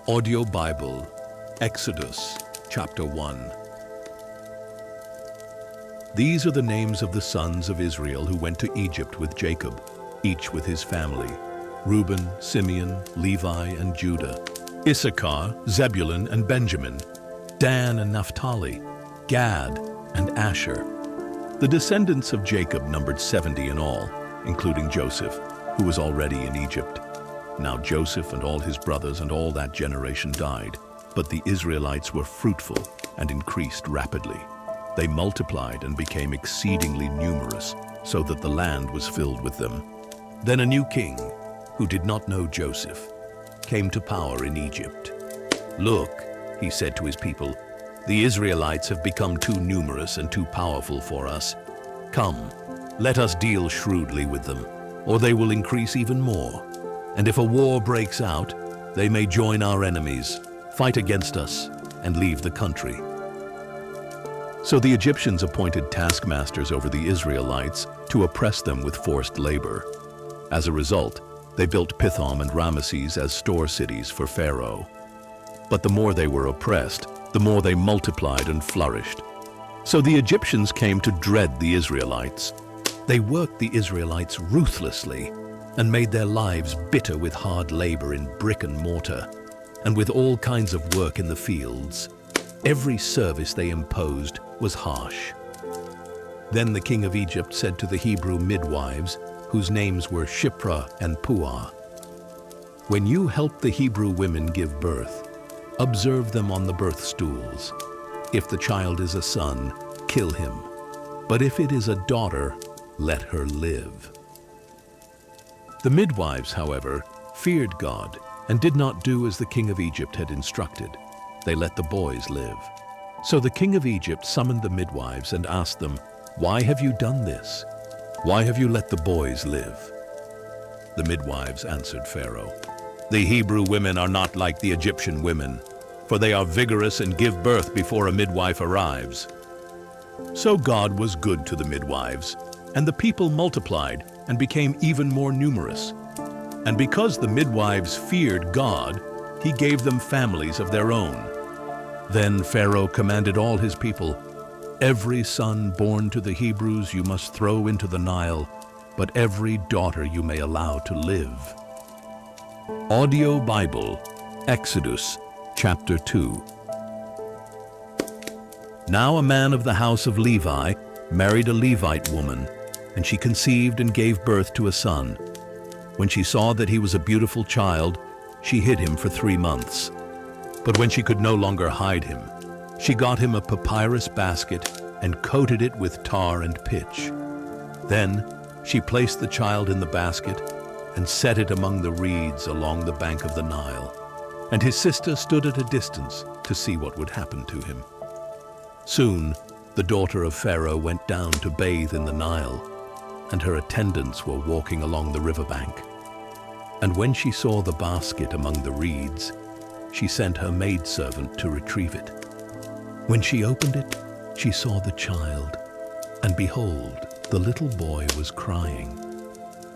Audio Bible, Exodus, chapter 1. These are the names of the sons of Israel who went to Egypt with Jacob, each with his family: Reuben, Simeon, Levi, and Judah; Issachar, Zebulun, and Benjamin; Dan and Naphtali; Gad, and Asher. The descendants of Jacob numbered 70 in all, including Joseph, who was already in Egypt. Now Joseph and all his brothers and all that generation died, but the Israelites were fruitful and increased rapidly. They multiplied and became exceedingly numerous, so that the land was filled with them. Then a new king, who did not know Joseph, came to power in Egypt. "Look," he said to his people, "the Israelites have become too numerous and too powerful for us. Come, let us deal shrewdly with them, or they will increase even more. And if a war breaks out, they may join our enemies, fight against us, and leave the country." So the Egyptians appointed taskmasters over the Israelites to oppress them with forced labor. As a result, they built Pithom and Ramesses as store cities for Pharaoh. But the more they were oppressed, the more they multiplied and flourished. So the Egyptians came to dread the Israelites. They worked the Israelites ruthlessly and made their lives bitter with hard labor in brick and mortar, and with all kinds of work in the fields. Every service they imposed was harsh. Then the king of Egypt said to the Hebrew midwives, whose names were Shiphrah and Puah, "When you help the Hebrew women give birth, observe them on the birth stools. If the child is a son, kill him. But if it is a daughter, let her live." The midwives, however, feared God and did not do as the king of Egypt had instructed. They let the boys live. So the king of Egypt summoned the midwives and asked them, "Why have you done this? Why have you let the boys live?" The midwives answered Pharaoh, "The Hebrew women are not like the Egyptian women, for they are vigorous and give birth before a midwife arrives." So God was good to the midwives, and the people multiplied and became even more numerous. And because the midwives feared God, he gave them families of their own. Then Pharaoh commanded all his people, "Every son born to the Hebrews you must throw into the Nile, but every daughter you may allow to live." Audio Bible, Exodus, chapter 2. Now a man of the house of Levi married a Levite woman, and she conceived and gave birth to a son. When she saw that he was a beautiful child, she hid him for 3 months. But when she could no longer hide him, she got him a papyrus basket and coated it with tar and pitch. Then she placed the child in the basket and set it among the reeds along the bank of the Nile. And his sister stood at a distance to see what would happen to him. Soon the daughter of Pharaoh went down to bathe in the Nile, and her attendants were walking along the riverbank. And when she saw the basket among the reeds, she sent her maidservant to retrieve it. When she opened it, she saw the child, and behold, the little boy was crying.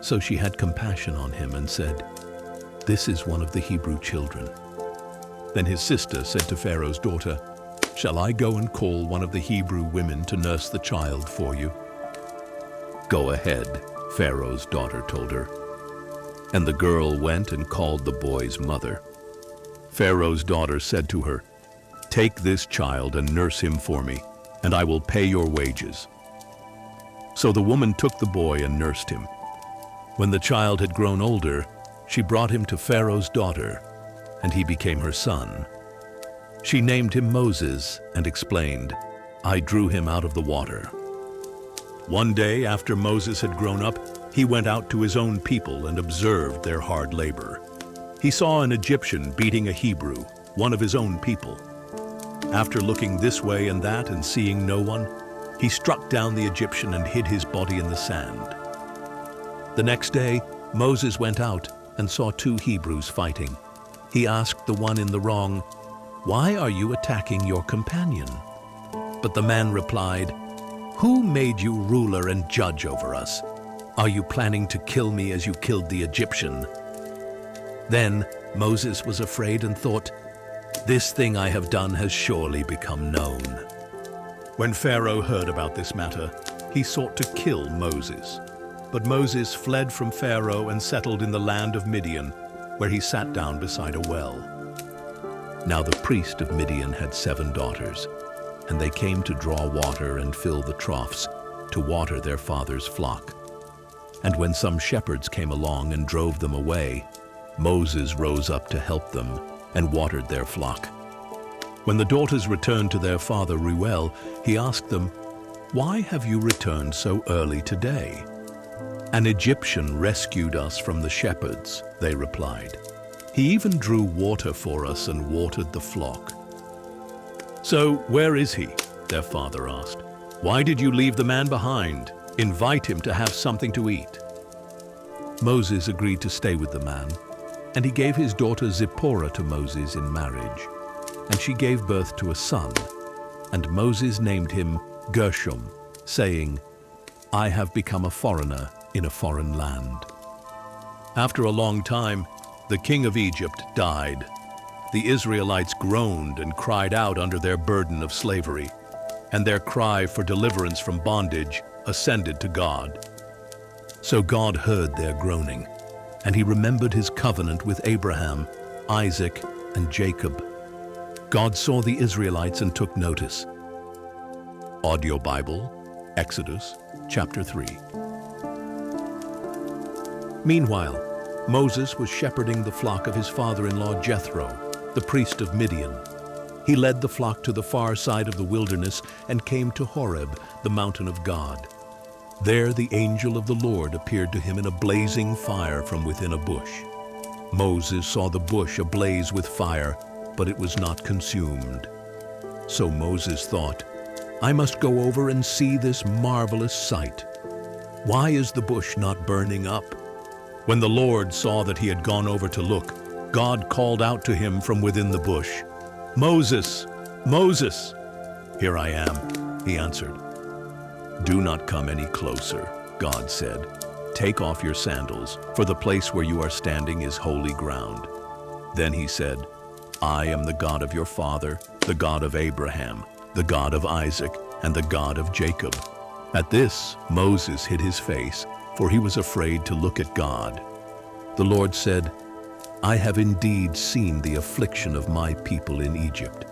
So she had compassion on him and said, "This is one of the Hebrew children." Then his sister said to Pharaoh's daughter, "Shall I go and call one of the Hebrew women to nurse the child for you?" "Go ahead," Pharaoh's daughter told her. And the girl went and called the boy's mother. Pharaoh's daughter said to her, "Take this child and nurse him for me, and I will pay your wages." So the woman took the boy and nursed him. When the child had grown older, she brought him to Pharaoh's daughter, and he became her son. She named him Moses and explained, "I drew him out of the water." One day after Moses had grown up, he went out to his own people and observed their hard labor. He saw an Egyptian beating a Hebrew, one of his own people. After looking this way and that and seeing no one, he struck down the Egyptian and hid his body in the sand. The next day, Moses went out and saw 2 Hebrews fighting. He asked the one in the wrong, "Why are you attacking your companion?" But the man replied, "Who made you ruler and judge over us? Are you planning to kill me as you killed the Egyptian?" Then Moses was afraid and thought, "This thing I have done has surely become known." When Pharaoh heard about this matter, he sought to kill Moses. But Moses fled from Pharaoh and settled in the land of Midian, where he sat down beside a well. Now the priest of Midian had 7 daughters, and they came to draw water and fill the troughs to water their father's flock. And when some shepherds came along and drove them away, Moses rose up to help them and watered their flock. When the daughters returned to their father Renewal, he asked them, "Why have you returned so early today?" "An Egyptian rescued us from the shepherds," they replied. "He even drew water for us and watered the flock." "So where is he?" their father asked. "Why did you leave the man behind? Invite him to have something to eat." Moses agreed to stay with the man, and he gave his daughter Zipporah to Moses in marriage. And she gave birth to a son, and Moses named him Gershom, saying, "I have become a foreigner in a foreign land." After a long time, the king of Egypt died. The Israelites groaned and cried out under their burden of slavery, and their cry for deliverance from bondage ascended to God. So God heard their groaning, and he remembered his covenant with Abraham, Isaac, and Jacob. God saw the Israelites and took notice. Audio Bible, Exodus, chapter 3. Meanwhile, Moses was shepherding the flock of his father-in-law Jethro, the priest of Midian. He led the flock to the far side of the wilderness and came to Horeb, the mountain of God. There the angel of the Lord appeared to him in a blazing fire from within a bush. Moses saw the bush ablaze with fire, but it was not consumed. So Moses thought, "I must go over and see this marvelous sight. Why is the bush not burning up?" When the Lord saw that he had gone over to look, God called out to him from within the bush, "Moses, Moses!" "Here I am," he answered. "Do not come any closer," God said. "Take off your sandals, for the place where you are standing is holy ground." Then he said, "I am the God of your father, the God of Abraham, the God of Isaac, and the God of Jacob." At this, Moses hid his face, for he was afraid to look at God. The Lord said, "I have indeed seen the affliction of my people in Egypt.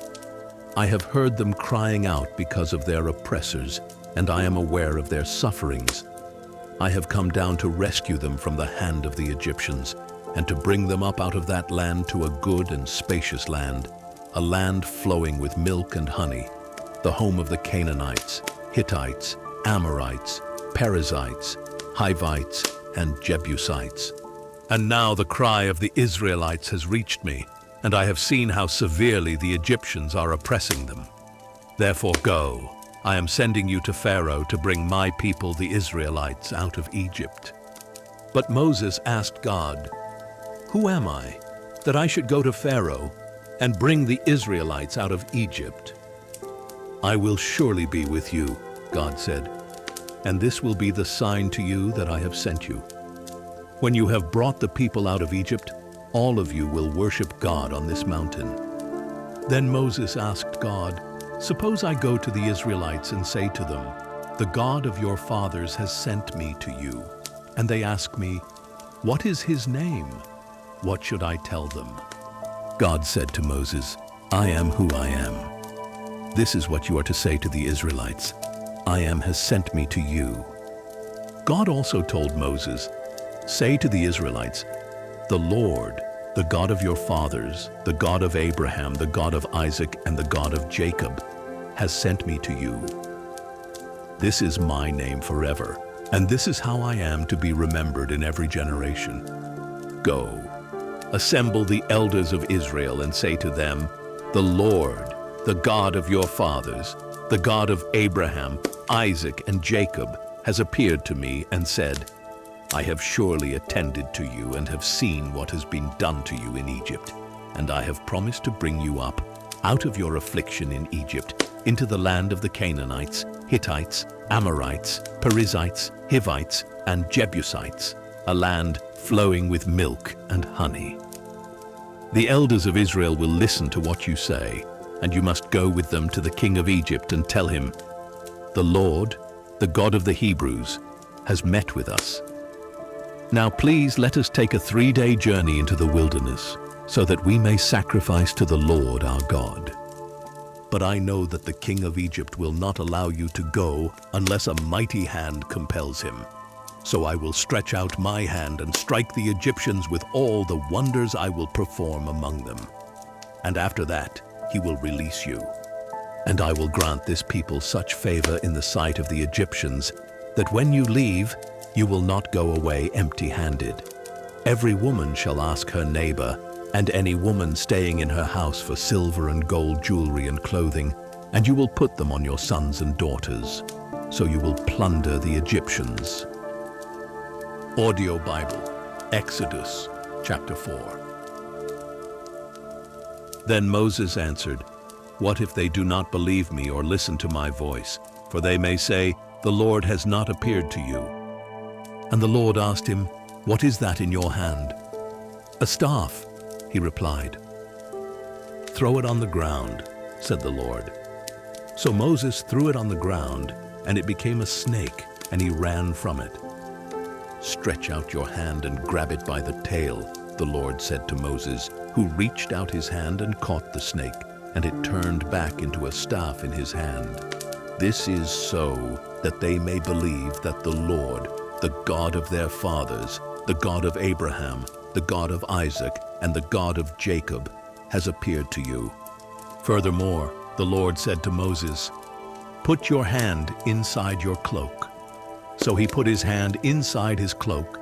I have heard them crying out because of their oppressors, and I am aware of their sufferings. I have come down to rescue them from the hand of the Egyptians, and to bring them up out of that land to a good and spacious land, a land flowing with milk and honey, the home of the Canaanites, Hittites, Amorites, Perizzites, Hivites, and Jebusites. And now the cry of the Israelites has reached me, and I have seen how severely the Egyptians are oppressing them. Therefore go, I am sending you to Pharaoh to bring my people the Israelites out of Egypt." But Moses asked God, "Who am I, that I should go to Pharaoh and bring the Israelites out of Egypt?" "I will surely be with you," God said, "and this will be the sign to you that I have sent you. When you have brought the people out of Egypt, all of you will worship God on this mountain." Then Moses asked God, "Suppose I go to the Israelites and say to them, 'The God of your fathers has sent me to you,' and they ask me, 'What is his name?' What should I tell them?" God said to Moses, "I am who I am. This is what you are to say to the Israelites, 'I am has sent me to you.'" God also told Moses, "Say to the Israelites, 'The Lord, the God of your fathers, the God of Abraham, the God of Isaac, and the God of Jacob, has sent me to you. This is my name forever, and this is how I am to be remembered in every generation. Go, assemble the elders of Israel and say to them, 'The Lord, the God of your fathers, the God of Abraham, Isaac, and Jacob, has appeared to me and said, I have surely attended to you and have seen what has been done to you in Egypt, and I have promised to bring you up out of your affliction in Egypt into the land of the Canaanites, Hittites, Amorites, Perizzites, Hivites, and Jebusites, a land flowing with milk and honey. The elders of Israel will listen to what you say, and you must go with them to the king of Egypt and tell him, 'The Lord, the God of the Hebrews, has met with us. Now please let us take a 3-day journey into the wilderness, so that we may sacrifice to the Lord our God. But I know that the king of Egypt will not allow you to go unless a mighty hand compels him. So I will stretch out my hand and strike the Egyptians with all the wonders I will perform among them. And after that, he will release you. And I will grant this people such favor in the sight of the Egyptians that when you leave, you will not go away empty-handed. Every woman shall ask her neighbor, and any woman staying in her house for silver and gold jewelry and clothing, and you will put them on your sons and daughters. So you will plunder the Egyptians. Audio Bible, Exodus chapter 4. Then Moses answered, "What if they do not believe me or listen to my voice? For they may say, 'The Lord has not appeared to you.'" And the Lord asked him, "What is that in your hand?" "A staff," he replied. "Throw it on the ground," said the Lord. So Moses threw it on the ground, and it became a snake, and he ran from it. "Stretch out your hand and grab it by the tail," the Lord said to Moses, who reached out his hand and caught the snake, and it turned back into a staff in his hand. "This is so that they may believe that the Lord, the God of their fathers, the God of Abraham, the God of Isaac, and the God of Jacob, has appeared to you." Furthermore, the Lord said to Moses, "Put your hand inside your cloak." So he put his hand inside his cloak,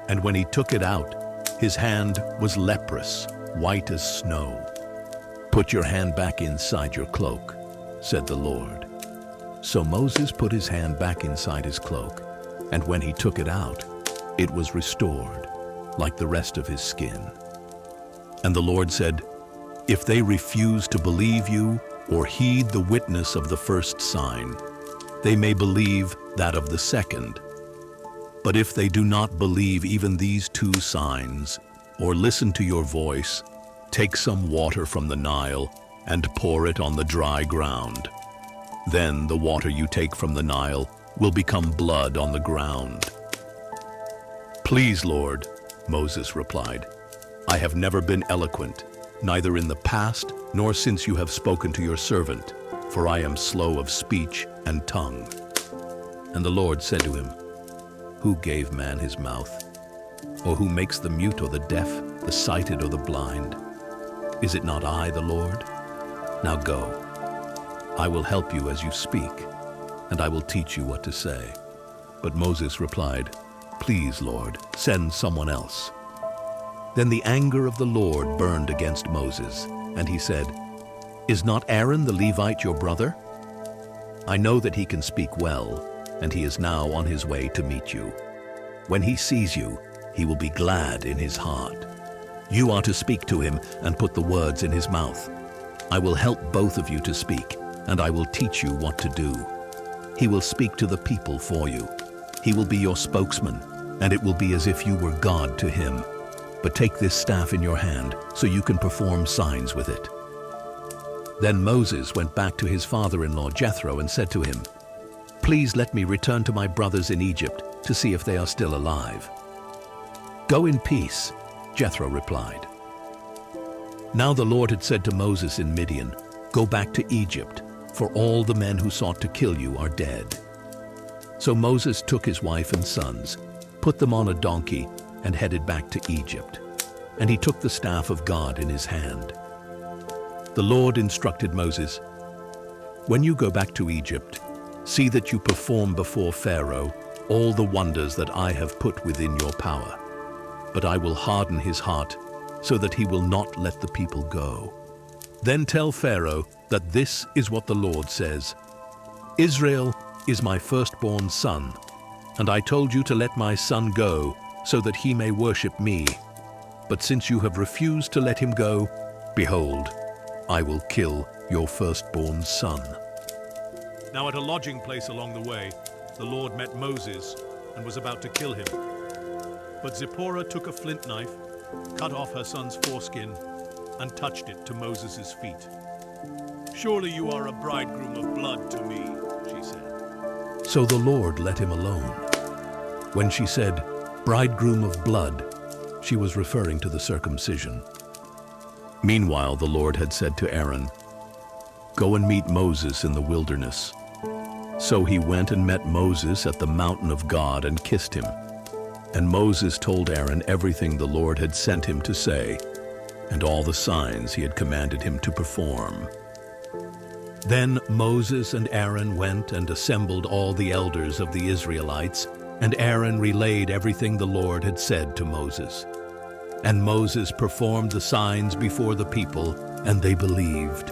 and when he took it out, his hand was leprous, white as snow. "Put your hand back inside your cloak," said the Lord. So Moses put his hand back inside his cloak, and when he took it out, it was restored, like the rest of his skin. And the Lord said, "If they refuse to believe you or heed the witness of the first sign, they may believe that of the second. But if they do not believe even these 2 signs, or listen to your voice, take some water from the Nile and pour it on the dry ground. Then the water you take from the Nile will become blood on the ground." "Please, Lord," Moses replied, "I have never been eloquent, neither in the past nor since you have spoken to your servant, for I am slow of speech and tongue." And the Lord said to him, "Who gave man his mouth? Or who makes the mute or the deaf, the sighted or the blind? Is it not I, the Lord? Now go. I will help you as you speak, and I will teach you what to say." But Moses replied, "Please, Lord, send someone else." Then the anger of the Lord burned against Moses, and he said, "Is not Aaron the Levite your brother? I know that he can speak well, and he is now on his way to meet you. When he sees you, he will be glad in his heart. You are to speak to him and put the words in his mouth. I will help both of you to speak, and I will teach you what to do. He will speak to the people for you. He will be your spokesman, and it will be as if you were God to him. But take this staff in your hand, so you can perform signs with it." Then Moses went back to his father-in-law Jethro and said to him, "Please let me return to my brothers in Egypt to see if they are still alive." "Go in peace," Jethro replied. Now the Lord had said to Moses in Midian, "Go back to Egypt, for all the men who sought to kill you are dead." So Moses took his wife and sons, put them on a donkey, and headed back to Egypt. And he took the staff of God in his hand. The Lord instructed Moses, "When you go back to Egypt, see that you perform before Pharaoh all the wonders that I have put within your power. But I will harden his heart, so that he will not let the people go. Then tell Pharaoh that this is what the Lord says: Israel is my firstborn son, and I told you to let my son go, so that he may worship me. But since you have refused to let him go, behold, I will kill your firstborn son." Now at a lodging place along the way, the Lord met Moses and was about to kill him. But Zipporah took a flint knife, cut off her son's foreskin, and touched it to Moses' feet. "Surely you are a bridegroom of blood to me," she said. So the Lord let him alone. When she said, "bridegroom of blood," she was referring to the circumcision. Meanwhile, the Lord had said to Aaron, "Go and meet Moses in the wilderness." So he went and met Moses at the mountain of God and kissed him. And Moses told Aaron everything the Lord had sent him to say, and all the signs he had commanded him to perform. Then Moses and Aaron went and assembled all the elders of the Israelites, and Aaron relayed everything the Lord had said to Moses. And Moses performed the signs before the people, and they believed.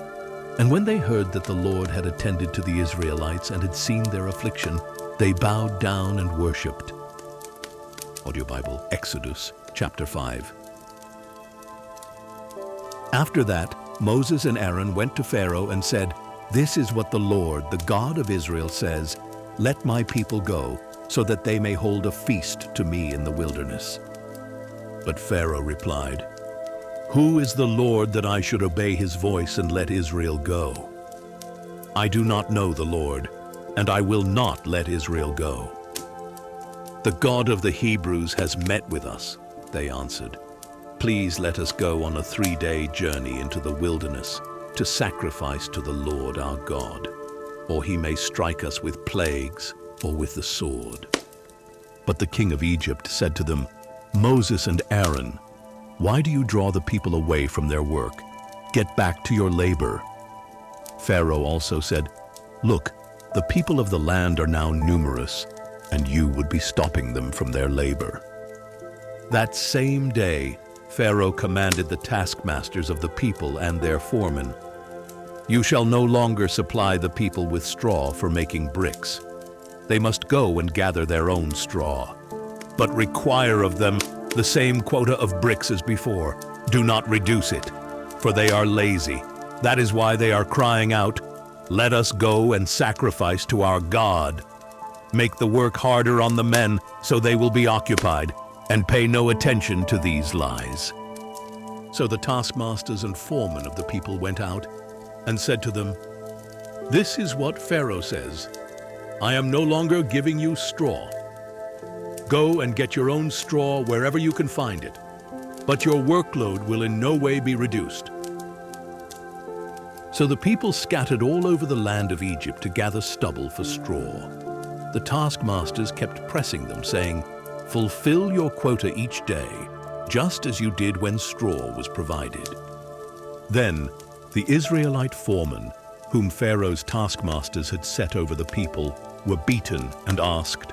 And when they heard that the Lord had attended to the Israelites and had seen their affliction, they bowed down and worshipped. Audio Bible, Exodus chapter 5. After that, Moses and Aaron went to Pharaoh and said, "This is what the Lord, the God of Israel, says, 'Let my people go, so that they may hold a feast to me in the wilderness.'" But Pharaoh replied, "Who is the Lord that I should obey his voice and let Israel go? I do not know the Lord, and I will not let Israel go." "The God of the Hebrews has met with us," they answered. "Please let us go on a 3-day journey into the wilderness to sacrifice to the Lord our God, or he may strike us with plagues or with the sword." But the king of Egypt said to them, "Moses and Aaron, why do you draw the people away from their work? Get back to your labor." Pharaoh also said, "Look, the people of the land are now numerous, and you would be stopping them from their labor." That same day, Pharaoh commanded the taskmasters of the people and their foremen, "You shall no longer supply the people with straw for making bricks. They must go and gather their own straw. But require of them the same quota of bricks as before. Do not reduce it, for they are lazy. That is why they are crying out, 'Let us go and sacrifice to our God.' Make the work harder on the men, so they will be occupied, and pay no attention to these lies." So the taskmasters and foremen of the people went out and said to them, "This is what Pharaoh says, 'I am no longer giving you straw. Go and get your own straw wherever you can find it, but your workload will in no way be reduced.'" So the people scattered all over the land of Egypt to gather stubble for straw. The taskmasters kept pressing them, saying, "Fulfill your quota each day, just as you did when straw was provided." Then the Israelite foremen, whom Pharaoh's taskmasters had set over the people, were beaten and asked,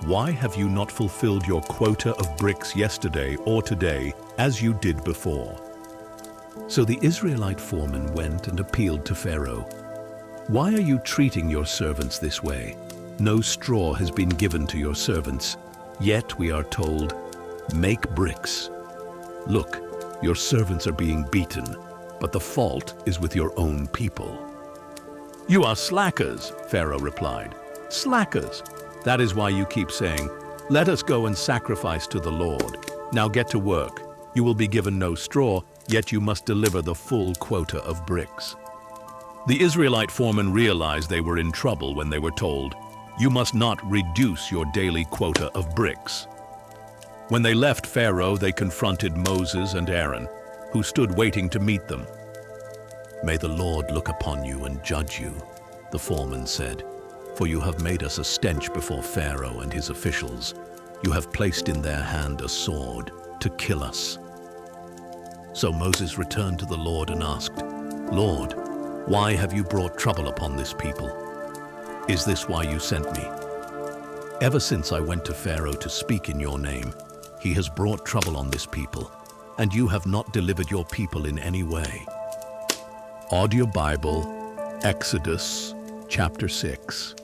"Why have you not fulfilled your quota of bricks yesterday or today, as you did before?" So the Israelite foreman went and appealed to Pharaoh, "Why are you treating your servants this way? No straw has been given to your servants, yet we are told, 'Make bricks.' Look, your servants are being beaten, but the fault is with your own people." "You are slackers," Pharaoh replied. "Slackers. That is why you keep saying, 'Let us go and sacrifice to the Lord.' Now get to work. You will be given no straw, yet you must deliver the full quota of bricks." The Israelite foremen realized they were in trouble when they were told, "You must not reduce your daily quota of bricks." When they left Pharaoh, they confronted Moses and Aaron, who stood waiting to meet them. "May the Lord look upon you and judge you," the foreman said, "for you have made us a stench before Pharaoh and his officials. You have placed in their hand a sword to kill us." So Moses returned to the Lord and asked, "Lord, why have you brought trouble upon this people? Is this why you sent me? Ever since I went to Pharaoh to speak in your name, he has brought trouble on this people, and you have not delivered your people in any way." Audio Bible, Exodus chapter 6.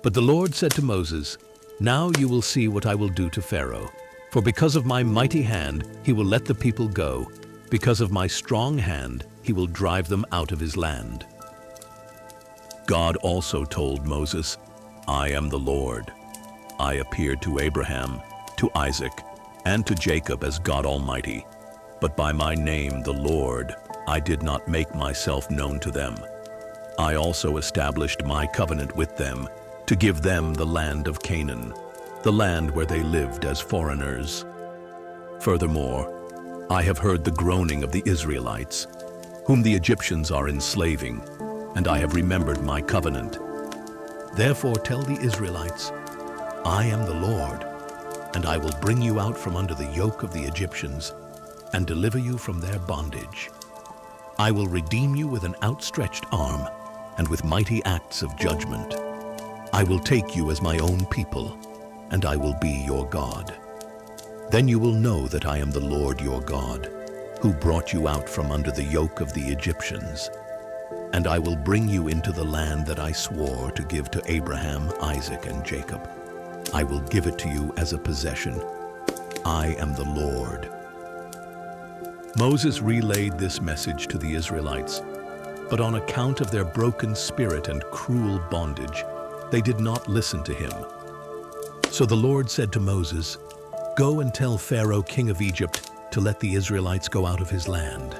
But the Lord said to Moses, "Now you will see what I will do to Pharaoh, for because of my mighty hand he will let the people go. Because of my strong hand he will drive them out of his land." God also told Moses, "I am the Lord. I appeared to Abraham, to Isaac, and to Jacob as God Almighty, But by my name, the Lord, I did not make myself known to them. I also established my covenant with them to give them the land of Canaan, the land where they lived as foreigners. Furthermore, I have heard the groaning of the Israelites, whom the Egyptians are enslaving, and I have remembered my covenant. Therefore tell the Israelites, I am the Lord, and I will bring you out from under the yoke of the Egyptians and deliver you from their bondage. I will redeem you with an outstretched arm and with mighty acts of judgment. I will take you as my own people, and I will be your God. Then you will know that I am the Lord your God, who brought you out from under the yoke of the Egyptians. And I will bring you into the land that I swore to give to Abraham, Isaac, and Jacob. I will give it to you as a possession. I am the Lord. Moses relayed this message to the Israelites, but on account of their broken spirit and cruel bondage, they did not listen to him. So the Lord said to Moses, Go and tell Pharaoh, king of Egypt, to let the Israelites go out of his land.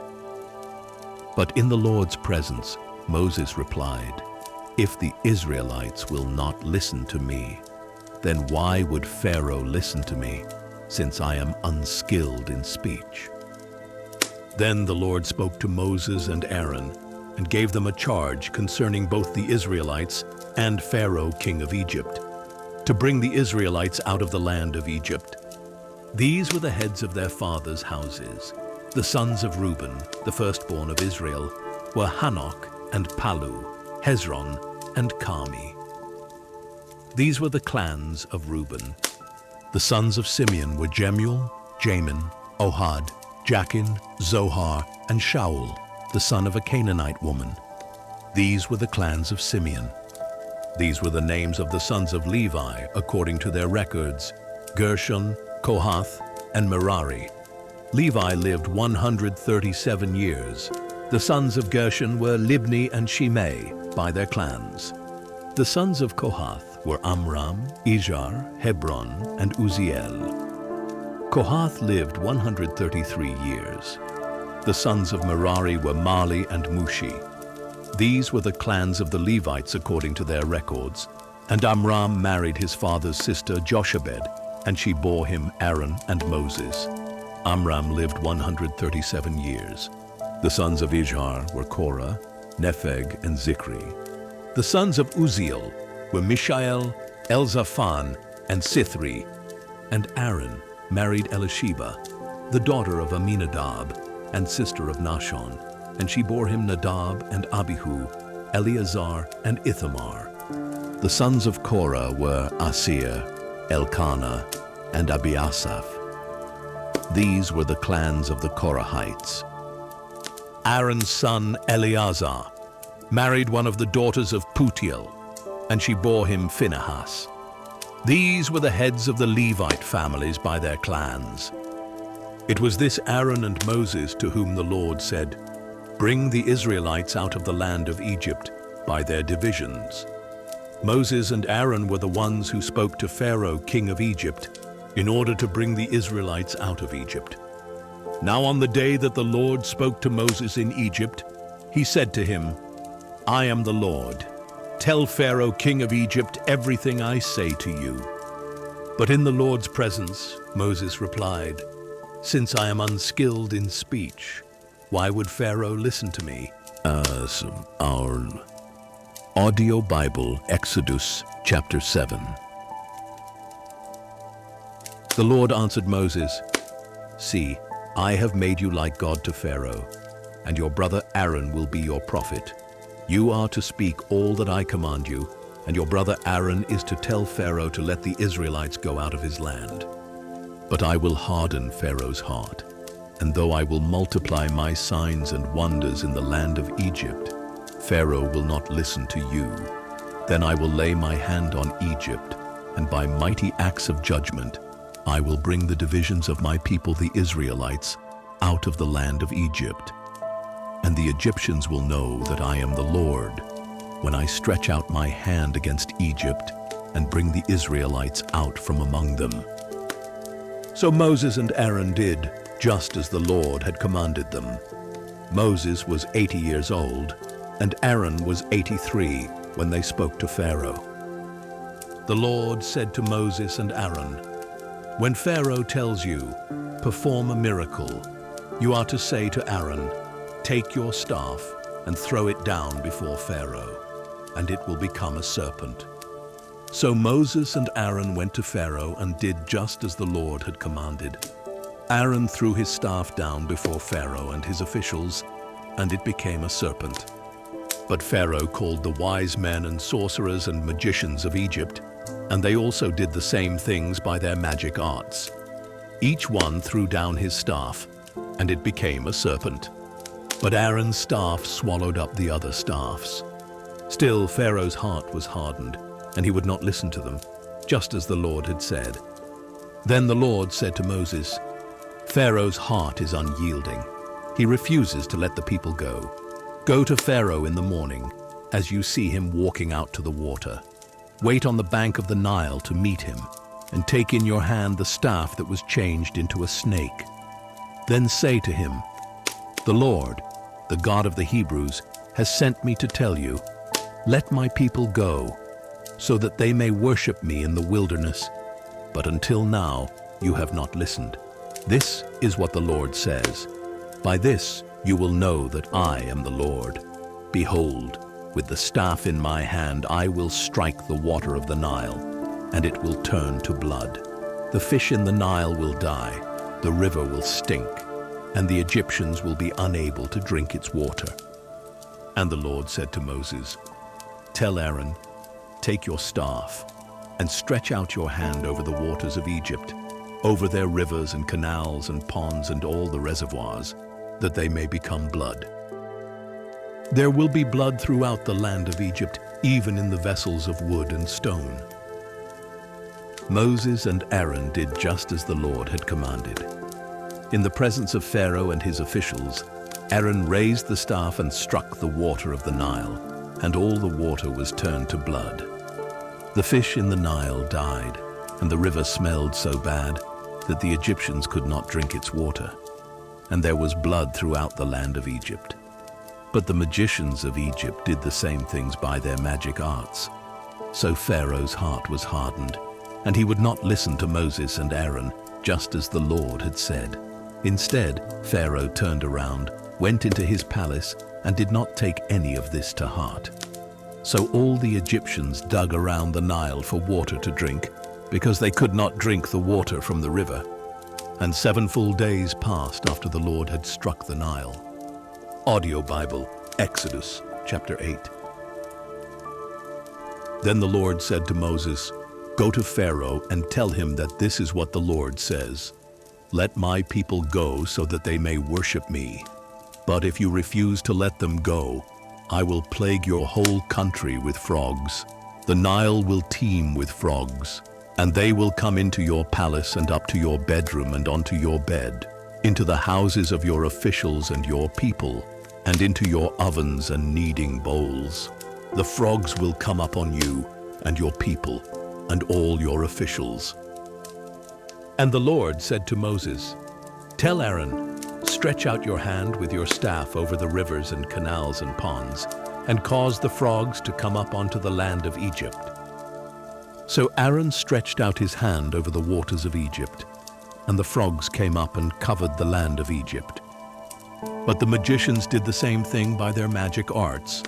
But in the Lord's presence, Moses replied, If the Israelites will not listen to me, then why would Pharaoh listen to me, since I am unskilled in speech? Then the Lord spoke to Moses and Aaron, and gave them a charge concerning both the Israelites and Pharaoh, king of Egypt, to bring the Israelites out of the land of Egypt. These were the heads of their fathers' houses. The sons of Reuben, the firstborn of Israel, were Hanok and Palu, Hezron and Carmi. These were the clans of Reuben. The sons of Simeon were Jemuel, Jamin, Ohad, Jachin, Zohar, and Shaul, the son of a Canaanite woman. These were the clans of Simeon. These were the names of the sons of Levi according to their records: Gershon, Kohath, and Merari. Levi lived 137 years. The sons of Gershon were Libni and Shimei by their clans. The sons of Kohath were Amram, Izhar, Hebron, and Uzziel. Kohath lived 133 years. The sons of Merari were Mali and Mushi. These were the clans of the Levites according to their records. And Amram married his father's sister Jochebed, and she bore him Aaron and Moses. Amram lived 137 years. The sons of Izhar were Korah, Nepheg, and Zikri. The sons of Uzziel were Mishael, Elzaphan, and Sithri. And Aaron married Elisheba, the daughter of Aminadab, and sister of Nahshon, and she bore him Nadab and Abihu, Eleazar and Ithamar. The sons of Korah were Asir, Elkanah, and Abiasaph. These were the clans of the Korahites. Aaron's son Eleazar married one of the daughters of Putiel, and she bore him Phinehas. These were the heads of the Levite families by their clans. It was this Aaron and Moses to whom the Lord said, Bring the Israelites out of the land of Egypt by their divisions. Moses and Aaron were the ones who spoke to Pharaoh, king of Egypt, in order to bring the Israelites out of Egypt. Now on the day that the Lord spoke to Moses in Egypt, he said to him, I am the Lord. Tell Pharaoh, king of Egypt, everything I say to you. But in the Lord's presence, Moses replied, Since I am unskilled in speech, why would Pharaoh listen to me? Our Audio Bible, Exodus chapter 7. The Lord answered Moses, See, I have made you like God to Pharaoh, and your brother Aaron will be your prophet. You are to speak all that I command you, and your brother Aaron is to tell Pharaoh to let the Israelites go out of his land. But I will harden Pharaoh's heart, and though I will multiply my signs and wonders in the land of Egypt, Pharaoh will not listen to you. Then I will lay my hand on Egypt, and by mighty acts of judgment, I will bring the divisions of my people the Israelites out of the land of Egypt. And the Egyptians will know that I am the Lord, when I stretch out my hand against Egypt and bring the Israelites out from among them. So Moses and Aaron did just as the Lord had commanded them. Moses was 80 years old, and Aaron was 83 when they spoke to Pharaoh. The Lord said to Moses and Aaron, "When Pharaoh tells you, 'Perform a miracle,' you are to say to Aaron, 'Take your staff and throw it down before Pharaoh, and it will become a serpent.'" So Moses and Aaron went to Pharaoh and did just as the Lord had commanded. Aaron threw his staff down before Pharaoh and his officials, and it became a serpent. But Pharaoh called the wise men and sorcerers and magicians of Egypt, and they also did the same things by their magic arts. Each one threw down his staff, and it became a serpent. But Aaron's staff swallowed up the other staffs. Still, Pharaoh's heart was hardened, and he would not listen to them, just as the Lord had said. Then the Lord said to Moses, "Pharaoh's heart is unyielding. He refuses to let the people go. Go to Pharaoh in the morning, as you see him walking out to the water. Wait on the bank of the Nile to meet him, and take in your hand the staff that was changed into a snake. Then say to him, 'The Lord, the God of the Hebrews, has sent me to tell you, let my people go, so that they may worship me in the wilderness. But until now, you have not listened. This is what the Lord says. By this you will know that I am the Lord. Behold, with the staff in my hand I will strike the water of the Nile, and it will turn to blood. The fish in the Nile will die, the river will stink, and the Egyptians will be unable to drink its water." And the Lord said to Moses, "Tell Aaron, take your staff, and stretch out your hand over the waters of Egypt, over their rivers and canals and ponds and all the reservoirs, that they may become blood. There will be blood throughout the land of Egypt, even in the vessels of wood and stone." Moses and Aaron did just as the Lord had commanded. In the presence of Pharaoh and his officials, Aaron raised the staff and struck the water of the Nile, and all the water was turned to blood. The fish in the Nile died, and the river smelled so bad that the Egyptians could not drink its water, and there was blood throughout the land of Egypt. But the magicians of Egypt did the same things by their magic arts. So Pharaoh's heart was hardened, and he would not listen to Moses and Aaron, just as the Lord had said. Instead, Pharaoh turned around, went into his palace, and did not take any of this to heart. So all the Egyptians dug around the Nile for water to drink, because they could not drink the water from the river. And 7 full days passed after the Lord had struck the Nile. Audio Bible, Exodus chapter 8. Then the Lord said to Moses, "Go to Pharaoh and tell him that this is what the Lord says. Let my people go so that they may worship me. But if you refuse to let them go, I will plague your whole country with frogs. The Nile will teem with frogs, and they will come into your palace and up to your bedroom and onto your bed, into the houses of your officials and your people, and into your ovens and kneading bowls. The frogs will come up on you and your people and all your officials." And the Lord said to Moses, "Tell Aaron, stretch out your hand with your staff over the rivers and canals and ponds, and cause the frogs to come up onto the land of Egypt." So Aaron stretched out his hand over the waters of Egypt, and the frogs came up and covered the land of Egypt. But the magicians did the same thing by their magic arts,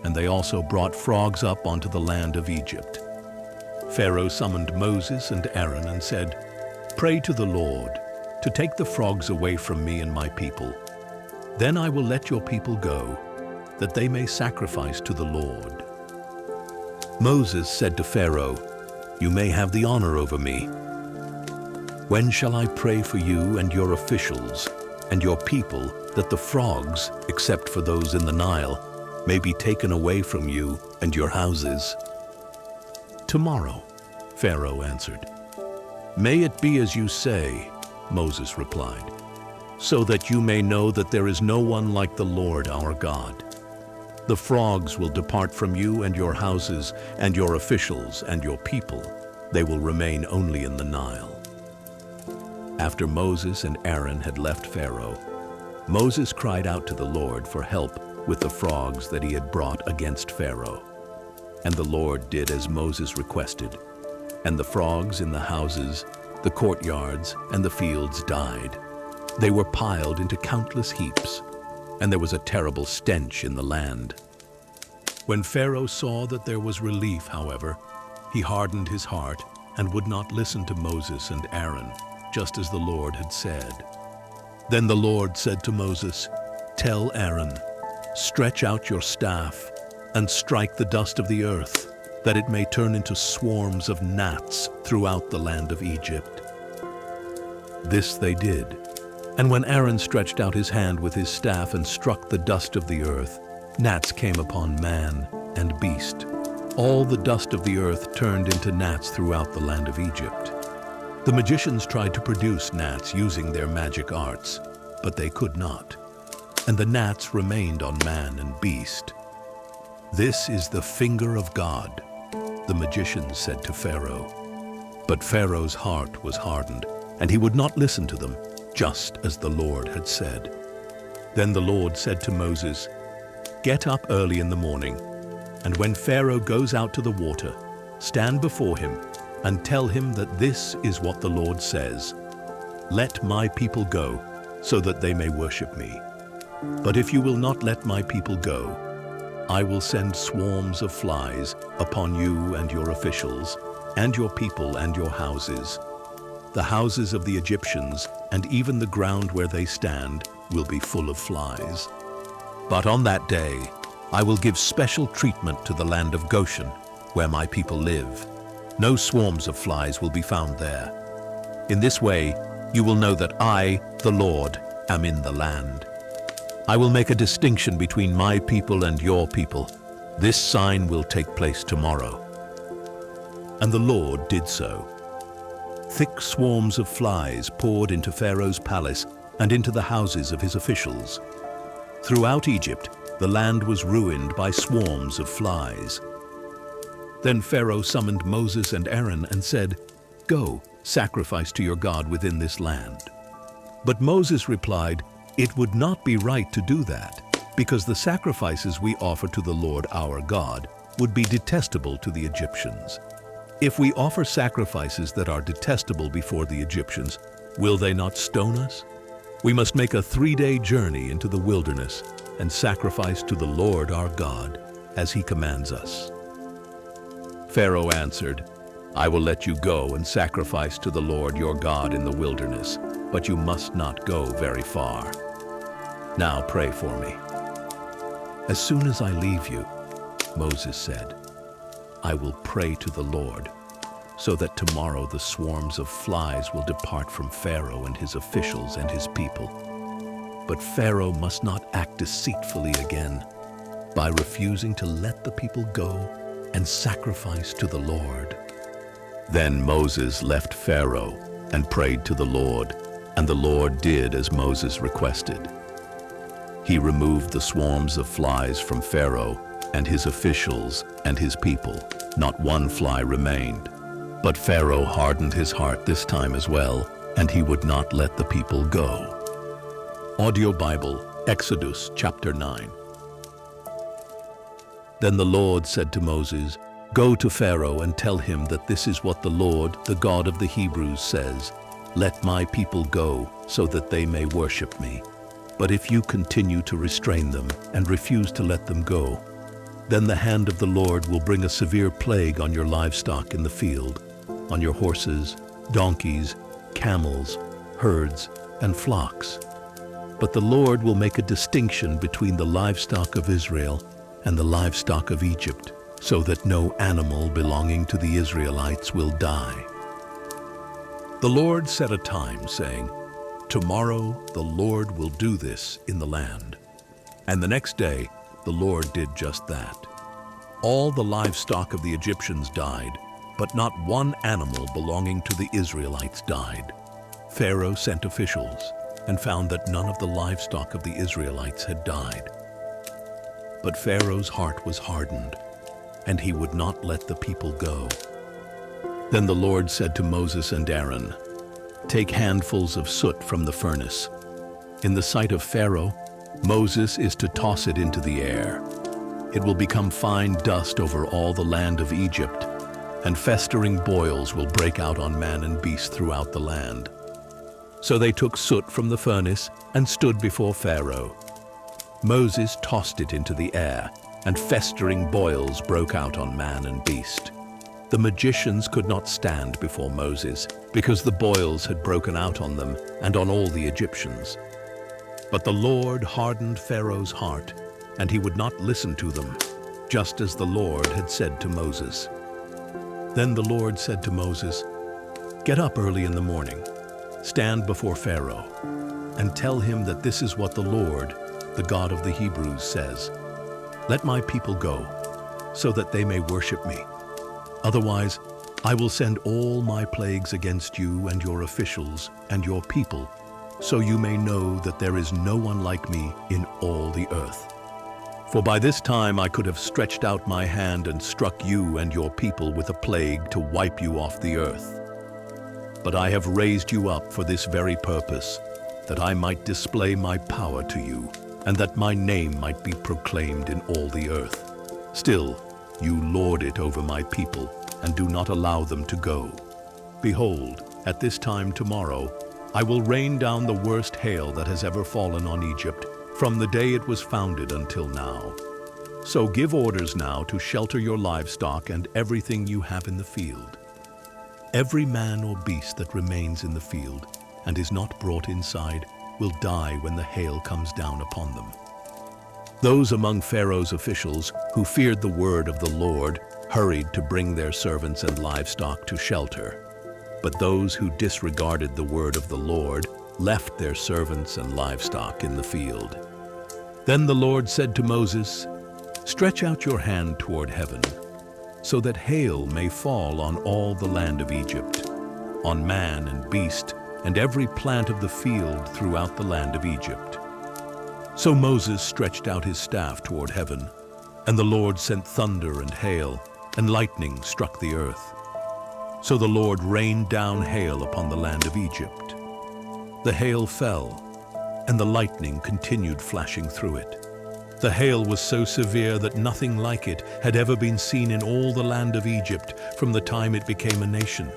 and they also brought frogs up onto the land of Egypt. Pharaoh summoned Moses and Aaron and said, "Pray to the Lord to take the frogs away from me and my people. Then I will let your people go, that they may sacrifice to the Lord." Moses said to Pharaoh, "You may have the honor over me. When shall I pray for you and your officials and your people that the frogs, except for those in the Nile, may be taken away from you and your houses?" "Tomorrow," Pharaoh answered. "May it be as you say," Moses replied, "so that you may know that there is no one like the Lord our God. The frogs will depart from you and your houses and your officials and your people. They will remain only in the Nile." After Moses and Aaron had left Pharaoh, Moses cried out to the Lord for help with the frogs that he had brought against Pharaoh. And the Lord did as Moses requested, and the frogs in the houses, the courtyards, and the fields died. They were piled into countless heaps, and there was a terrible stench in the land. When Pharaoh saw that there was relief, however, he hardened his heart and would not listen to Moses and Aaron, just as the Lord had said. Then the Lord said to Moses, "Tell Aaron, stretch out your staff and strike the dust of the earth, that it may turn into swarms of gnats throughout the land of Egypt." This they did. And when Aaron stretched out his hand with his staff and struck the dust of the earth, gnats came upon man and beast. All the dust of the earth turned into gnats throughout the land of Egypt. The magicians tried to produce gnats using their magic arts, but they could not. And the gnats remained on man and beast. "This is the finger of God," the magicians said to Pharaoh. But Pharaoh's heart was hardened, and he would not listen to them, just as the Lord had said. Then the Lord said to Moses, "Get up early in the morning, and when Pharaoh goes out to the water, stand before him and tell him that this is what the Lord says. Let my people go, so that they may worship me. But if you will not let my people go, I will send swarms of flies upon you and your officials, and your people and your houses. The houses of the Egyptians and even the ground where they stand will be full of flies. But on that day, I will give special treatment to the land of Goshen, where my people live. No swarms of flies will be found there. In this way, you will know that I, the Lord, am in the land. I will make a distinction between my people and your people. This sign will take place tomorrow." And the Lord did so. Thick swarms of flies poured into Pharaoh's palace and into the houses of his officials. Throughout Egypt, the land was ruined by swarms of flies. Then Pharaoh summoned Moses and Aaron and said, "Go, sacrifice to your God within this land." But Moses replied, "It would not be right to do that, because the sacrifices we offer to the Lord our God would be detestable to the Egyptians. If we offer sacrifices that are detestable before the Egyptians, will they not stone us? We must make a 3-day journey into the wilderness and sacrifice to the Lord our God, as he commands us." Pharaoh answered, "I will let you go and sacrifice to the Lord your God in the wilderness, but you must not go very far. Now pray for me." "As soon as I leave you," Moses said, "I will pray to the Lord, so that tomorrow the swarms of flies will depart from Pharaoh and his officials and his people. But Pharaoh must not act deceitfully again by refusing to let the people go and sacrifice to the Lord." Then Moses left Pharaoh and prayed to the Lord, and the Lord did as Moses requested. He removed the swarms of flies from Pharaoh and his officials and his people. Not one fly remained. But Pharaoh hardened his heart this time as well, and he would not let the people go. Audio Bible, Exodus chapter 9. Then the Lord said to Moses, "Go to Pharaoh and tell him that this is what the Lord, the God of the Hebrews, says. Let my people go, so that they may worship me. But if you continue to restrain them and refuse to let them go, then the hand of the Lord will bring a severe plague on your livestock in the field, on your horses, donkeys, camels, herds, and flocks. But the Lord will make a distinction between the livestock of Israel and the livestock of Egypt, so that no animal belonging to the Israelites will die." The Lord set a time, saying, "Tomorrow the Lord will do this in the land." And the next day the Lord did just that. All the livestock of the Egyptians died, but not one animal belonging to the Israelites died. Pharaoh sent officials and found that none of the livestock of the Israelites had died. But Pharaoh's heart was hardened, and he would not let the people go. Then the Lord said to Moses and Aaron, Take handfuls of soot from the furnace. In the sight of Pharaoh, Moses is to toss it into the air. It will become fine dust over all the land of Egypt, and festering boils will break out on man and beast throughout the land. So they took soot from the furnace and stood before Pharaoh. Moses tossed it into the air, and festering boils broke out on man and beast. The magicians could not stand before Moses, because the boils had broken out on them and on all the Egyptians. But the Lord hardened Pharaoh's heart, and he would not listen to them, just as the Lord had said to Moses. Then the Lord said to Moses, "Get up early in the morning, stand before Pharaoh, and tell him that this is what the Lord, the God of the Hebrews, says. Let my people go, so that they may worship me. Otherwise, I will send all my plagues against you and your officials and your people, so you may know that there is no one like me in all the earth. For by this time I could have stretched out my hand and struck you and your people with a plague to wipe you off the earth. But I have raised you up for this very purpose, that I might display my power to you, and that my name might be proclaimed in all the earth. Still, you lord it over my people, and do not allow them to go. Behold, at this time tomorrow, I will rain down the worst hail that has ever fallen on Egypt, from the day it was founded until now. So give orders now to shelter your livestock and everything you have in the field. Every man or beast that remains in the field and is not brought inside will die when the hail comes down upon them." Those among Pharaoh's officials who feared the word of the Lord hurried to bring their servants and livestock to shelter. But those who disregarded the word of the Lord left their servants and livestock in the field. Then the Lord said to Moses, "Stretch out your hand toward heaven, so that hail may fall on all the land of Egypt, on man and beast, and every plant of the field throughout the land of Egypt." So Moses stretched out his staff toward heaven, and the Lord sent thunder and hail, and lightning struck the earth. So the Lord rained down hail upon the land of Egypt. The hail fell, and the lightning continued flashing through it. The hail was so severe that nothing like it had ever been seen in all the land of Egypt from the time it became a nation.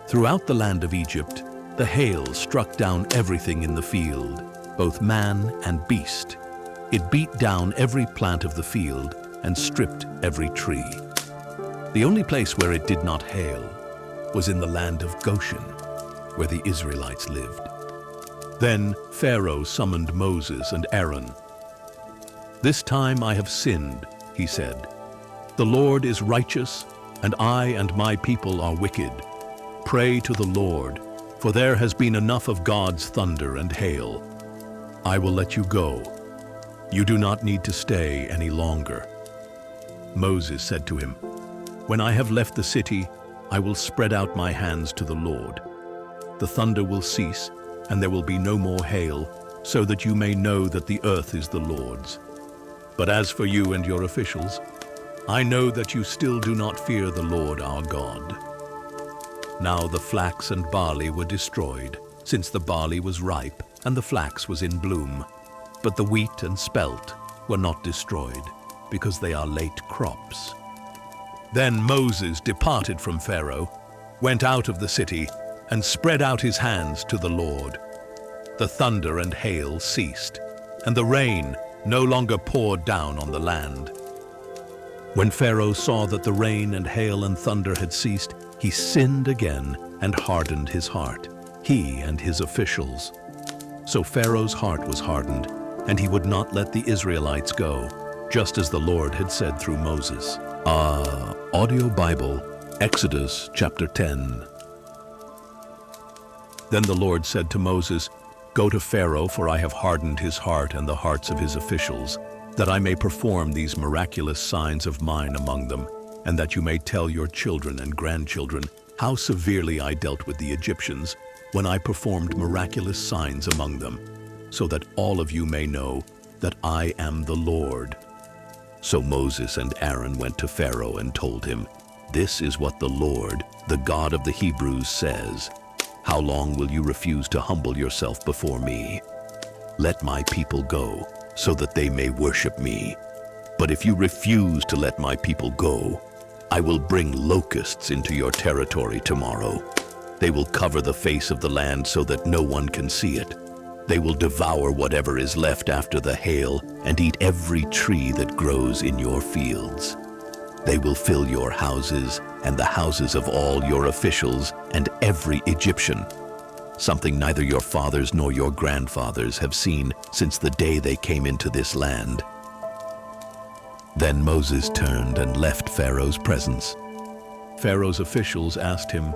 Throughout the land of Egypt, the hail struck down everything in the field, both man and beast. It beat down every plant of the field and stripped every tree. The only place where it did not hail was in the land of Goshen, where the Israelites lived. Then Pharaoh summoned Moses and Aaron. "This time I have sinned," he said. "The Lord is righteous, and I and my people are wicked. Pray to the Lord, for there has been enough of God's thunder and hail. I will let you go. You do not need to stay any longer." Moses said to him, "When I have left the city, I will spread out my hands to the Lord. The thunder will cease, and there will be no more hail, so that you may know that the earth is the Lord's. But as for you and your officials, I know that you still do not fear the Lord our God." Now the flax and barley were destroyed, since the barley was ripe and the flax was in bloom. But the wheat and spelt were not destroyed, because they are late crops. Then Moses departed from Pharaoh, went out of the city, and spread out his hands to the Lord. The thunder and hail ceased, and the rain no longer poured down on the land. When Pharaoh saw that the rain and hail and thunder had ceased, he sinned again and hardened his heart, he and his officials. So Pharaoh's heart was hardened, and he would not let the Israelites go, just as the Lord had said through Moses. Audio Bible, Exodus chapter 10. Then the Lord said to Moses, "Go to Pharaoh, for I have hardened his heart and the hearts of his officials, that I may perform these miraculous signs of mine among them, and that you may tell your children and grandchildren how severely I dealt with the Egyptians when I performed miraculous signs among them, so that all of you may know that I am the Lord." So Moses and Aaron went to Pharaoh and told him, "This is what the Lord, the God of the Hebrews, says. How long will you refuse to humble yourself before me? Let my people go, so that they may worship me. But if you refuse to let my people go, I will bring locusts into your territory tomorrow. They will cover the face of the land so that no one can see it. They will devour whatever is left after the hail and eat every tree that grows in your fields. They will fill your houses and the houses of all your officials and every Egyptian, something neither your fathers nor your grandfathers have seen since the day they came into this land. Then Moses turned and left Pharaoh's presence. Pharaoh's officials asked him,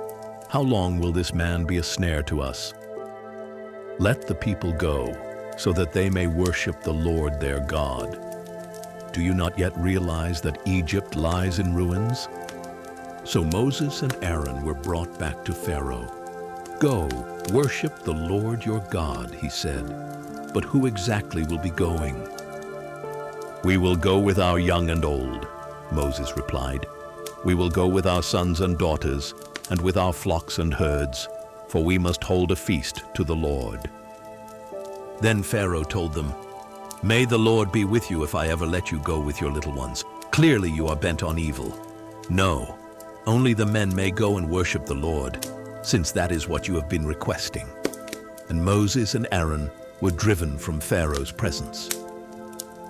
"How long will this man be a snare to us? Let the people go, so that they may worship the Lord their God. Do you not yet realize that Egypt lies in ruins?" So Moses and Aaron were brought back to Pharaoh. "Go, worship the Lord your God," he said. "But who exactly will be going?" "We will go with our young and old," Moses replied. "We will go with our sons and daughters, and with our flocks and herds, for we must hold a feast to the Lord." Then Pharaoh told them, "May the Lord be with you if I ever let you go with your little ones. Clearly you are bent on evil. No, only the men may go and worship the Lord, since that is what you have been requesting." And Moses and Aaron were driven from Pharaoh's presence.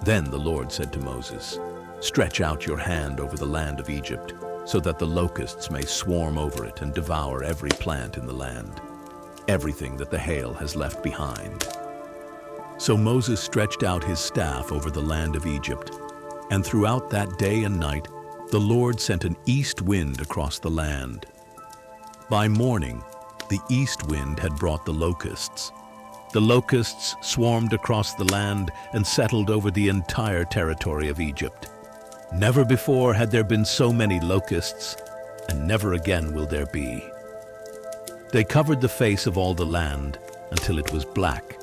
Then the Lord said to Moses, "Stretch out your hand over the land of Egypt, so that the locusts may swarm over it and devour every plant in the land, everything that the hail has left behind." So Moses stretched out his staff over the land of Egypt, and throughout that day and night the Lord sent an east wind across the land. By morning, the east wind had brought the locusts. The locusts swarmed across the land and settled over the entire territory of Egypt. Never before had there been so many locusts, and never again will there be. They covered the face of all the land until it was black,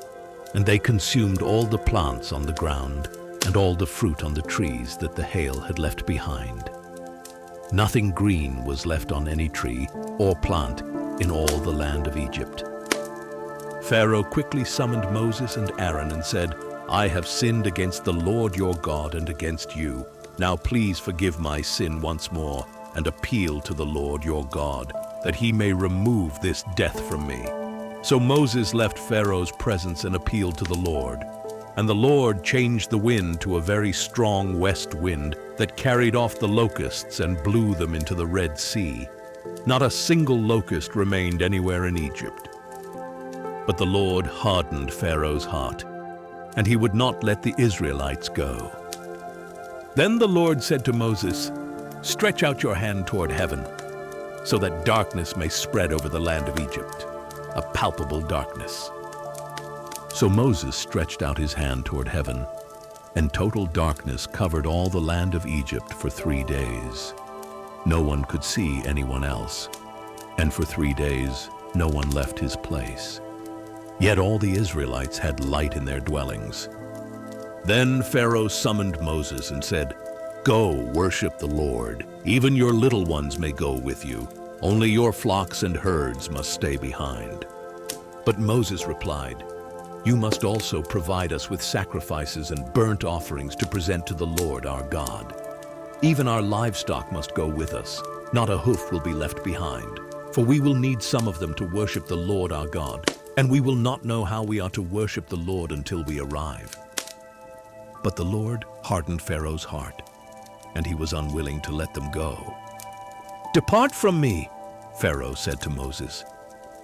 and they consumed all the plants on the ground and all the fruit on the trees that the hail had left behind. Nothing green was left on any tree or plant in all the land of Egypt. Pharaoh quickly summoned Moses and Aaron and said, "I have sinned against the Lord your God and against you. Now please forgive my sin once more and appeal to the Lord your God, that he may remove this death from me." So Moses left Pharaoh's presence and appealed to the Lord. And the Lord changed the wind to a very strong west wind that carried off the locusts and blew them into the Red Sea. Not a single locust remained anywhere in Egypt. But the Lord hardened Pharaoh's heart, and he would not let the Israelites go. Then the Lord said to Moses, "Stretch out your hand toward heaven, so that darkness may spread over the land of Egypt, a palpable darkness." So Moses stretched out his hand toward heaven, and total darkness covered all the land of Egypt for 3 days. No one could see anyone else, and for 3 days no one left his place. Yet all the Israelites had light in their dwellings. Then Pharaoh summoned Moses and said, "Go, worship the Lord. Even your little ones may go with you. Only your flocks and herds must stay behind." But Moses replied, "You must also provide us with sacrifices and burnt offerings to present to the Lord our God. Even our livestock must go with us. Not a hoof will be left behind, for we will need some of them to worship the Lord our God, and we will not know how we are to worship the Lord until we arrive." But the Lord hardened Pharaoh's heart, and he was unwilling to let them go. "Depart from me," Pharaoh said to Moses.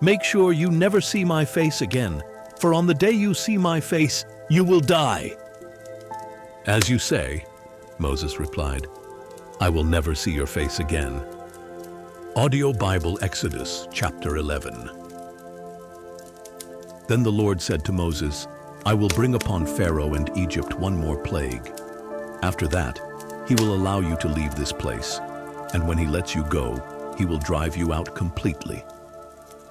"Make sure you never see my face again, for on the day you see my face, you will die." "As you say," Moses replied, "I will never see your face again." Audio Bible Exodus chapter 11. Then the Lord said to Moses, "I will bring upon Pharaoh and Egypt one more plague. After that, he will allow you to leave this place, and when he lets you go, he will drive you out completely.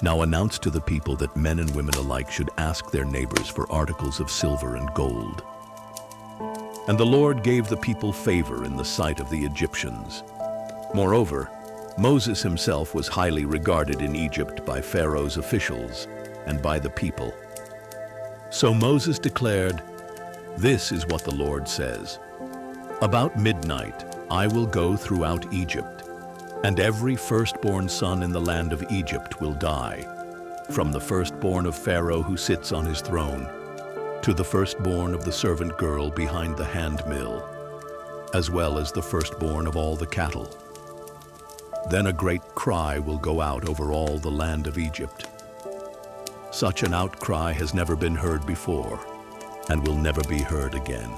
Now announce to the people that men and women alike should ask their neighbors for articles of silver and gold." And the Lord gave the people favor in the sight of the Egyptians. Moreover, Moses himself was highly regarded in Egypt by Pharaoh's officials and by the people. So Moses declared, "This is what the Lord says. About midnight I will go throughout Egypt, and every firstborn son in the land of Egypt will die, from the firstborn of Pharaoh who sits on his throne, to the firstborn of the servant girl behind the handmill, as well as the firstborn of all the cattle. Then a great cry will go out over all the land of Egypt. Such an outcry has never been heard before, and will never be heard again.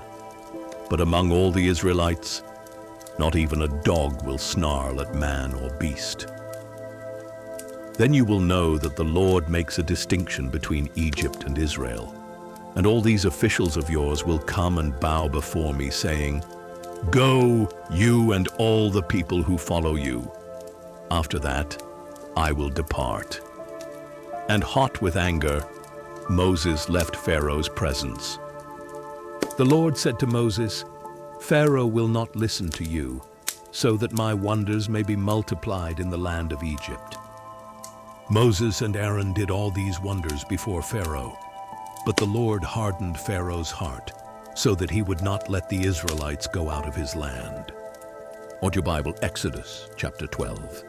But among all the Israelites, not even a dog will snarl at man or beast. Then you will know that the Lord makes a distinction between Egypt and Israel, and all these officials of yours will come and bow before me, saying, 'Go, you and all the people who follow you.' After that, I will depart." And hot with anger, Moses left Pharaoh's presence. The Lord said to Moses, "Pharaoh will not listen to you, so that my wonders may be multiplied in the land of Egypt." Moses and Aaron did all these wonders before Pharaoh, but the Lord hardened Pharaoh's heart, so that he would not let the Israelites go out of his land. Audio Bible, Exodus chapter 12.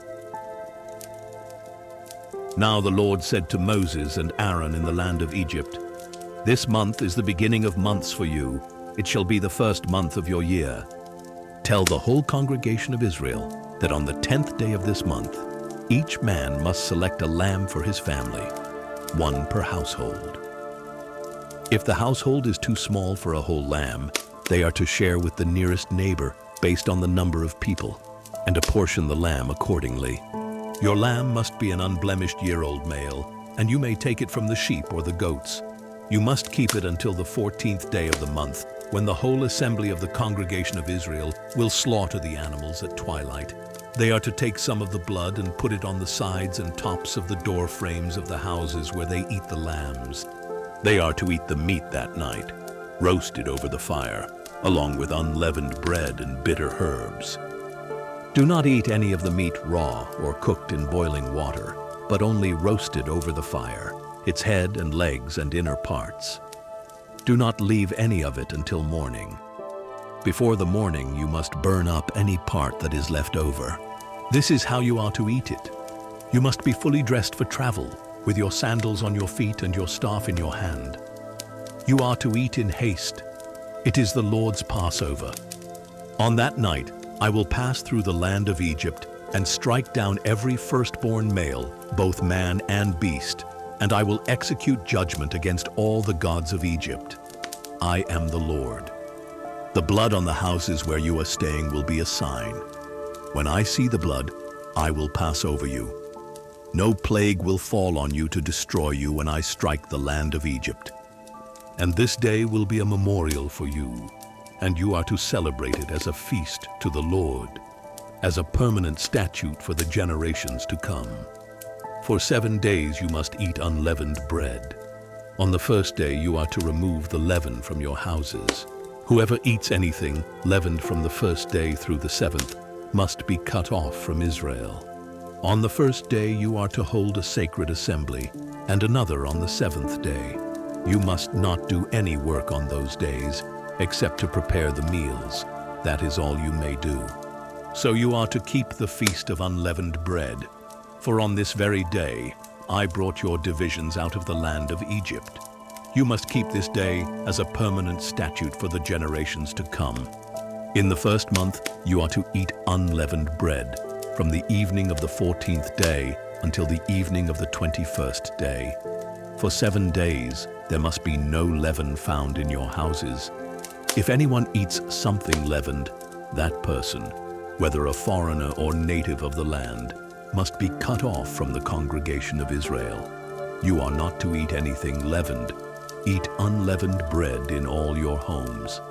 Now the Lord said to Moses and Aaron in the land of Egypt, "This month is the beginning of months for you. It shall be the first month of your year. Tell the whole congregation of Israel that on the 10th day of this month, each man must select a lamb for his family, one per household. If the household is too small for a whole lamb, they are to share with the nearest neighbor based on the number of people, and apportion the lamb accordingly. Your lamb must be an unblemished year-old male, and you may take it from the sheep or the goats. You must keep it until the 14th day of the month, when the whole assembly of the congregation of Israel will slaughter the animals at twilight. They are to take some of the blood and put it on the sides and tops of the door frames of the houses where they eat the lambs. They are to eat the meat that night, roasted over the fire, along with unleavened bread and bitter herbs. Do not eat any of the meat raw or cooked in boiling water, but only roasted over the fire, its head and legs and inner parts. Do not leave any of it until morning. Before the morning you must burn up any part that is left over. This is how you are to eat it. You must be fully dressed for travel, with your sandals on your feet and your staff in your hand. You are to eat in haste. It is the Lord's Passover. On that night I will pass through the land of Egypt and strike down every firstborn male, both man and beast, and I will execute judgment against all the gods of Egypt. I am the Lord. The blood on the houses where you are staying will be a sign. When I see the blood, I will pass over you. No plague will fall on you to destroy you when I strike the land of Egypt. And this day will be a memorial for you, and you are to celebrate it as a feast to the Lord, as a permanent statute for the generations to come. For 7 days you must eat unleavened bread. On the first day you are to remove the leaven from your houses. Whoever eats anything leavened from the first day through the 7th must be cut off from Israel. On the first day you are to hold a sacred assembly, and another on the 7th day. You must not do any work on those days, except to prepare the meals. That is all you may do. So you are to keep the feast of unleavened bread, for on this very day I brought your divisions out of the land of Egypt. You must keep this day as a permanent statute for the generations to come. In the first month you are to eat unleavened bread, from the evening of the 14th day until the evening of the 21st day. For 7 days there must be no leaven found in your houses. If anyone eats something leavened, that person, whether a foreigner or native of the land, must be cut off from the congregation of Israel. You are not to eat anything leavened. Eat unleavened bread in all your homes.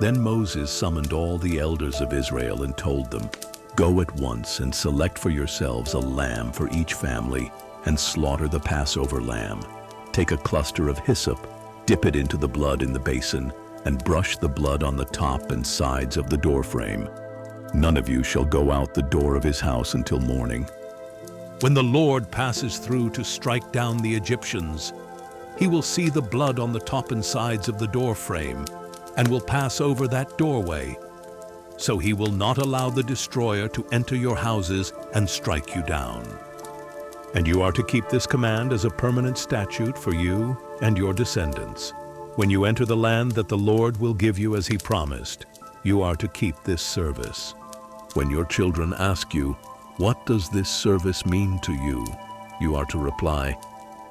Then Moses summoned all the elders of Israel and told them, "Go at once and select for yourselves a lamb for each family and slaughter the Passover lamb. Take a cluster of hyssop, dip it into the blood in the basin, and brush the blood on the top and sides of the doorframe. None of you shall go out the door of his house until morning. When the Lord passes through to strike down the Egyptians, he will see the blood on the top and sides of the door frame, and will pass over that doorway. So he will not allow the destroyer to enter your houses and strike you down. And you are to keep this command as a permanent statute for you and your descendants. When you enter the land that the Lord will give you as he promised, you are to keep this service. When your children ask you, "What does this service mean to you?" you are to reply,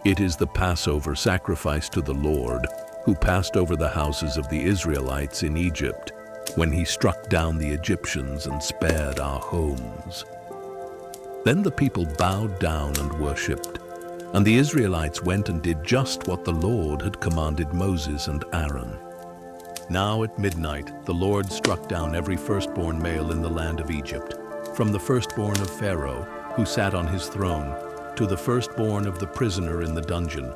"It is the Passover sacrifice to the Lord, who passed over the houses of the Israelites in Egypt, when he struck down the Egyptians and spared our homes." Then the people bowed down and worshipped, and the Israelites went and did just what the Lord had commanded Moses and Aaron. Now at midnight the Lord struck down every firstborn male in the land of Egypt, from the firstborn of Pharaoh, who sat on his throne, to the firstborn of the prisoner in the dungeon,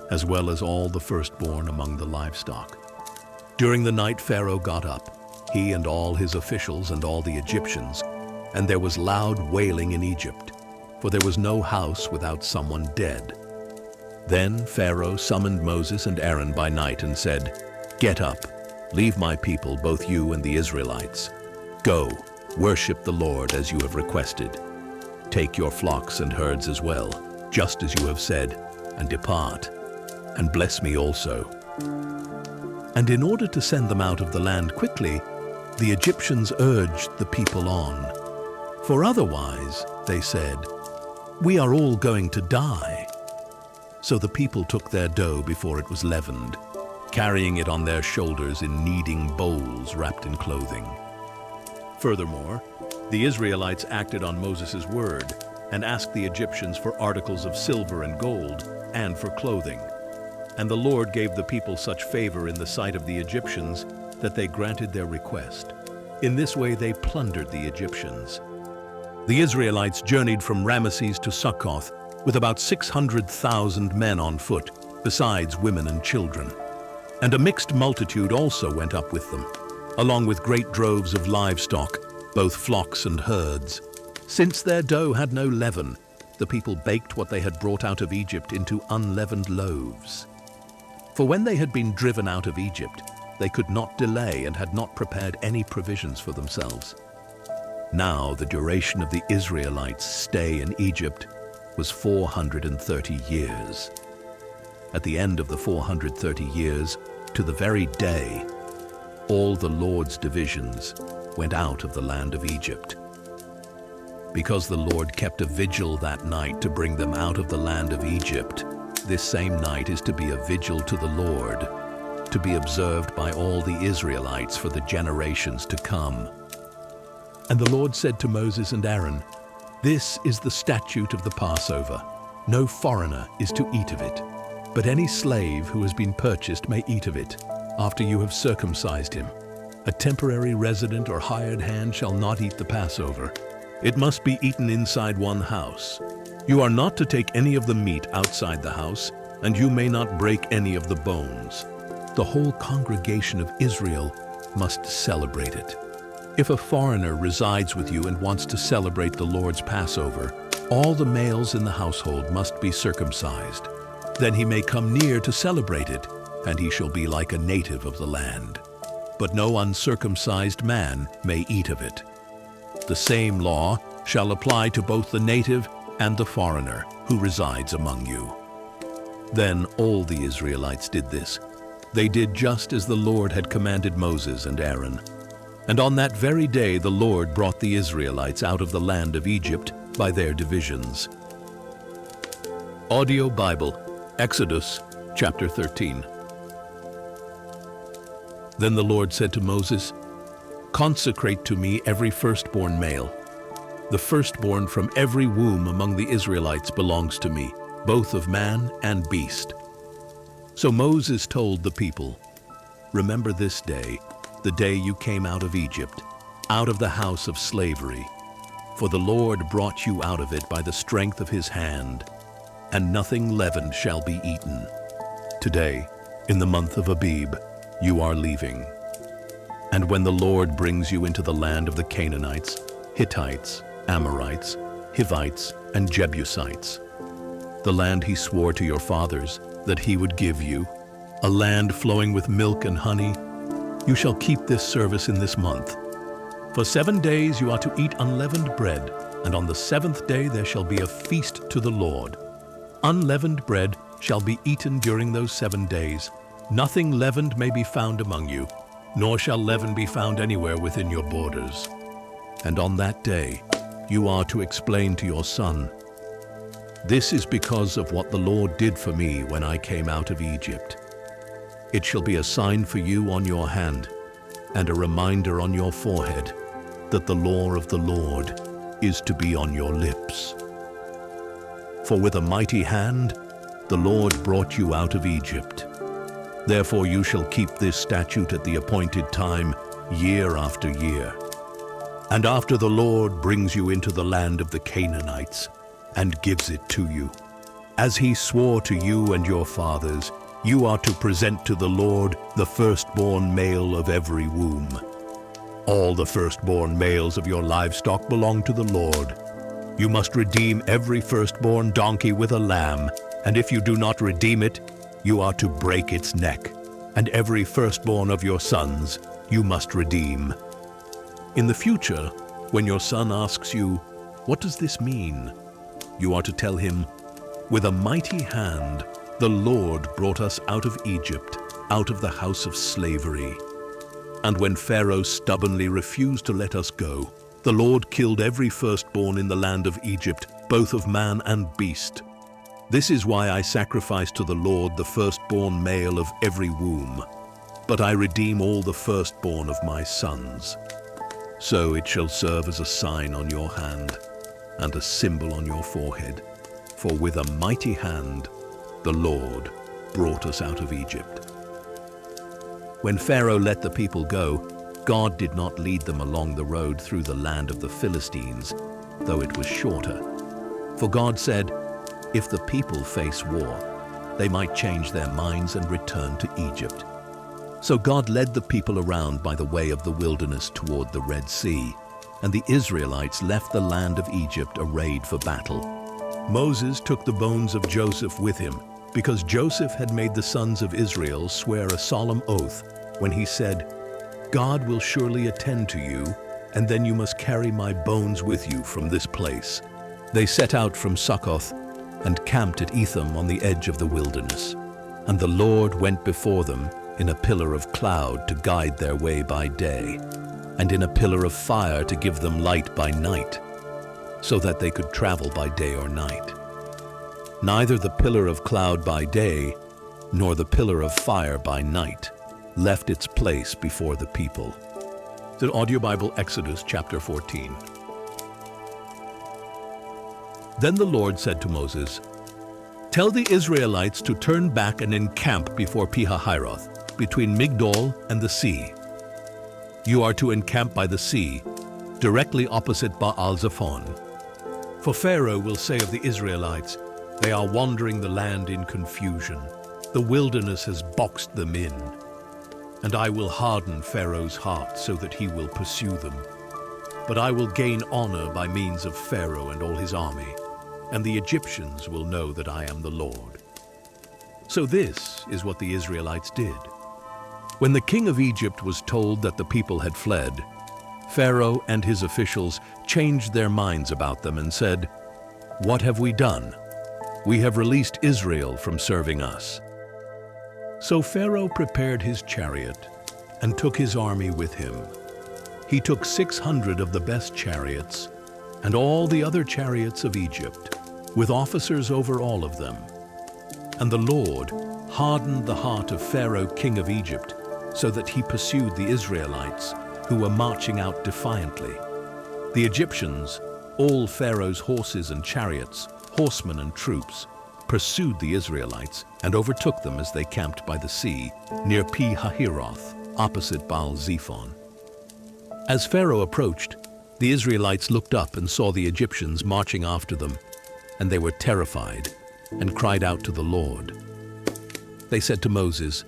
as well as all the firstborn among the livestock. During the night Pharaoh got up, he and all his officials and all the Egyptians, and there was loud wailing in Egypt, for there was no house without someone dead. Then Pharaoh summoned Moses and Aaron by night and said, "Get up, leave my people, both you and the Israelites. Go, worship the Lord as you have requested. Take your flocks and herds as well, just as you have said, and depart, and bless me also." And in order to send them out of the land quickly, the Egyptians urged the people on. For otherwise, they said, "We are all going to die." So the people took their dough before it was leavened, carrying it on their shoulders in kneading bowls wrapped in clothing. Furthermore, the Israelites acted on Moses' word and asked the Egyptians for articles of silver and gold and for clothing. And the Lord gave the people such favor in the sight of the Egyptians that they granted their request. In this way they plundered the Egyptians. The Israelites journeyed from Ramesses to Succoth with about 600,000 men on foot, besides women and children. And a mixed multitude also went up with them, along with great droves of livestock, both flocks and herds. Since their dough had no leaven, the people baked what they had brought out of Egypt into unleavened loaves. For when they had been driven out of Egypt, they could not delay and had not prepared any provisions for themselves. Now the duration of the Israelites' stay in Egypt was 430 years. At the end of the 430 years, to the very day, all the Lord's divisions went out of the land of Egypt. Because the Lord kept a vigil that night to bring them out of the land of Egypt, this same night is to be a vigil to the Lord, to be observed by all the Israelites for the generations to come. And the Lord said to Moses and Aaron, "This is the statute of the Passover. No foreigner is to eat of it, but any slave who has been purchased may eat of it, after you have circumcised him. A temporary resident or hired hand shall not eat the Passover. It must be eaten inside one house. You are not to take any of the meat outside the house, and you may not break any of the bones. The whole congregation of Israel must celebrate it. If a foreigner resides with you and wants to celebrate the Lord's Passover, all the males in the household must be circumcised. Then he may come near to celebrate it, and he shall be like a native of the land. But no uncircumcised man may eat of it. The same law shall apply to both the native and the foreigner who resides among you." Then all the Israelites did this. They did just as the Lord had commanded Moses and Aaron. And on that very day the Lord brought the Israelites out of the land of Egypt by their divisions. Audio Bible, Exodus chapter 13. Then the Lord said to Moses, "Consecrate to me every firstborn male. The firstborn from every womb among the Israelites belongs to me, both of man and beast." So Moses told the people, "Remember this day, the day you came out of Egypt, out of the house of slavery. For the Lord brought you out of it by the strength of his hand, and nothing leavened shall be eaten. Today, in the month of Abib, you are leaving. And when the Lord brings you into the land of the Canaanites, Hittites, Amorites, Hivites, and Jebusites, the land he swore to your fathers that he would give you, a land flowing with milk and honey, you shall keep this service in this month. For 7 days you are to eat unleavened bread, and on the 7th day there shall be a feast to the Lord. Unleavened bread shall be eaten during those 7 days. Nothing leavened may be found among you, nor shall leaven be found anywhere within your borders. And on that day you are to explain to your son, "This is because of what the Lord did for me when I came out of Egypt. It shall be a sign for you on your hand, and a reminder on your forehead, that the law of the Lord is to be on your lips. For with a mighty hand the Lord brought you out of Egypt. Therefore you shall keep this statute at the appointed time, year after year. And after the Lord brings you into the land of the Canaanites, and gives it to you, as he swore to you and your fathers, you are to present to the Lord the firstborn male of every womb. All the firstborn males of your livestock belong to the Lord. You must redeem every firstborn donkey with a lamb, and if you do not redeem it, you are to break its neck. And every firstborn of your sons you must redeem. In the future, when your son asks you, 'What does this mean?' you are to tell him, 'With a mighty hand the Lord brought us out of Egypt, out of the house of slavery. And when Pharaoh stubbornly refused to let us go, the Lord killed every firstborn in the land of Egypt, both of man and beast. This is why I sacrifice to the Lord the firstborn male of every womb. But I redeem all the firstborn of my sons. So it shall serve as a sign on your hand, and a symbol on your forehead. For with a mighty hand the Lord brought us out of Egypt.' When Pharaoh let the people go, God did not lead them along the road through the land of the Philistines, though it was shorter. For God said, 'If the people face war, they might change their minds and return to Egypt.' So God led the people around by the way of the wilderness toward the Red Sea, and the Israelites left the land of Egypt arrayed for battle. Moses took the bones of Joseph with him, because Joseph had made the sons of Israel swear a solemn oath when he said, 'God will surely attend to you, and then you must carry my bones with you from this place.' They set out from Succoth and camped at Etham on the edge of the wilderness. And the Lord went before them in a pillar of cloud to guide their way by day, and in a pillar of fire to give them light by night, so that they could travel by day or night. Neither the pillar of cloud by day, nor the pillar of fire by night, left its place before the people." The Audio Bible, Exodus chapter 14. Then the Lord said to Moses, "Tell the Israelites to turn back and encamp before Pihahiroth, between Migdol and the sea. You are to encamp by the sea, directly opposite Baal-Zephon. For Pharaoh will say of the Israelites, 'They are wandering the land in confusion. The wilderness has boxed them in.' And I will harden Pharaoh's heart so that he will pursue them. But I will gain honor by means of Pharaoh and all his army, and the Egyptians will know that I am the Lord." So this is what the Israelites did. When the king of Egypt was told that the people had fled, Pharaoh and his officials changed their minds about them and said, "What have we done? We have released Israel from serving us." So Pharaoh prepared his chariot and took his army with him. He took 600 of the best chariots and all the other chariots of Egypt, with officers over all of them. And the Lord hardened the heart of Pharaoh, king of Egypt, so that he pursued the Israelites, who were marching out defiantly. The Egyptians, all Pharaoh's horses and chariots, horsemen and troops, pursued the Israelites and overtook them as they camped by the sea, near Pi-hahiroth, opposite Baal-Zephon. As Pharaoh approached, the Israelites looked up and saw the Egyptians marching after them, and they were terrified and cried out to the Lord. They said to Moses,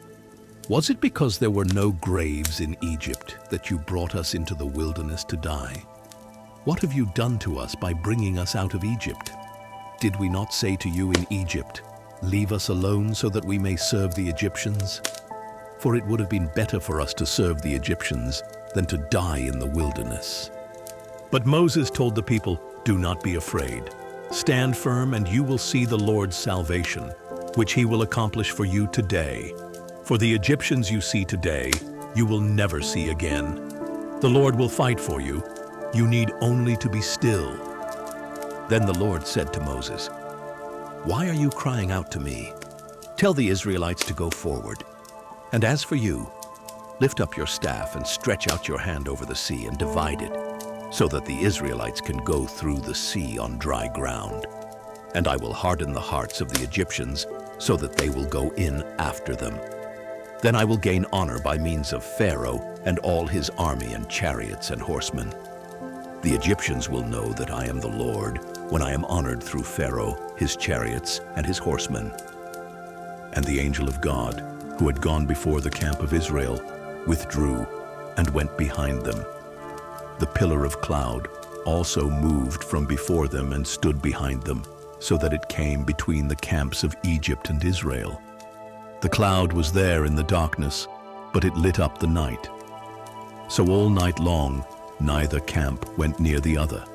Was it because there were no graves in Egypt that you brought us into the wilderness to die? What have you done to us by bringing us out of Egypt? Did we not say to you in Egypt, 'Leave us alone so that we may serve the Egyptians'? For it would have been better for us to serve the Egyptians than to die in the wilderness." But Moses told the people, "Do not be afraid. Stand firm, and you will see the Lord's salvation, which he will accomplish for you today. For the Egyptians you see today, you will never see again. The Lord will fight for you. You need only to be still." Then the Lord said to Moses, "Why are you crying out to me? Tell the Israelites to go forward. And as for you, lift up your staff and stretch out your hand over the sea and divide it, so that the Israelites can go through the sea on dry ground. And I will harden the hearts of the Egyptians, so that they will go in after them. Then I will gain honor by means of Pharaoh and all his army and chariots and horsemen. The Egyptians will know that I am the Lord when I am honored through Pharaoh, his chariots, and his horsemen." And the angel of God, who had gone before the camp of Israel, withdrew and went behind them. The pillar of cloud also moved from before them and stood behind them, so that it came between the camps of Egypt and Israel. The cloud was there in the darkness, but it lit up the night. So all night long, neither camp went near the other.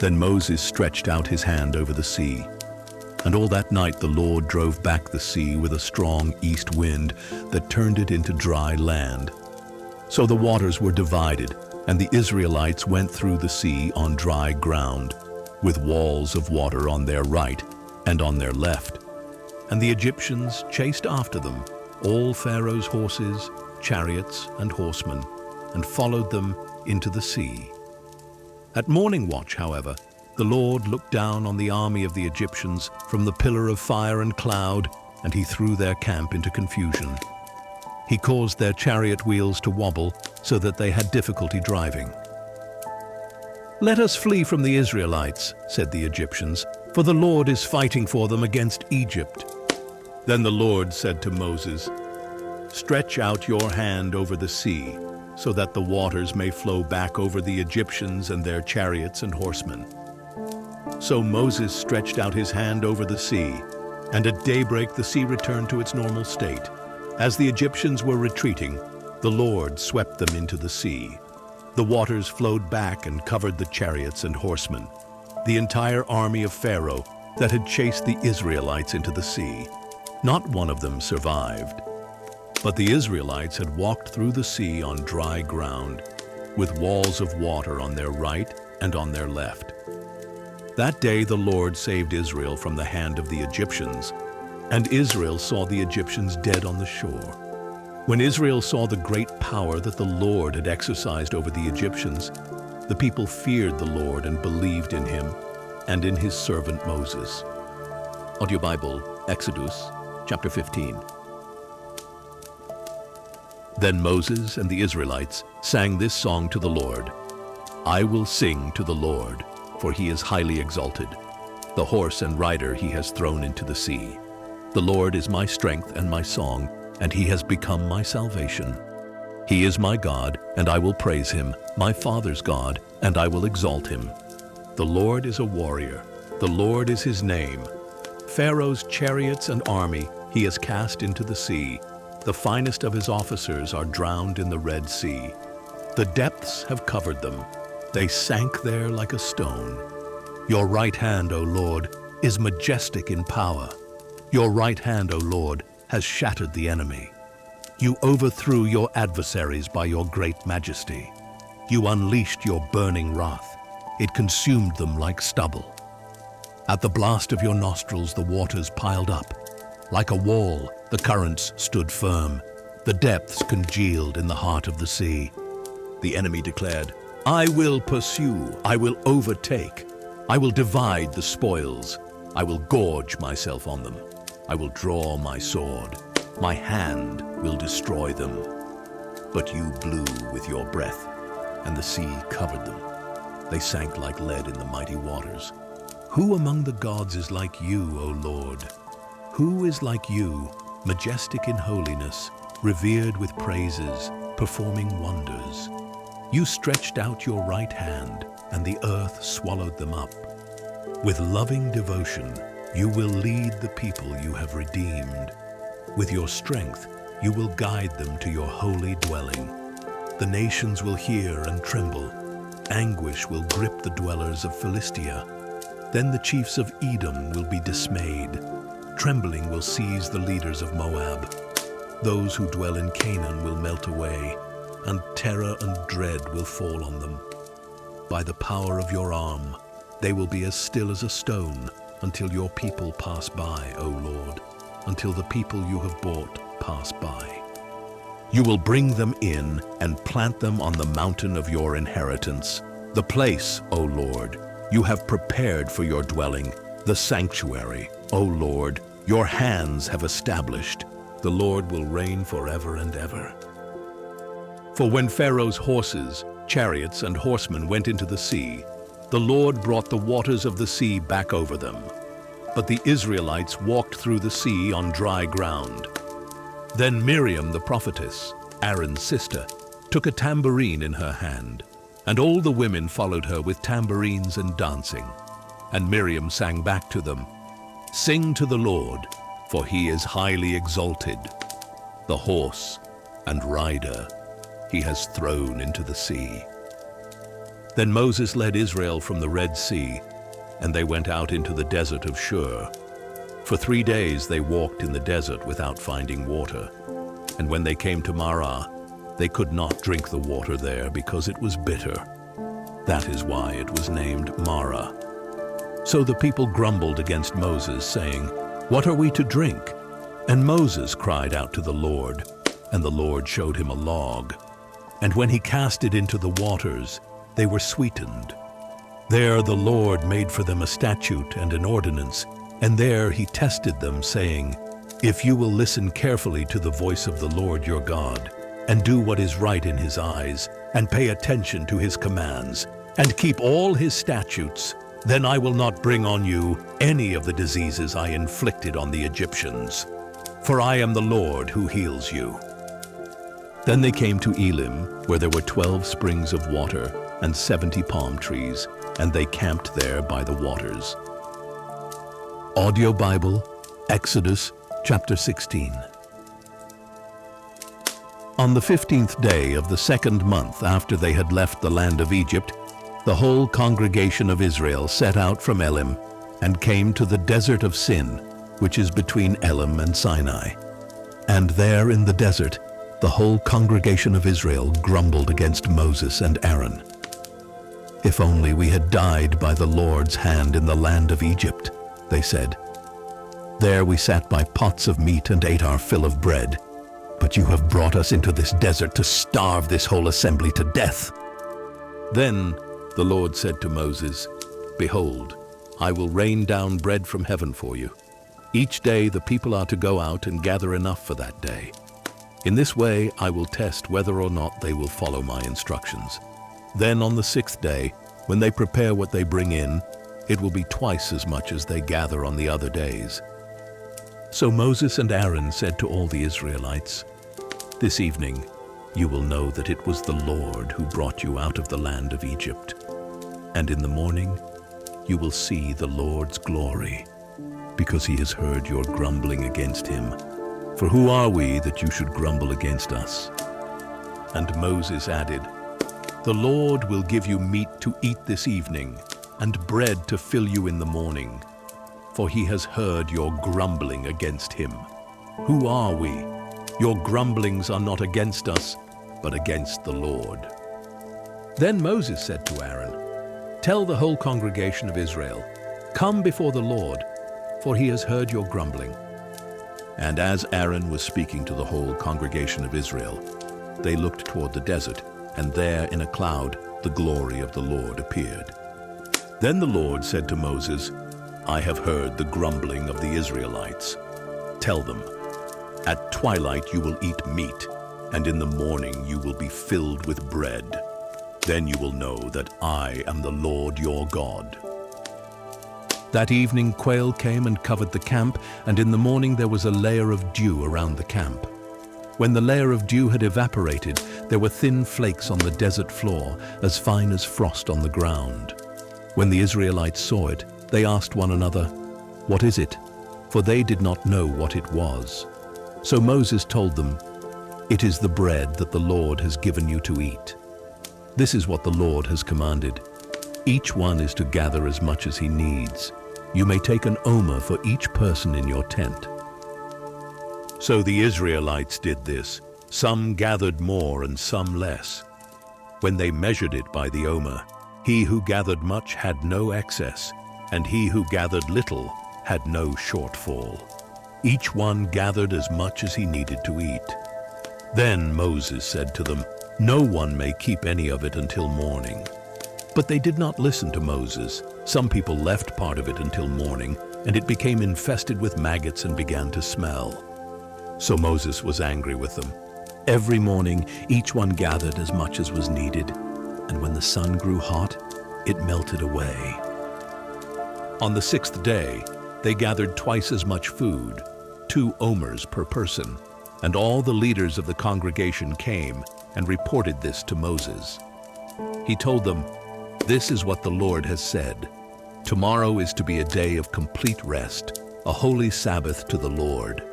Then Moses stretched out his hand over the sea, and all that night the Lord drove back the sea with a strong east wind that turned it into dry land. So the waters were divided, and the Israelites went through the sea on dry ground, with walls of water on their right and on their left. And the Egyptians chased after them, all Pharaoh's horses, chariots, and horsemen, and followed them into the sea. At morning watch, however, the Lord looked down on the army of the Egyptians from the pillar of fire and cloud, and he threw their camp into confusion. He caused their chariot wheels to wobble so that they had difficulty driving. "Let us flee from the Israelites," said the Egyptians, "for the Lord is fighting for them against Egypt." Then the Lord said to Moses, "Stretch out your hand over the sea, so that the waters may flow back over the Egyptians and their chariots and horsemen." So Moses stretched out his hand over the sea, and at daybreak the sea returned to its normal state. As the Egyptians were retreating, the Lord swept them into the sea. The waters flowed back and covered the chariots and horsemen, the entire army of Pharaoh that had chased the Israelites into the sea. Not one of them survived. But the Israelites had walked through the sea on dry ground, with walls of water on their right and on their left. That day the Lord saved Israel from the hand of the Egyptians, and Israel saw the Egyptians dead on the shore. When Israel saw the great power that the Lord had exercised over the Egyptians, the people feared the Lord and believed in him and in his servant Moses. Audio Bible, Exodus, chapter 15. Then Moses and the Israelites sang this song to the Lord. "I will sing to the Lord, for he is highly exalted. The horse and rider he has thrown into the sea. The Lord is my strength and my song, and he has become my salvation. He is my God, and I will praise him, my father's God, and I will exalt him. The Lord is a warrior. The Lord is his name. Pharaoh's chariots and army he has cast into the sea. The finest of his officers are drowned in the Red Sea. The depths have covered them. They sank there like a stone. Your right hand, O Lord, is majestic in power. Your right hand, O Lord, has shattered the enemy. You overthrew your adversaries by your great majesty. You unleashed your burning wrath. It consumed them like stubble. At the blast of your nostrils, the waters piled up. Like a wall, the currents stood firm. The depths congealed in the heart of the sea. The enemy declared, I will pursue, I will overtake. I will divide the spoils. I will gorge myself on them. I will draw my sword. My hand will destroy them. But you blew with your breath, and the sea covered them. They sank like lead in the mighty waters. Who among the gods is like you, O Lord? Who is like you, majestic in holiness, revered with praises, performing wonders. You stretched out your right hand, and the earth swallowed them up. With loving devotion, you will lead the people you have redeemed. With your strength, you will guide them to your holy dwelling. The nations will hear and tremble. Anguish will grip the dwellers of Philistia. Then the chiefs of Edom will be dismayed. Trembling will seize the leaders of Moab. Those who dwell in Canaan will melt away, and terror and dread will fall on them. By the power of your arm, they will be as still as a stone until your people pass by, O Lord, until the people you have bought pass by. You will bring them in and plant them on the mountain of your inheritance, the place, O Lord, you have prepared for your dwelling, the sanctuary, O Lord, your hands have established. The Lord will reign forever and ever. For when Pharaoh's horses, chariots, and horsemen went into the sea, the Lord brought the waters of the sea back over them. But the Israelites walked through the sea on dry ground. Then Miriam the prophetess, Aaron's sister, took a tambourine in her hand, and all the women followed her with tambourines and dancing. And Miriam sang back to them, "Sing to the Lord, for he is highly exalted. The horse and rider he has thrown into the sea." Then Moses led Israel from the Red Sea, and they went out into the desert of Shur. For 3 days they walked in the desert without finding water. And when they came to Marah, they could not drink the water there because it was bitter. That is why it was named Marah. So the people grumbled against Moses, saying, "What are we to drink?" And Moses cried out to the Lord, and the Lord showed him a log. And when he cast it into the waters, they were sweetened. There the Lord made for them a statute and an ordinance, and there he tested them, saying, "If you will listen carefully to the voice of the Lord your God, and do what is right in his eyes, and pay attention to his commands, and keep all his statutes, then I will not bring on you any of the diseases I inflicted on the Egyptians. For I am the Lord who heals you." Then they came to Elim, where there were 12 springs of water and 70 palm trees, and they camped there by the waters. Audio Bible, Exodus chapter 16. On the 15th day of the 2nd month after they had left the land of Egypt, the whole congregation of Israel set out from Elim and came to the desert of Sin, which is between Elim and Sinai. And there in the desert, the whole congregation of Israel grumbled against Moses and Aaron. "If only we had died by the Lord's hand in the land of Egypt," they said. "There we sat by pots of meat and ate our fill of bread. But you have brought us into this desert to starve this whole assembly to death." Then the Lord said to Moses, "Behold, I will rain down bread from heaven for you. Each day the people are to go out and gather enough for that day. In this way I will test whether or not they will follow my instructions. Then on the 6th day, when they prepare what they bring in, it will be twice as much as they gather on the other days." So Moses and Aaron said to all the Israelites, "This evening you will know that it was the Lord who brought you out of the land of Egypt. And in the morning you will see the Lord's glory, because he has heard your grumbling against him. For who are we that you should grumble against us?" And Moses added, "The Lord will give you meat to eat this evening, and bread to fill you in the morning. For he has heard your grumbling against him. Who are we? Your grumblings are not against us, but against the Lord." Then Moses said to Aaron, "Tell the whole congregation of Israel, 'Come before the Lord, for he has heard your grumbling.'" And as Aaron was speaking to the whole congregation of Israel, they looked toward the desert, and there in a cloud the glory of the Lord appeared. Then the Lord said to Moses, "I have heard the grumbling of the Israelites. Tell them, at twilight you will eat meat, and in the morning you will be filled with bread. Then you will know that I am the Lord your God." That evening quail came and covered the camp, and in the morning there was a layer of dew around the camp. When the layer of dew had evaporated, there were thin flakes on the desert floor, as fine as frost on the ground. When the Israelites saw it, they asked one another, "What is it?" For they did not know what it was. So Moses told them, "It is the bread that the Lord has given you to eat. This is what the Lord has commanded. Each one is to gather as much as he needs. You may take an omer for each person in your tent." So the Israelites did this. Some gathered more and some less. When they measured it by the omer, he who gathered much had no excess, and he who gathered little had no shortfall. Each one gathered as much as he needed to eat. Then Moses said to them, "No one may keep any of it until morning." But they did not listen to Moses. Some people left part of it until morning, and it became infested with maggots and began to smell. So Moses was angry with them. Every morning, each one gathered as much as was needed, and when the sun grew hot, it melted away. On the sixth day, they gathered twice as much food, 2 omers per person, and all the leaders of the congregation came and reported this to Moses. He told them, "This is what the Lord has said. Tomorrow is to be a day of complete rest, a holy Sabbath to the Lord.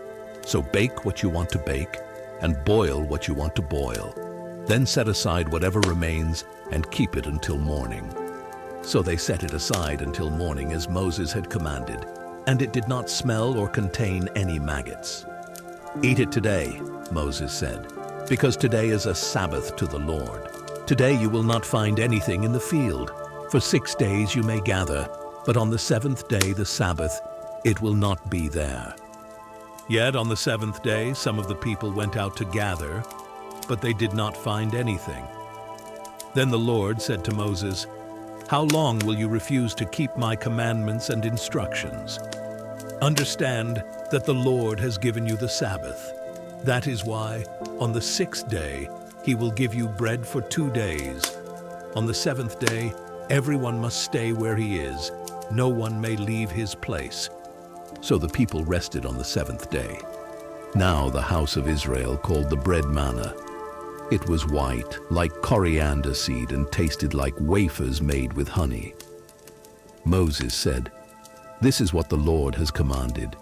So bake what you want to bake, and boil what you want to boil. Then set aside whatever remains and keep it until morning." So they set it aside until morning as Moses had commanded, and it did not smell or contain any maggots. "Eat it today," Moses said, "because today is a Sabbath to the Lord. Today you will not find anything in the field. For 6 days you may gather, but on the 7th day, the Sabbath, it will not be there." Yet on the 7th day, some of the people went out to gather, but they did not find anything. Then the Lord said to Moses, "How long will you refuse to keep my commandments and instructions? Understand that the Lord has given you the Sabbath. That is why, on the 6th day, he will give you bread for 2 days. On the 7th day, everyone must stay where he is. No one may leave his place." So the people rested on the 7th day. Now the house of Israel called the bread manna. It was white, like coriander seed, and tasted like wafers made with honey. Moses said, "This is what the Lord has commanded.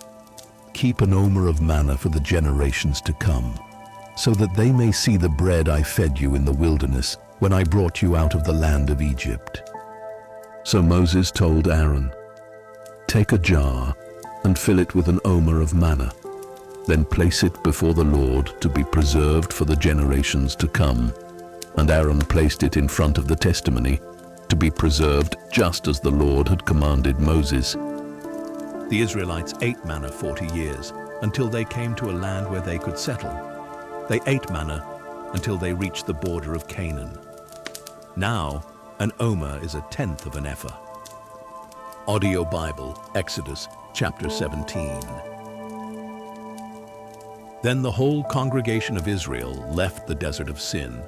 Keep an omer of manna for the generations to come, so that they may see the bread I fed you in the wilderness when I brought you out of the land of Egypt." So Moses told Aaron, "Take a jar and fill it with an omer of manna. Then place it before the Lord to be preserved for the generations to come." And Aaron placed it in front of the testimony to be preserved just as the Lord had commanded Moses. The Israelites ate manna 40 years until they came to a land where they could settle. They ate manna until they reached the border of Canaan. Now, an omer is 1/10 of an ephah. Audio Bible, Exodus chapter 17. Then the whole congregation of Israel left the desert of Sin,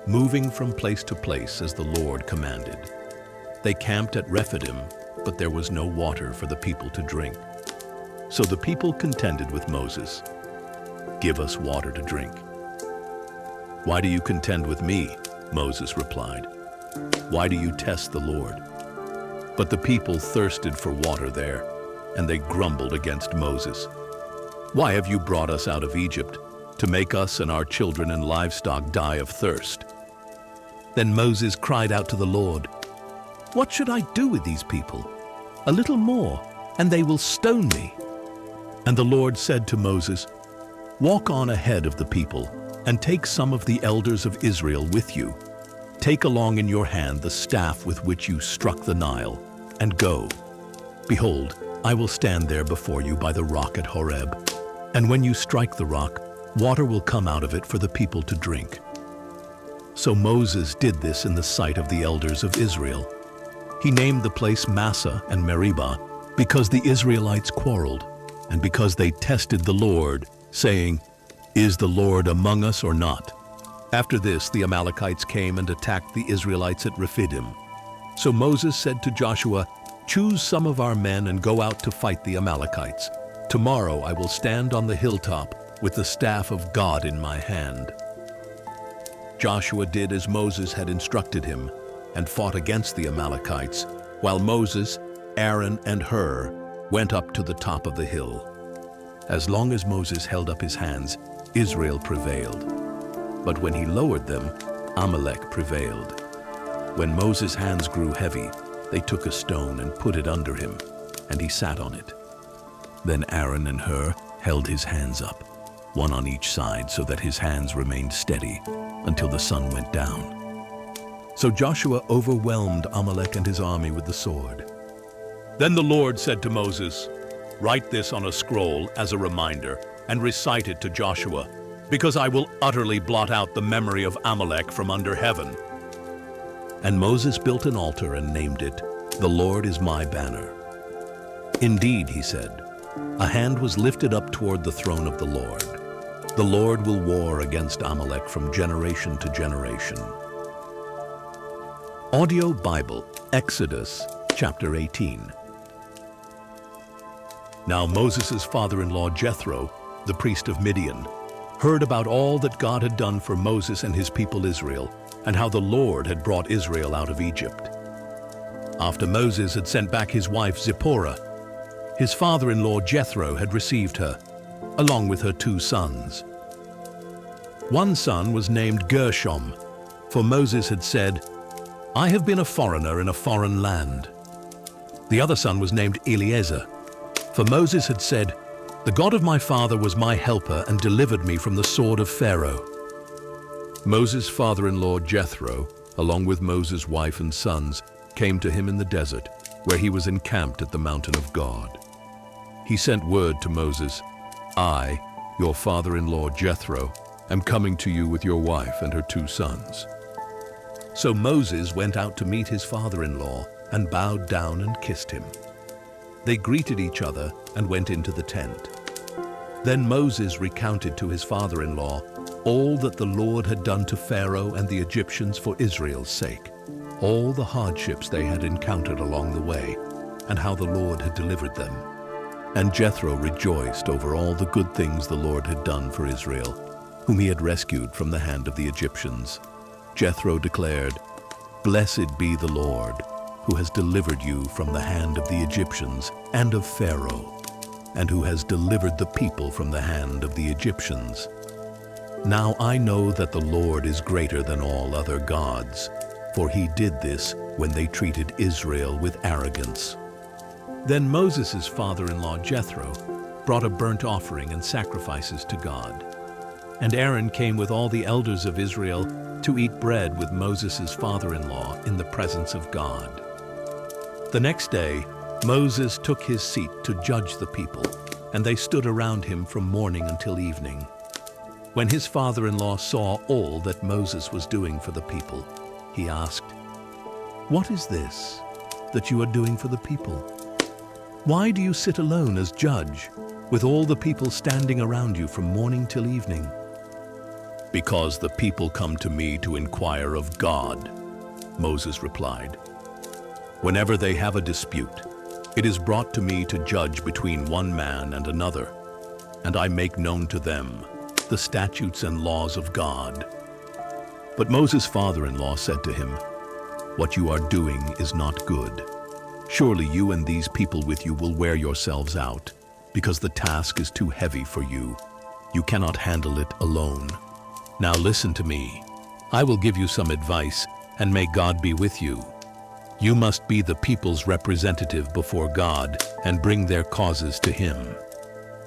moving from place to place as the Lord commanded. They camped at Rephidim, but there was no water for the people to drink. So the people contended with Moses, "Give us water to drink." "Why do you contend with me?" Moses replied. "Why do you test the Lord?" But the people thirsted for water there, and they grumbled against Moses. "Why have you brought us out of Egypt, to make us and our children and livestock die of thirst?" Then Moses cried out to the Lord, "What should I do with these people? A little more, and they will stone me." And the Lord said to Moses, "Walk on ahead of the people, and take some of the elders of Israel with you. Take along in your hand the staff with which you struck the Nile, and go. Behold, I will stand there before you by the rock at Horeb, and when you strike the rock, water will come out of it for the people to drink." So Moses did this in the sight of the elders of Israel. He named the place Massah and Meribah, because the Israelites quarreled, and because they tested the Lord, saying, "Is the Lord among us or not?" After this, the Amalekites came and attacked the Israelites at Rephidim. So Moses said to Joshua, Choose some of our men and go out to fight the Amalekites. Tomorrow I will stand on the hilltop with the staff of God in my hand." Joshua did as Moses had instructed him and fought against the Amalekites, while Moses, Aaron, and Hur went up to the top of the hill. As long as Moses held up his hands, Israel prevailed. But when he lowered them, Amalek prevailed. When Moses' hands grew heavy, they took a stone and put it under him, and he sat on it. Then Aaron and Hur held his hands up, one on each side, so that his hands remained steady until the sun went down. So Joshua overwhelmed Amalek and his army with the sword. Then the Lord said to Moses, "Write this on a scroll as a reminder and recite it to Joshua, because I will utterly blot out the memory of Amalek from under heaven." And Moses built an altar and named it, "The Lord is my banner." Indeed, he said, a hand was lifted up toward the throne of the Lord. The Lord will war against Amalek from generation to generation. Audio Bible, Exodus chapter 18. Now Moses' father-in-law Jethro, the priest of Midian, heard about all that God had done for Moses and his people Israel, and how the Lord had brought Israel out of Egypt. After Moses had sent back his wife Zipporah, his father-in-law Jethro had received her, along with her 2 sons. One son was named Gershom, for Moses had said, "I have been a foreigner in a foreign land." The other son was named Eliezer, for Moses had said, "The God of my father was my helper and delivered me from the sword of Pharaoh." Moses' father-in-law Jethro, along with Moses' wife and sons, came to him in the desert, where he was encamped at the mountain of God. He sent word to Moses, "I, your father-in-law Jethro, am coming to you with your wife and her 2 sons." So Moses went out to meet his father-in-law and bowed down and kissed him. They greeted each other and went into the tent. Then Moses recounted to his father-in-law all that the Lord had done to Pharaoh and the Egyptians for Israel's sake, all the hardships they had encountered along the way, and how the Lord had delivered them. And Jethro rejoiced over all the good things the Lord had done for Israel, whom he had rescued from the hand of the Egyptians. Jethro declared, "Blessed be the Lord, who has delivered you from the hand of the Egyptians and of Pharaoh, and who has delivered the people from the hand of the Egyptians. Now I know that the Lord is greater than all other gods, for he did this when they treated Israel with arrogance." Then Moses' father-in-law Jethro brought a burnt offering and sacrifices to God. And Aaron came with all the elders of Israel to eat bread with Moses' father-in-law in the presence of God. The next day, Moses took his seat to judge the people, and they stood around him from morning until evening. When his father-in-law saw all that Moses was doing for the people, he asked, "What is this that you are doing for the people? Why do you sit alone as judge, with all the people standing around you from morning till evening?" "Because the people come to me to inquire of God," Moses replied. "Whenever they have a dispute, it is brought to me to judge between one man and another, and I make known to them the statutes and laws of God." But Moses' father-in-law said to him, "What you are doing is not good. Surely you and these people with you will wear yourselves out, because the task is too heavy for you. You cannot handle it alone. Now listen to me. I will give you some advice, and may God be with you. You must be the people's representative before God and bring their causes to him.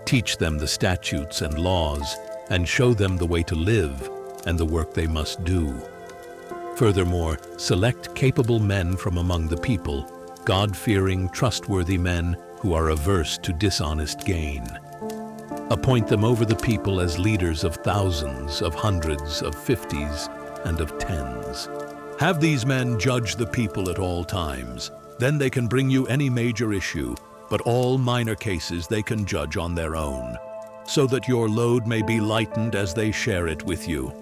Teach them the statutes and laws, and show them the way to live and the work they must do. Furthermore, select capable men from among the people, God-fearing, trustworthy men who are averse to dishonest gain. Appoint them over the people as leaders of thousands, of hundreds, of 50s, and of 10s. Have these men judge the people at all times. Then they can bring you any major issue, but all minor cases they can judge on their own, so that your load may be lightened as they share it with you.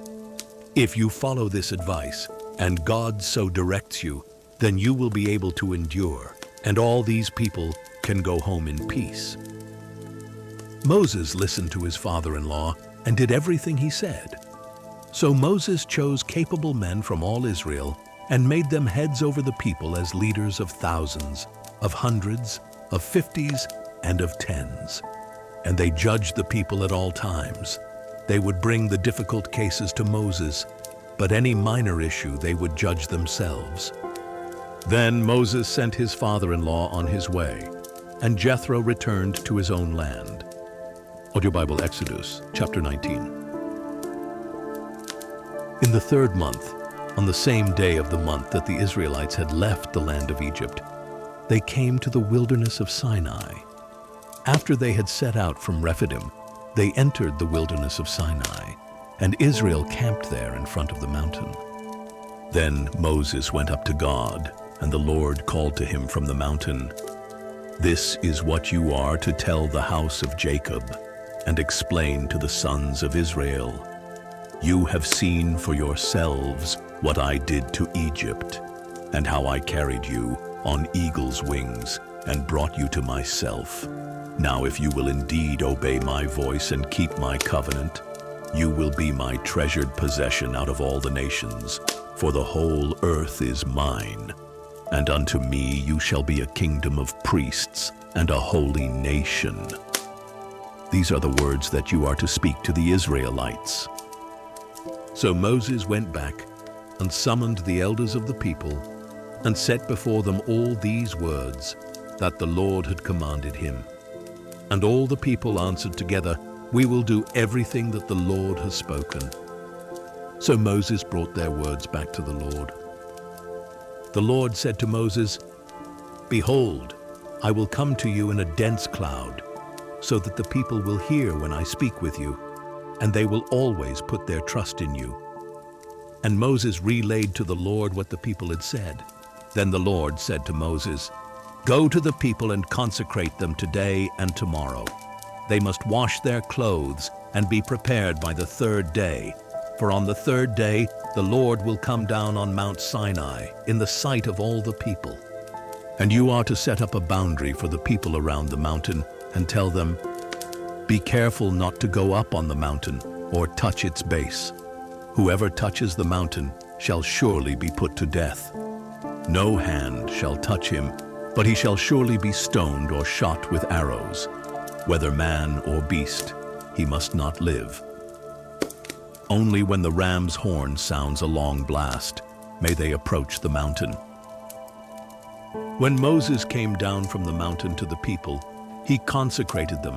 If you follow this advice, and God so directs you, then you will be able to endure and all these people can go home in peace." Moses listened to his father-in-law and did everything he said. So Moses chose capable men from all Israel and made them heads over the people as leaders of thousands, of hundreds, of fifties, and of tens. And they judged the people at all times. They would bring the difficult cases to Moses, but any minor issue they would judge themselves. Then Moses sent his father-in-law on his way, and Jethro returned to his own land. Audio Bible Exodus, chapter 19. In the 3rd month, on the same day of the month that the Israelites had left the land of Egypt, they came to the wilderness of Sinai. After they had set out from Rephidim, they entered the wilderness of Sinai, and Israel camped there in front of the mountain. Then Moses went up to God, and the Lord called to him from the mountain, "This is what you are to tell the house of Jacob, and explain to the sons of Israel. You have seen for yourselves what I did to Egypt, and how I carried you on eagle's wings and brought you to myself. Now if you will indeed obey my voice and keep my covenant, you will be my treasured possession out of all the nations, for the whole earth is mine. And unto me you shall be a kingdom of priests and a holy nation. These are the words that you are to speak to the Israelites." So Moses went back and summoned the elders of the people and set before them all these words that the Lord had commanded him. And all the people answered together, "We will do everything that the Lord has spoken." So Moses brought their words back to the Lord. The Lord said to Moses, "Behold, I will come to you in a dense cloud, so that the people will hear when I speak with you, and they will always put their trust in you." And Moses relayed to the Lord what the people had said. Then the Lord said to Moses, "Go to the people and consecrate them today and tomorrow. They must wash their clothes and be prepared by the 3rd day, for on the 3rd day the Lord will come down on Mount Sinai in the sight of all the people. And you are to set up a boundary for the people around the mountain and tell them, 'Be careful not to go up on the mountain or touch its base. Whoever touches the mountain shall surely be put to death. No hand shall touch him, but he shall surely be stoned or shot with arrows. Whether man or beast, he must not live. Only when the ram's horn sounds a long blast may they approach the mountain.'" When Moses came down from the mountain to the people, he consecrated them,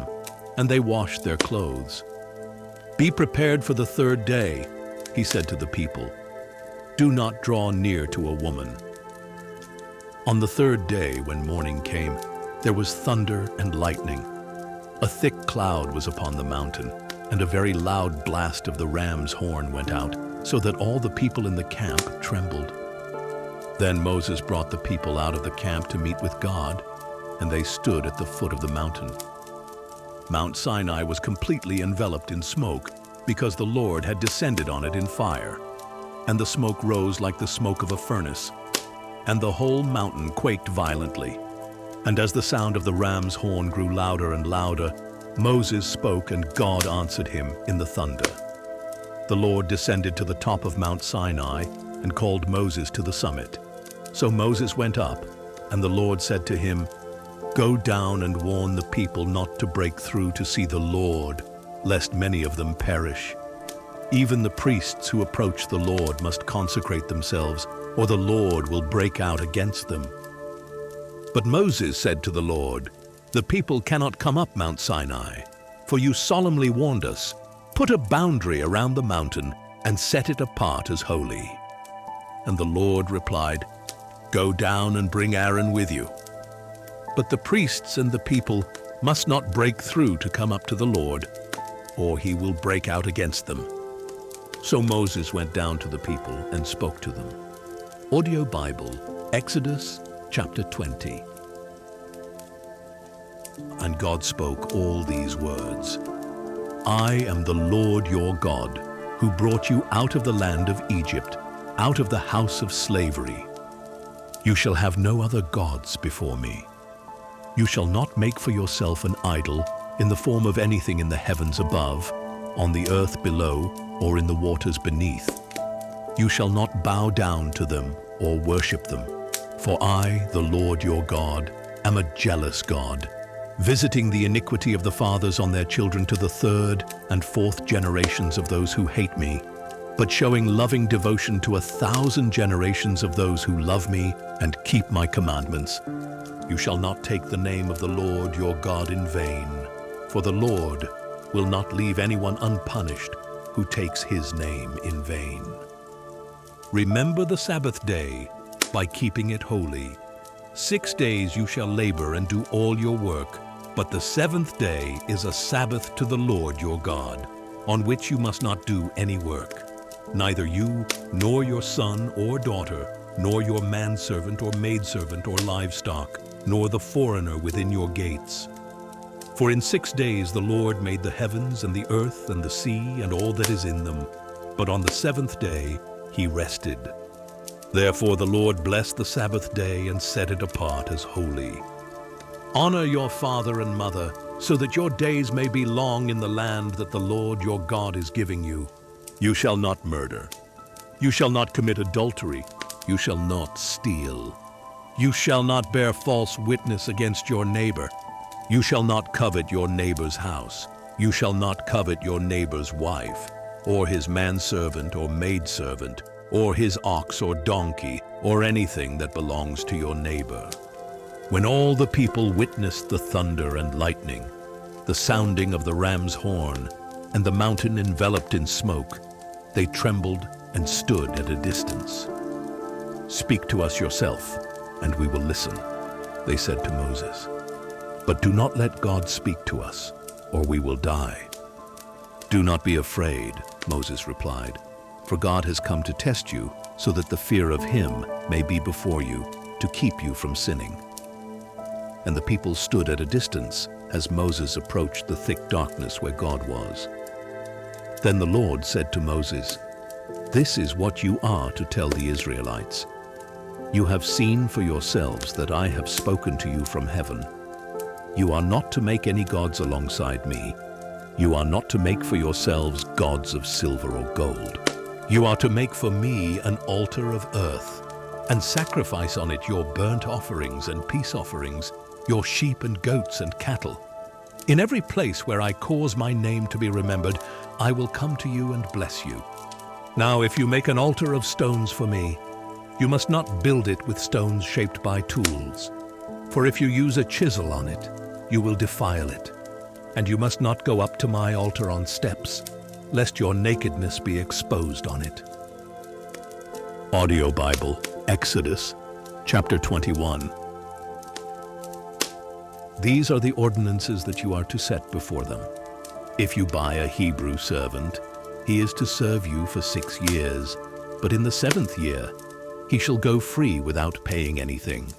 and they washed their clothes. "Be prepared for the 3rd day," he said to the people. "Do not draw near to a woman." On the 3rd day, when morning came, there was thunder and lightning. A thick cloud was upon the mountain, and a very loud blast of the ram's horn went out, so that all the people in the camp trembled. Then Moses brought the people out of the camp to meet with God, and they stood at the foot of the mountain. Mount Sinai was completely enveloped in smoke, because the Lord had descended on it in fire, and the smoke rose like the smoke of a furnace, and the whole mountain quaked violently. And as the sound of the ram's horn grew louder and louder, Moses spoke, and God answered him in the thunder. The Lord descended to the top of Mount Sinai and called Moses to the summit. So Moses went up, and the Lord said to him, "Go down and warn the people not to break through to see the Lord, lest many of them perish. Even the priests who approach the Lord must consecrate themselves, or the Lord will break out against them." But Moses said to the Lord, "The people cannot come up Mount Sinai, for you solemnly warned us, 'Put a boundary around the mountain and set it apart as holy.'" And the Lord replied, "Go down and bring Aaron with you. But the priests and the people must not break through to come up to the Lord, or he will break out against them." So Moses went down to the people and spoke to them. Audio Bible, Exodus chapter 20. And God spoke all these words, "I am the Lord your God, who brought you out of the land of Egypt, out of the house of slavery. You shall have no other gods before me. You shall not make for yourself an idol in the form of anything in the heavens above, on the earth below, or in the waters beneath. You shall not bow down to them or worship them. For I, the Lord your God, am a jealous God, visiting the iniquity of the fathers on their children to the third and fourth generations of those who hate me, but showing loving devotion to 1,000 generations of those who love me and keep my commandments. You shall not take the name of the Lord your God in vain, for the Lord will not leave anyone unpunished who takes his name in vain. Remember the Sabbath day by keeping it holy. 6 days you shall labor and do all your work, but the seventh day is a Sabbath to the Lord your God, on which you must not do any work. Neither you, nor your son or daughter, nor your manservant or maidservant or livestock, nor the foreigner within your gates. For in 6 days the Lord made the heavens and the earth and the sea and all that is in them, but on the seventh day he rested. Therefore the Lord blessed the Sabbath day and set it apart as holy. Honor your father and mother, so that your days may be long in the land that the Lord your God is giving you. You shall not murder. You shall not commit adultery. You shall not steal. You shall not bear false witness against your neighbor. You shall not covet your neighbor's house. You shall not covet your neighbor's wife, or his manservant or maidservant, or his ox or donkey, or anything that belongs to your neighbor. When all the people witnessed the thunder and lightning, the sounding of the ram's horn, and the mountain enveloped in smoke, they trembled and stood at a distance. Speak to us yourself, and we will listen, they said to Moses. But do not let God speak to us, or we will die. Do not be afraid, Moses replied, for God has come to test you, so that the fear of him may be before you, to keep you from sinning. And the people stood at a distance as Moses approached the thick darkness where God was. Then the Lord said to Moses, "This is what you are to tell the Israelites. You have seen for yourselves that I have spoken to you from heaven. You are not to make any gods alongside me. You are not to make for yourselves gods of silver or gold. You are to make for me an altar of earth, and sacrifice on it your burnt offerings and peace offerings, your sheep and goats and cattle. In every place where I cause my name to be remembered, I will come to you and bless you. Now if you make an altar of stones for me, you must not build it with stones shaped by tools. For if you use a chisel on it, you will defile it. And you must not go up to my altar on steps, lest your nakedness be exposed on it." Audio Bible, Exodus, chapter 21. These are the ordinances that you are to set before them. If you buy a Hebrew servant, he is to serve you for 6 years, but in the 7th year, he shall go free without paying anything.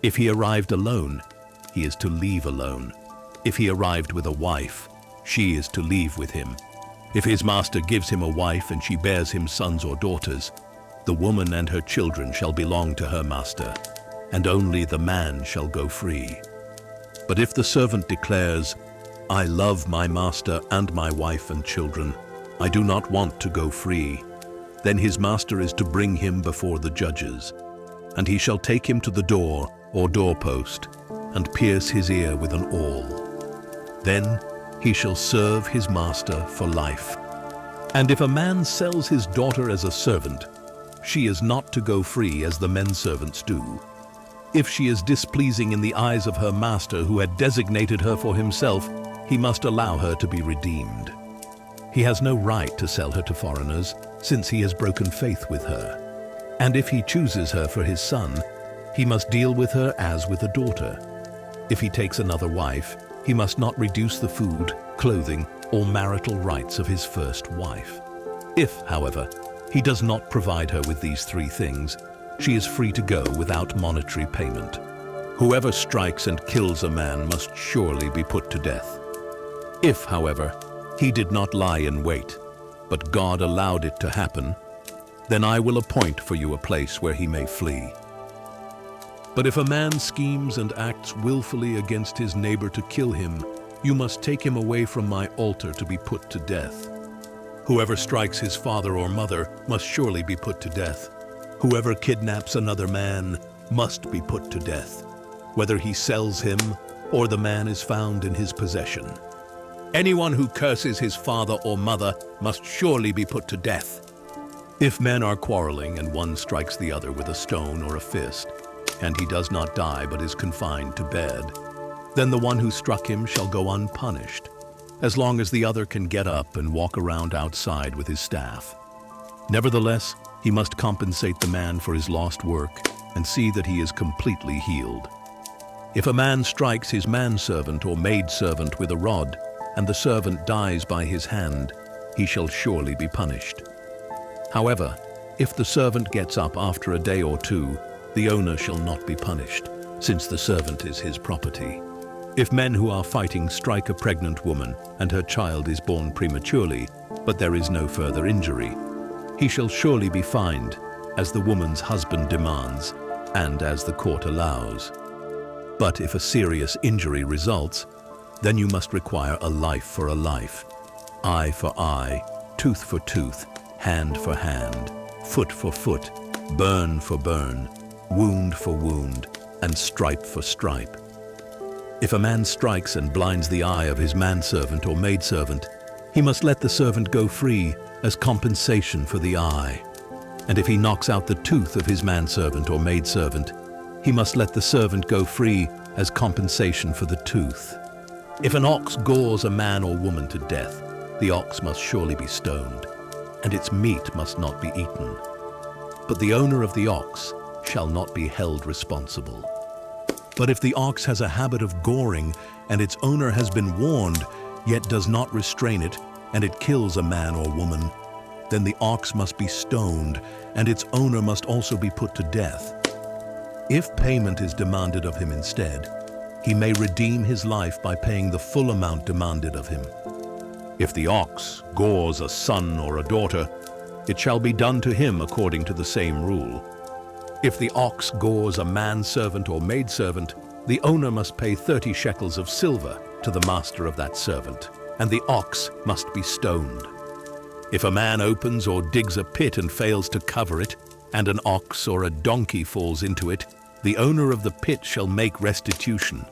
If he arrived alone, he is to leave alone. If he arrived with a wife, she is to leave with him. If his master gives him a wife and she bears him sons or daughters, the woman and her children shall belong to her master, and only the man shall go free. But if the servant declares, "I love my master and my wife and children, I do not want to go free," then his master is to bring him before the judges, and he shall take him to the door or doorpost, and pierce his ear with an awl. Then he shall serve his master for life. And if a man sells his daughter as a servant, she is not to go free as the men servants do. If she is displeasing in the eyes of her master who had designated her for himself, he must allow her to be redeemed. He has no right to sell her to foreigners, since he has broken faith with her. And if he chooses her for his son, he must deal with her as with a daughter. If he takes another wife, he must not reduce the food, clothing, or marital rights of his first wife. If, however, he does not provide her with these 3 things, she is free to go without monetary payment. Whoever strikes and kills a man must surely be put to death. If, however, he did not lie in wait, but God allowed it to happen, then I will appoint for you a place where he may flee. But if a man schemes and acts willfully against his neighbor to kill him, you must take him away from my altar to be put to death. Whoever strikes his father or mother must surely be put to death. Whoever kidnaps another man must be put to death, whether he sells him or the man is found in his possession. Anyone who curses his father or mother must surely be put to death. If men are quarreling and one strikes the other with a stone or a fist, and he does not die but is confined to bed, then the one who struck him shall go unpunished, as long as the other can get up and walk around outside with his staff. Nevertheless, he must compensate the man for his lost work and see that he is completely healed. If a man strikes his manservant or maidservant with a rod, and the servant dies by his hand, he shall surely be punished. However, if the servant gets up after a day or two, the owner shall not be punished, since the servant is his property. If men who are fighting strike a pregnant woman and her child is born prematurely, but there is no further injury, he shall surely be fined, as the woman's husband demands, and as the court allows. But if a serious injury results, then you must require a life for a life, eye for eye, tooth for tooth, hand for hand, foot for foot, burn for burn, wound for wound, and stripe for stripe. If a man strikes and blinds the eye of his manservant or maidservant, he must let the servant go free as compensation for the eye. And if he knocks out the tooth of his manservant or maidservant, he must let the servant go free as compensation for the tooth. If an ox gores a man or woman to death, the ox must surely be stoned, and its meat must not be eaten. But the owner of the ox shall not be held responsible. But if the ox has a habit of goring, and its owner has been warned, yet does not restrain it, and it kills a man or woman, then the ox must be stoned, and its owner must also be put to death. If payment is demanded of him instead, he may redeem his life by paying the full amount demanded of him. If the ox gores a son or a daughter, it shall be done to him according to the same rule. If the ox gores a manservant or maidservant, the owner must pay 30 shekels of silver to the master of that servant, and the ox must be stoned. If a man opens or digs a pit and fails to cover it, and an ox or a donkey falls into it, the owner of the pit shall make restitution.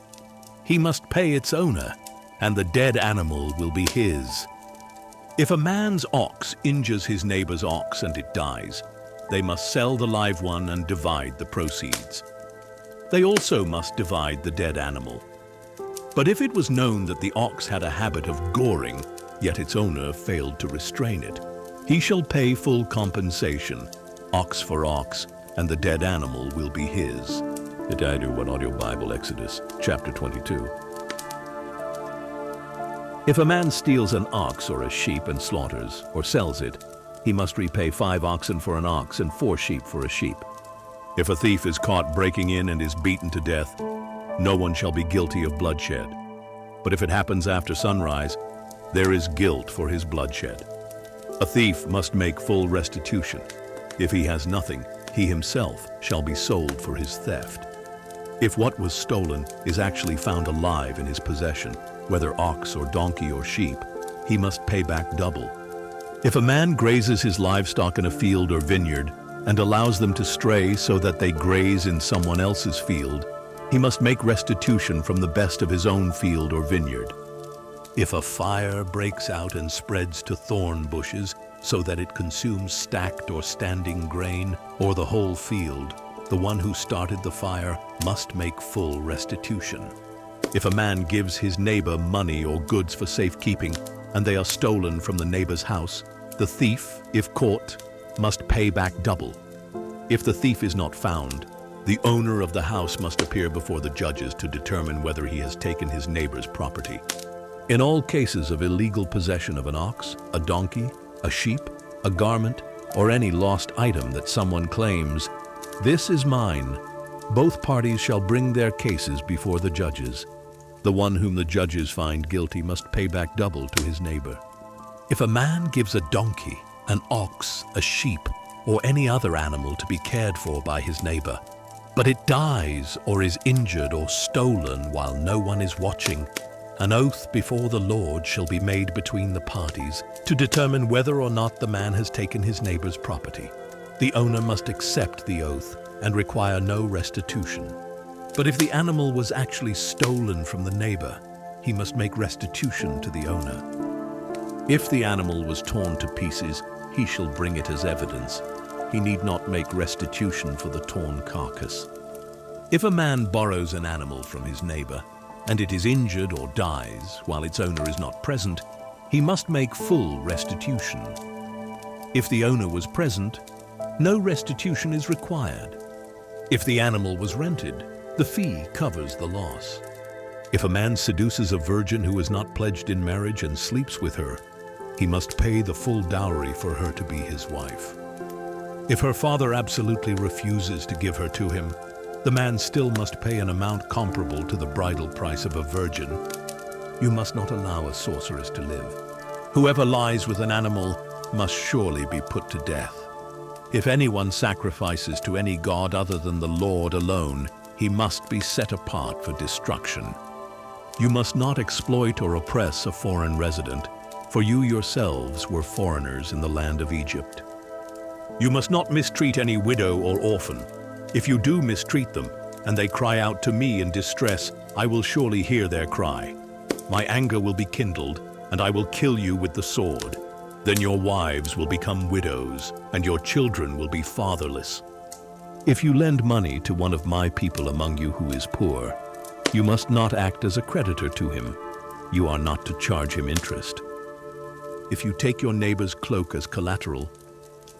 He must pay its owner, and the dead animal will be his. If a man's ox injures his neighbor's ox and it dies, they must sell the live one and divide the proceeds. They also must divide the dead animal. But if it was known that the ox had a habit of goring, yet its owner failed to restrain it, he shall pay full compensation, ox for ox, and the dead animal will be his. Itaidu One Audio Bible, Exodus, chapter 22. If a man steals an ox or a sheep and slaughters, or sells it, he must repay 5 oxen for an ox and 4 sheep for a sheep. If a thief is caught breaking in and is beaten to death, no one shall be guilty of bloodshed. But if it happens after sunrise, there is guilt for his bloodshed. A thief must make full restitution. If he has nothing, he himself shall be sold for his theft. If what was stolen is actually found alive in his possession, whether ox or donkey or sheep, he must pay back double. If a man grazes his livestock in a field or vineyard and allows them to stray so that they graze in someone else's field, he must make restitution from the best of his own field or vineyard. If a fire breaks out and spreads to thorn bushes so that it consumes stacked or standing grain or the whole field, the one who started the fire must make full restitution. If a man gives his neighbor money or goods for safekeeping, and they are stolen from the neighbor's house, the thief, if caught, must pay back double. If the thief is not found, the owner of the house must appear before the judges to determine whether he has taken his neighbor's property. In all cases of illegal possession of an ox, a donkey, a sheep, a garment, or any lost item that someone claims, "This is mine," both parties shall bring their cases before the judges. The one whom the judges find guilty must pay back double to his neighbor. If a man gives a donkey, an ox, a sheep, or any other animal to be cared for by his neighbor, but it dies or is injured or stolen while no one is watching, an oath before the Lord shall be made between the parties to determine whether or not the man has taken his neighbor's property. The owner must accept the oath and require no restitution. But if the animal was actually stolen from the neighbor, he must make restitution to the owner. If the animal was torn to pieces, he shall bring it as evidence. He need not make restitution for the torn carcass. If a man borrows an animal from his neighbor, and it is injured or dies while its owner is not present, he must make full restitution. If the owner was present, no restitution is required. If the animal was rented, the fee covers the loss. If a man seduces a virgin who is not pledged in marriage and sleeps with her, he must pay the full dowry for her to be his wife. If her father absolutely refuses to give her to him, the man still must pay an amount comparable to the bridal price of a virgin. You must not allow a sorceress to live. Whoever lies with an animal must surely be put to death. If anyone sacrifices to any god other than the Lord alone, he must be set apart for destruction. You must not exploit or oppress a foreign resident, for you yourselves were foreigners in the land of Egypt. You must not mistreat any widow or orphan. If you do mistreat them, and they cry out to me in distress, I will surely hear their cry. My anger will be kindled, and I will kill you with the sword. Then your wives will become widows, and your children will be fatherless. If you lend money to one of my people among you who is poor, you must not act as a creditor to him. You are not to charge him interest. If you take your neighbor's cloak as collateral,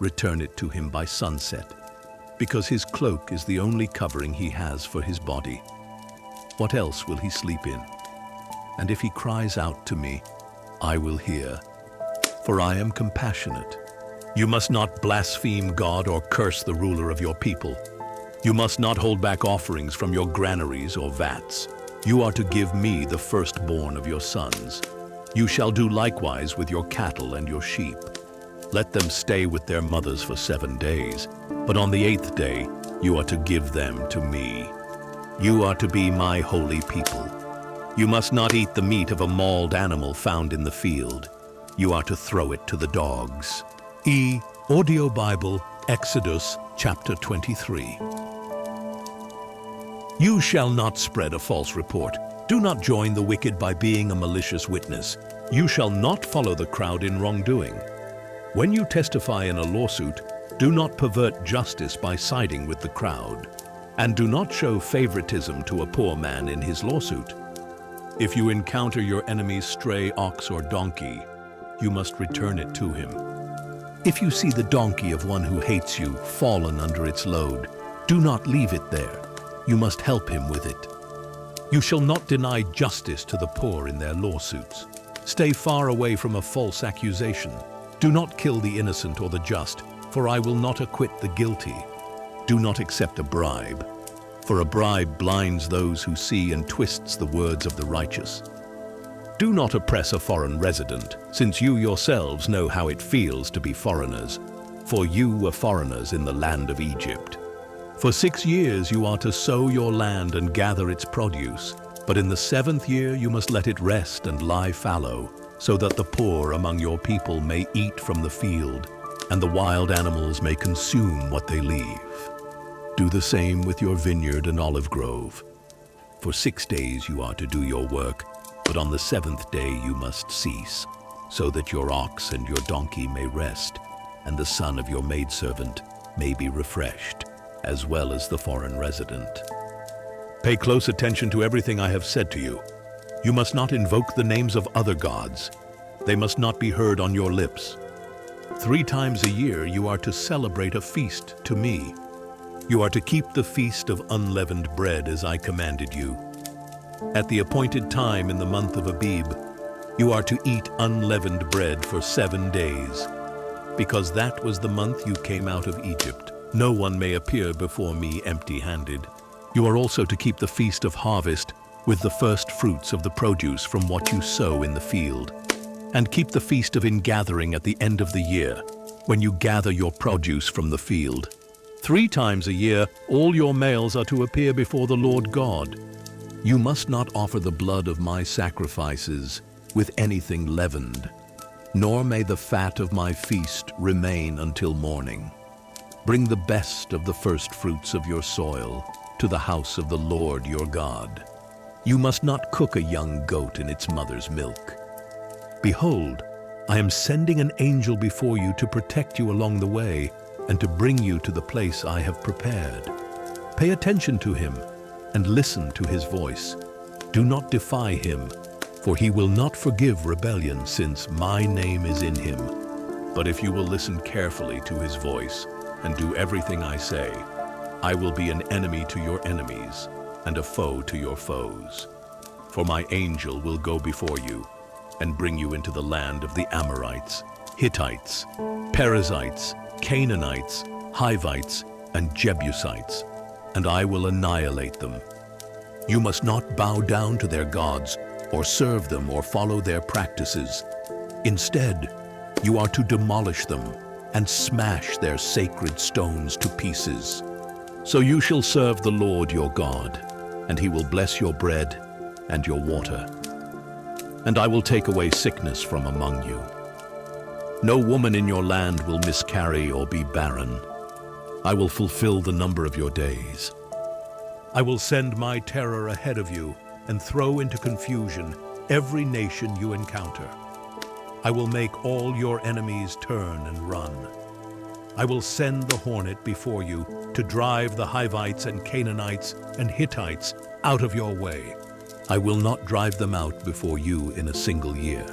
return it to him by sunset, because his cloak is the only covering he has for his body. What else will he sleep in? And if he cries out to me, I will hear, for I am compassionate. You must not blaspheme God or curse the ruler of your people. You must not hold back offerings from your granaries or vats. You are to give me the firstborn of your sons. You shall do likewise with your cattle and your sheep. Let them stay with their mothers for 7 days, but on the 8th day you are to give them to me. You are to be my holy people. You must not eat the meat of a mauled animal found in the field. You are to throw it to the dogs. Audio Bible, Exodus chapter 23. You shall not spread a false report. Do not join the wicked by being a malicious witness. You shall not follow the crowd in wrongdoing. When you testify in a lawsuit, do not pervert justice by siding with the crowd, and do not show favoritism to a poor man in his lawsuit. If you encounter your enemy's stray ox or donkey, you must return it to him. If you see the donkey of one who hates you fallen under its load, do not leave it there. You must help him with it. You shall not deny justice to the poor in their lawsuits. Stay far away from a false accusation. Do not kill the innocent or the just, for I will not acquit the guilty. Do not accept a bribe, for a bribe blinds those who see and twists the words of the righteous. Do not oppress a foreign resident, since you yourselves know how it feels to be foreigners, for you were foreigners in the land of Egypt. For 6 years you are to sow your land and gather its produce, but in the 7th year you must let it rest and lie fallow, so that the poor among your people may eat from the field, and the wild animals may consume what they leave. Do the same with your vineyard and olive grove. For 6 days you are to do your work, but on the 7th day you must cease, so that your ox and your donkey may rest, and the son of your maidservant may be refreshed, as well as the foreign resident. Pay close attention to everything I have said to you. You must not invoke the names of other gods. They must not be heard on your lips. 3 times a year you are to celebrate a feast to me. You are to keep the feast of unleavened bread as I commanded you. At the appointed time in the month of Abib, you are to eat unleavened bread for 7 days, because that was the month you came out of Egypt. No one may appear before me empty-handed. You are also to keep the feast of harvest with the first fruits of the produce from what you sow in the field, and keep the feast of ingathering at the end of the year, when you gather your produce from the field. 3 times a year, all your males are to appear before the Lord God. You must not offer the blood of my sacrifices with anything leavened, nor may the fat of my feast remain until morning. Bring the best of the first fruits of your soil to the house of the Lord your God. You must not cook a young goat in its mother's milk. Behold, I am sending an angel before you to protect you along the way and to bring you to the place I have prepared. Pay attention to him and listen to his voice. Do not defy him, for he will not forgive rebellion, since my name is in him. But if you will listen carefully to his voice and do everything I say, I will be an enemy to your enemies and a foe to your foes. For my angel will go before you and bring you into the land of the Amorites, Hittites, Perizzites, Canaanites, Hivites, and Jebusites, and I will annihilate them. You must not bow down to their gods, or serve them, or follow their practices. Instead, you are to demolish them and smash their sacred stones to pieces. So you shall serve the Lord your God, and he will bless your bread and your water. And I will take away sickness from among you. No woman in your land will miscarry or be barren. I will fulfill the number of your days. I will send my terror ahead of you and throw into confusion every nation you encounter. I will make all your enemies turn and run. I will send the hornet before you to drive the Hivites and Canaanites and Hittites out of your way. I will not drive them out before you in a single year.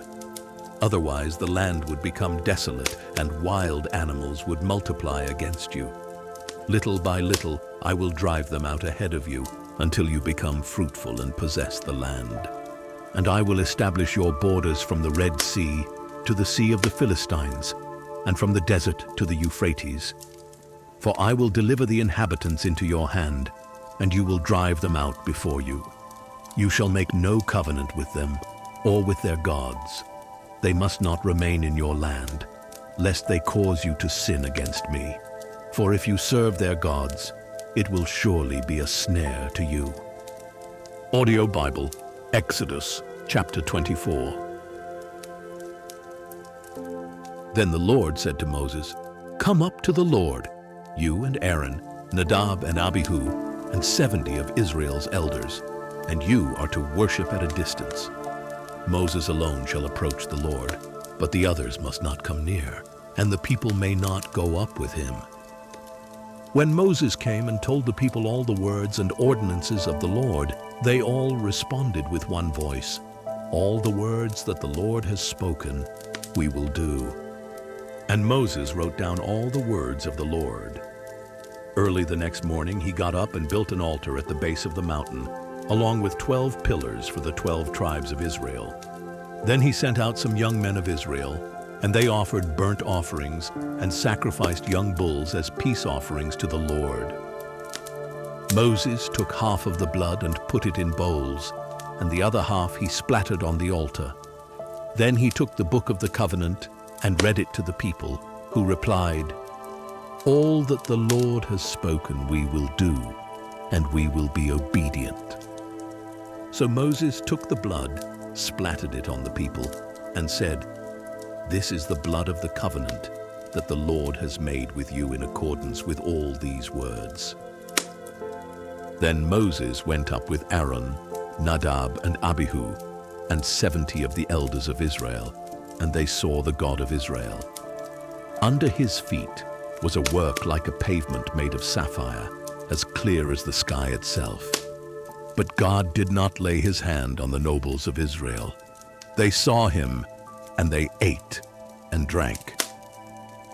Otherwise, the land would become desolate and wild animals would multiply against you. Little by little, I will drive them out ahead of you until you become fruitful and possess the land. And I will establish your borders from the Red Sea to the Sea of the Philistines, and from the desert to the Euphrates. For I will deliver the inhabitants into your hand, and you will drive them out before you. You shall make no covenant with them, or with their gods. They must not remain in your land, lest they cause you to sin against me. For if you serve their gods, it will surely be a snare to you. Audio Bible, Exodus, chapter 24. Then the Lord said to Moses, "Come up to the Lord, you and Aaron, Nadab and Abihu, and 70 of Israel's elders, and you are to worship at a distance. Moses alone shall approach the Lord, but the others must not come near, and the people may not go up with him." When Moses came and told the people all the words and ordinances of the Lord, they all responded with one voice, "All the words that the Lord has spoken, we will do." And Moses wrote down all the words of the Lord. Early the next morning he got up and built an altar at the base of the mountain, along with 12 pillars for the 12 tribes of Israel. Then he sent out some young men of Israel, and they offered burnt offerings and sacrificed young bulls as peace offerings to the Lord. Moses took half of the blood and put it in bowls, and the other half he splattered on the altar. Then he took the book of the covenant and read it to the people, who replied, "All that the Lord has spoken we will do, and we will be obedient." So Moses took the blood, splattered it on the people, and said, "This is the blood of the covenant that the Lord has made with you in accordance with all these words." Then Moses went up with Aaron, Nadab and Abihu, and 70 of the elders of Israel, and they saw the God of Israel. Under his feet was a work like a pavement made of sapphire, as clear as the sky itself. But God did not lay his hand on the nobles of Israel. They saw him, and they ate and drank.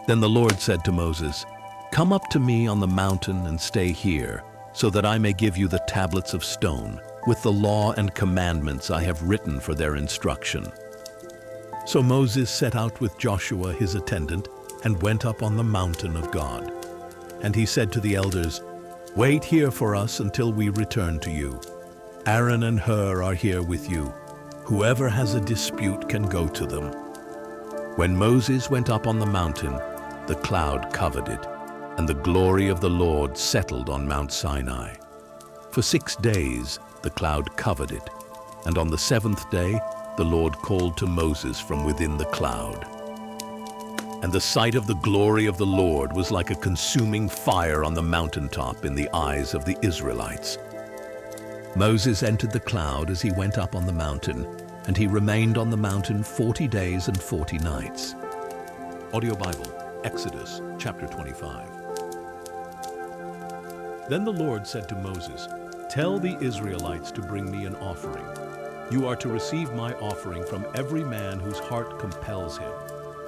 Then the Lord said to Moses, "Come up to me on the mountain and stay here, so that I may give you the tablets of stone, with the law and commandments I have written for their instruction." So Moses set out with Joshua his attendant and went up on the mountain of God. And he said to the elders, "Wait here for us until we return to you. Aaron and Hur are here with you. Whoever has a dispute can go to them." When Moses went up on the mountain, the cloud covered it, and the glory of the Lord settled on Mount Sinai. For 6 days the cloud covered it, and on the 7th day the Lord called to Moses from within the cloud. And the sight of the glory of the Lord was like a consuming fire on the mountaintop in the eyes of the Israelites. Moses entered the cloud as he went up on the mountain, and he remained on the mountain 40 days and 40 nights. Audio Bible, Exodus chapter 25. Then the Lord said to Moses, "Tell the Israelites to bring me an offering. You are to receive my offering from every man whose heart compels him.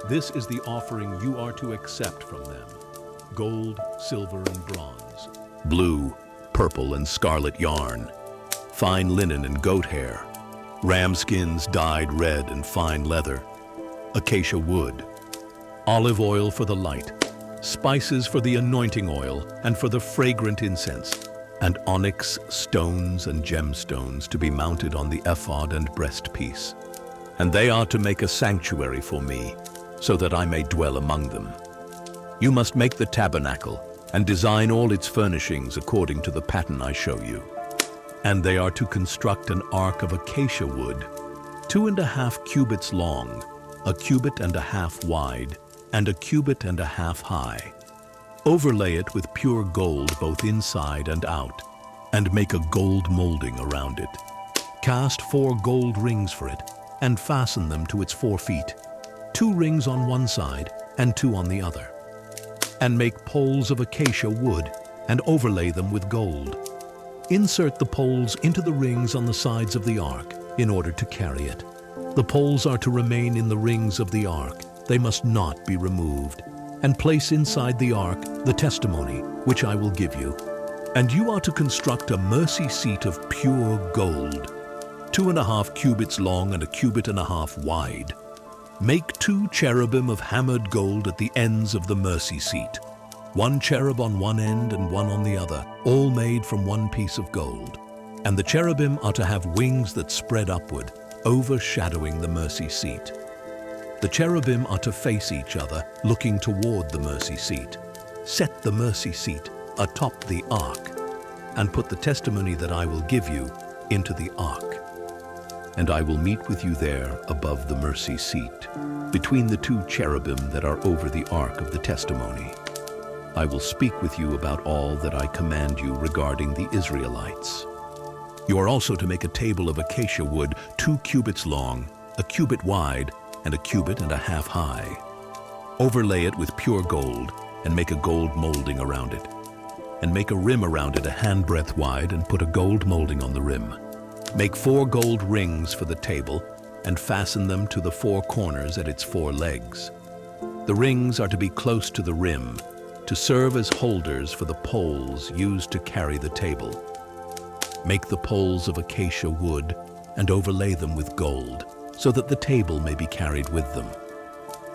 This is the offering you are to accept from them: gold, silver, and bronze, blue, purple, and scarlet yarn, fine linen and goat hair, ram skins dyed red and fine leather, acacia wood, olive oil for the light, spices for the anointing oil and for the fragrant incense, and onyx stones and gemstones to be mounted on the ephod and breastpiece. And they are to make a sanctuary for me, so that I may dwell among them. You must make the tabernacle and design all its furnishings according to the pattern I show you. And they are to construct an ark of acacia wood, 2.5 cubits long, 1.5 cubits wide, and 1.5 cubits high. Overlay it with pure gold both inside and out, and make a gold molding around it. Cast 4 gold rings for it, and fasten them to its 4 feet, 2 rings on one side and 2 on the other. And make poles of acacia wood, and overlay them with gold. Insert the poles into the rings on the sides of the ark in order to carry it. The poles are to remain in the rings of the ark. They must not be removed. And place inside the ark the testimony which I will give you. And you are to construct a mercy seat of pure gold, 2.5 cubits long and 1.5 cubits wide. Make 2 cherubim of hammered gold at the ends of the mercy seat, 1 cherub on one end and 1 on the other, all made from 1 piece of gold. And the cherubim are to have wings that spread upward, overshadowing the mercy seat. The cherubim are to face each other, looking toward the mercy seat. Set the mercy seat atop the ark, and put the testimony that I will give you into the ark. And I will meet with you there above the mercy seat, between the 2 cherubim that are over the ark of the testimony. I will speak with you about all that I command you regarding the Israelites. You are also to make a table of acacia wood, 2 cubits long, 1 cubit wide, and 1.5 cubits high. Overlay it with pure gold, and make a gold molding around it. And make a rim around it 1 handbreadth wide, and put a gold molding on the rim. Make 4 gold rings for the table, and fasten them to the 4 corners at its 4 legs. The rings are to be close to the rim, to serve as holders for the poles used to carry the table. Make the poles of acacia wood, and overlay them with gold, so that the table may be carried with them.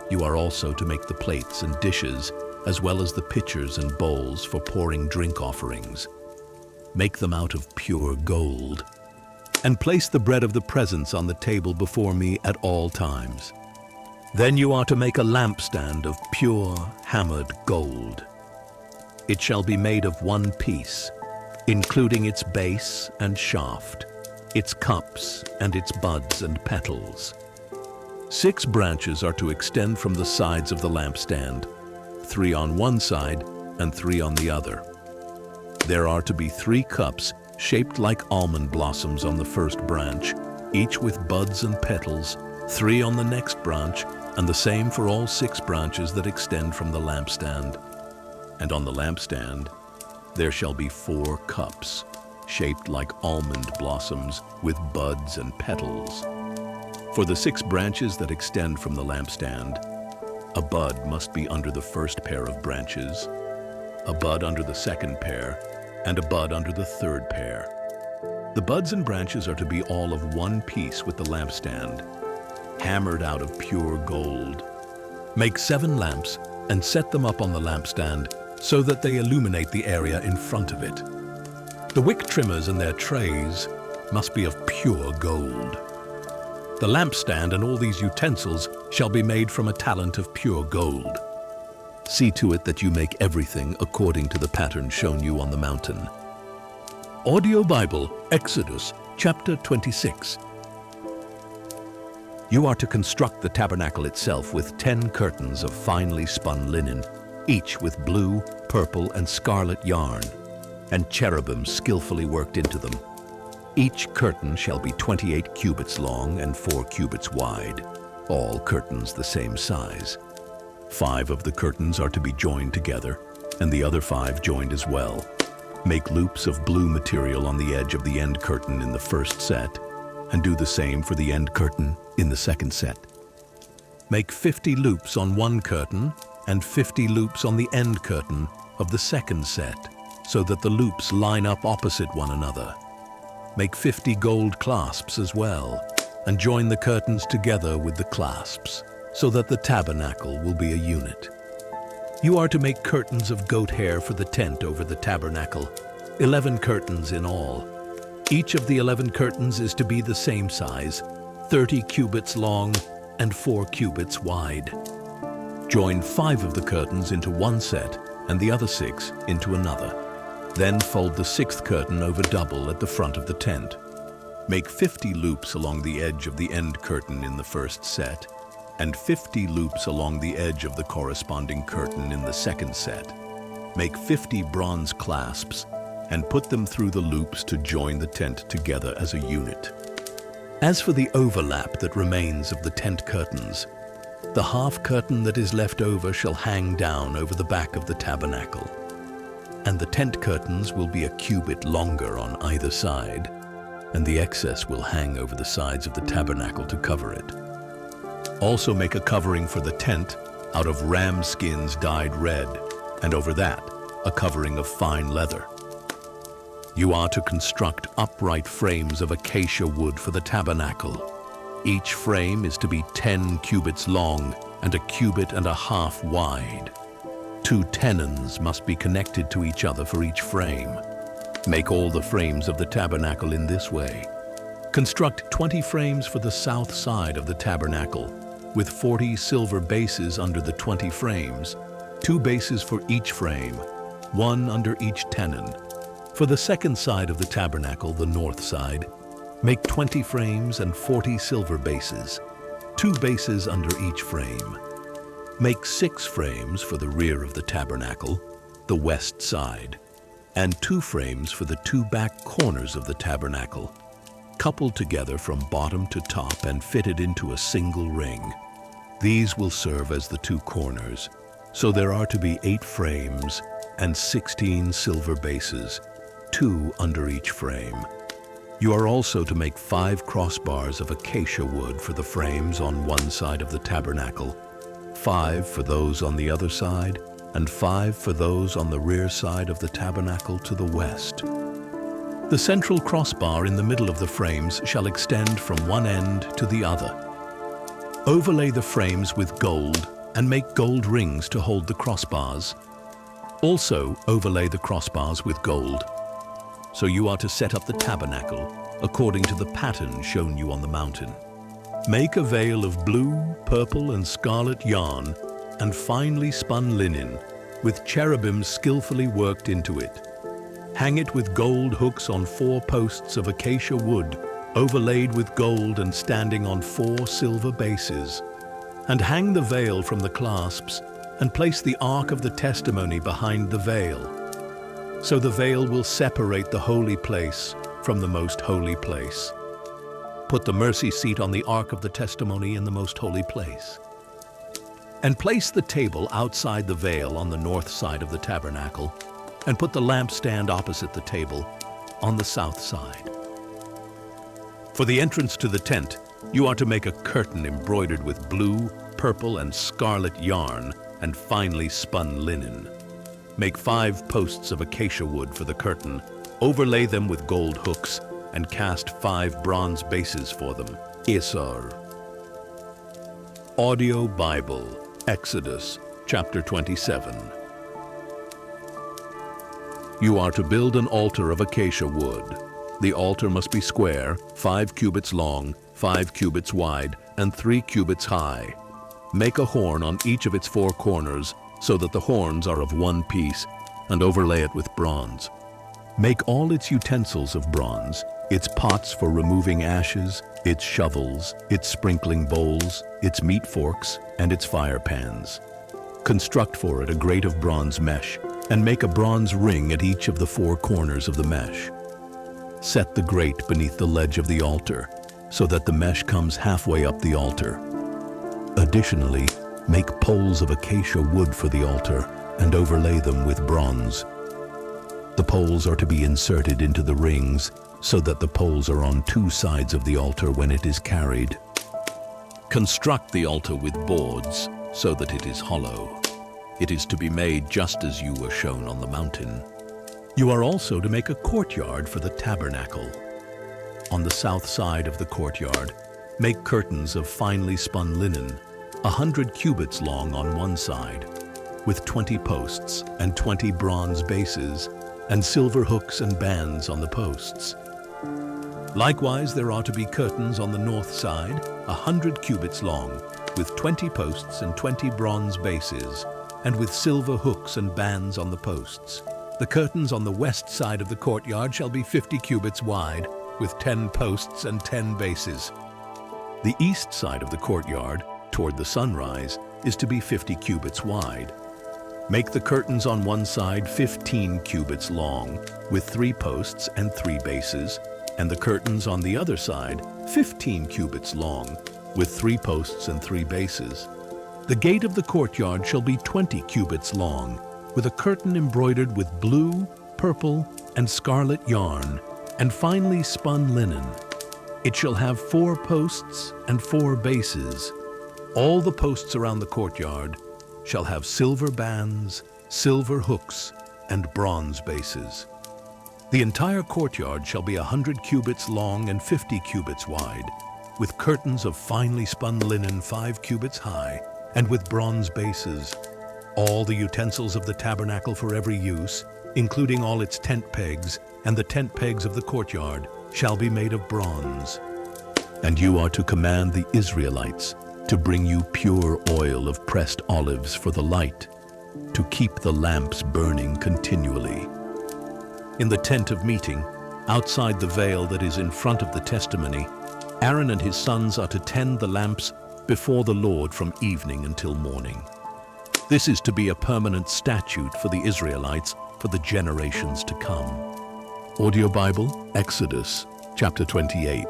You are also to make the plates and dishes, as well as the pitchers and bowls for pouring drink offerings. Make them out of pure gold. And place the bread of the presence on the table before me at all times. Then you are to make a lampstand of pure hammered gold. It shall be made of 1 piece, including its base and shaft, its cups and its buds and petals. 6 branches are to extend from the sides of the lampstand, 3 on one side and 3 on the other. There are to be 3 cups shaped like almond blossoms on the first branch, each with buds and petals, 3 on the next branch, and the same for all 6 branches that extend from the lampstand. And on the lampstand there shall be 4 cups, shaped like almond blossoms with buds and petals. For the 6 branches that extend from the lampstand, a bud must be under the first pair of branches, a bud under the second pair, and a bud under the third pair. The buds and branches are to be all of 1 piece with the lampstand, hammered out of pure gold. Make 7 lamps and set them up on the lampstand so that they illuminate the area in front of it. The wick trimmers and their trays must be of pure gold. The lampstand and all these utensils shall be made from a talent of pure gold. See to it that you make everything according to the pattern shown you on the mountain. Audio Bible, Exodus, chapter 26. You are to construct the tabernacle itself with 10 curtains of finely spun linen, each with blue, purple, and scarlet yarn, and cherubim skillfully worked into them. Each curtain shall be 28 cubits long and 4 cubits wide, all curtains the same size. 5 of the curtains are to be joined together, and the other 5 joined as well. Make loops of blue material on the edge of the end curtain in the first set, and do the same for the end curtain in the second set. Make 50 loops on one curtain and 50 loops on the end curtain of the second set, so that the loops line up opposite one another. Make 50 gold clasps as well, and join the curtains together with the clasps, so that the tabernacle will be a unit. You are to make curtains of goat hair for the tent over the tabernacle, 11 curtains in all. Each of the 11 curtains is to be the same size, 30 cubits long and 4 cubits wide. Join 5 of the curtains into one set and the other 6 into another. Then fold the 6th curtain over double at the front of the tent. Make 50 loops along the edge of the end curtain in the first set, and 50 loops along the edge of the corresponding curtain in the second set. Make 50 bronze clasps and put them through the loops to join the tent together as a unit. As for the overlap that remains of the tent curtains, the half curtain that is left over shall hang down over the back of the tabernacle, and the tent curtains will be a cubit longer on either side, and the excess will hang over the sides of the tabernacle to cover it. Also make a covering for the tent out of ram skins dyed red, and over that a covering of fine leather. You are to construct upright frames of acacia wood for the tabernacle. Each frame is to be 10 cubits long and a cubit and a half wide. 2 tenons must be connected to each other for each frame. Make all the frames of the tabernacle in this way. Construct 20 frames for the south side of the tabernacle, with 40 silver bases under the 20 frames, 2 bases for each frame, 1 under each tenon. For the second side of the tabernacle, the north side, make 20 frames and 40 silver bases, 2 bases under each frame. Make 6 frames for the rear of the tabernacle, the west side, and 2 frames for the 2 back corners of the tabernacle, coupled together from bottom to top and fitted into a single ring. These will serve as the 2 corners, so there are to be 8 frames and 16 silver bases, 2 under each frame. You are also to make 5 crossbars of acacia wood for the frames on one side of the tabernacle, 5 for those on the other side, and 5 for those on the rear side of the tabernacle to the west. The central crossbar in the middle of the frames shall extend from one end to the other. Overlay the frames with gold and make gold rings to hold the crossbars. Also overlay the crossbars with gold. So you are to set up the tabernacle according to the pattern shown you on the mountain. Make a veil of blue, purple, and scarlet yarn and finely spun linen with cherubim skillfully worked into it. Hang it with gold hooks on 4 posts of acacia wood, overlaid with gold and standing on 4 silver bases. And hang the veil from the clasps and place the ark of the testimony behind the veil. So the veil will separate the holy place from the most holy place. Put the mercy seat on the ark of the testimony in the most holy place. And place the table outside the veil on the north side of the tabernacle, and put the lampstand opposite the table on the south side. For the entrance to the tent, you are to make a curtain embroidered with blue, purple, and scarlet yarn and finely spun linen. Make 5 posts of acacia wood for the curtain, overlay them with gold hooks, and cast 5 bronze bases for them. Isar. Audio Bible, Exodus, chapter 27. You are to build an altar of acacia wood. The altar must be square, 5 cubits long, 5 cubits wide, and 3 cubits high. Make a horn on each of its 4 corners, so that the horns are of one piece, and overlay it with bronze. Make all its utensils of bronze, its pots for removing ashes, its shovels, its sprinkling bowls, its meat forks, and its fire pans. Construct for it a grate of bronze mesh, and make a bronze ring at each of the 4 corners of the mesh. Set the grate beneath the ledge of the altar, so that the mesh comes halfway up the altar. Additionally, make poles of acacia wood for the altar, and overlay them with bronze. The poles are to be inserted into the rings, so that the poles are on 2 sides of the altar when it is carried. Construct the altar with boards, so that it is hollow. It is to be made just as you were shown on the mountain. You are also to make a courtyard for the tabernacle. On the south side of the courtyard, make curtains of finely spun linen, 100 cubits long on one side, with 20 posts and 20 bronze bases, and silver hooks and bands on the posts. Likewise, there are to be curtains on the north side, 100 cubits long, with 20 posts and 20 bronze bases, and with silver hooks and bands on the posts. The curtains on the west side of the courtyard shall be 50 cubits wide, with 10 posts and 10 bases. The east side of the courtyard, toward the sunrise, is to be 50 cubits wide. Make the curtains on one side 15 cubits long, with 3 posts and 3 bases, and the curtains on the other side 15 cubits long, with 3 posts and 3 bases. The gate of the courtyard shall be 20 cubits long, with a curtain embroidered with blue, purple, and scarlet yarn, and finely spun linen. It shall have 4 posts and 4 bases. All the posts around the courtyard shall have silver bands, silver hooks, and bronze bases. The entire courtyard shall be 100 cubits long and 50 cubits wide, with curtains of finely spun linen 5 cubits high, and with bronze bases. All the utensils of the tabernacle for every use, including all its tent pegs and the tent pegs of the courtyard, shall be made of bronze. And you are to command the Israelites to bring you pure oil of pressed olives for the light, to keep the lamps burning continually. In the tent of meeting, outside the veil that is in front of the testimony, Aaron and his sons are to tend the lamps before the Lord from evening until morning. This is to be a permanent statute for the Israelites for the generations to come. Audio Bible, Exodus, chapter 28.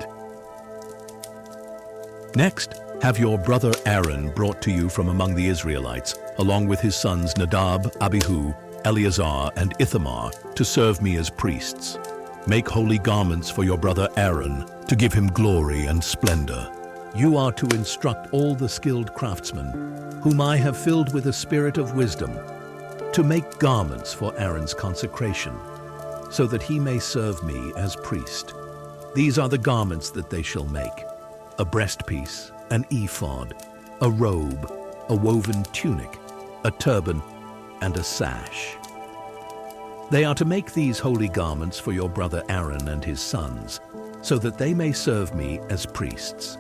Next, have your brother Aaron brought to you from among the Israelites, along with his sons Nadab, Abihu, Eleazar, and Ithamar, to serve me as priests. Make holy garments for your brother Aaron, to give him glory and splendor. You are to instruct all the skilled craftsmen, whom I have filled with a spirit of wisdom, to make garments for Aaron's consecration, so that he may serve me as priest. These are the garments that they shall make: a breastpiece, an ephod, a robe, a woven tunic, a turban, and a sash. They are to make these holy garments for your brother Aaron and his sons, so that they may serve me as priests.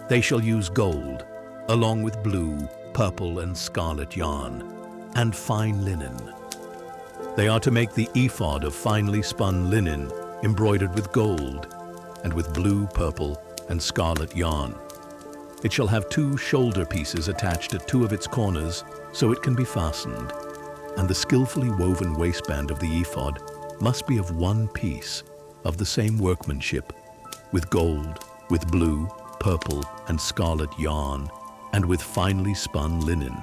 They shall use gold, along with blue, purple, and scarlet yarn, and fine linen. They are to make the ephod of finely spun linen, embroidered with gold, and with blue, purple, and scarlet yarn. It shall have 2 shoulder pieces attached at 2 of its corners, so it can be fastened. And the skillfully woven waistband of the ephod must be of 1 piece, of the same workmanship, with gold, with blue, purple, and scarlet yarn, and with finely spun linen.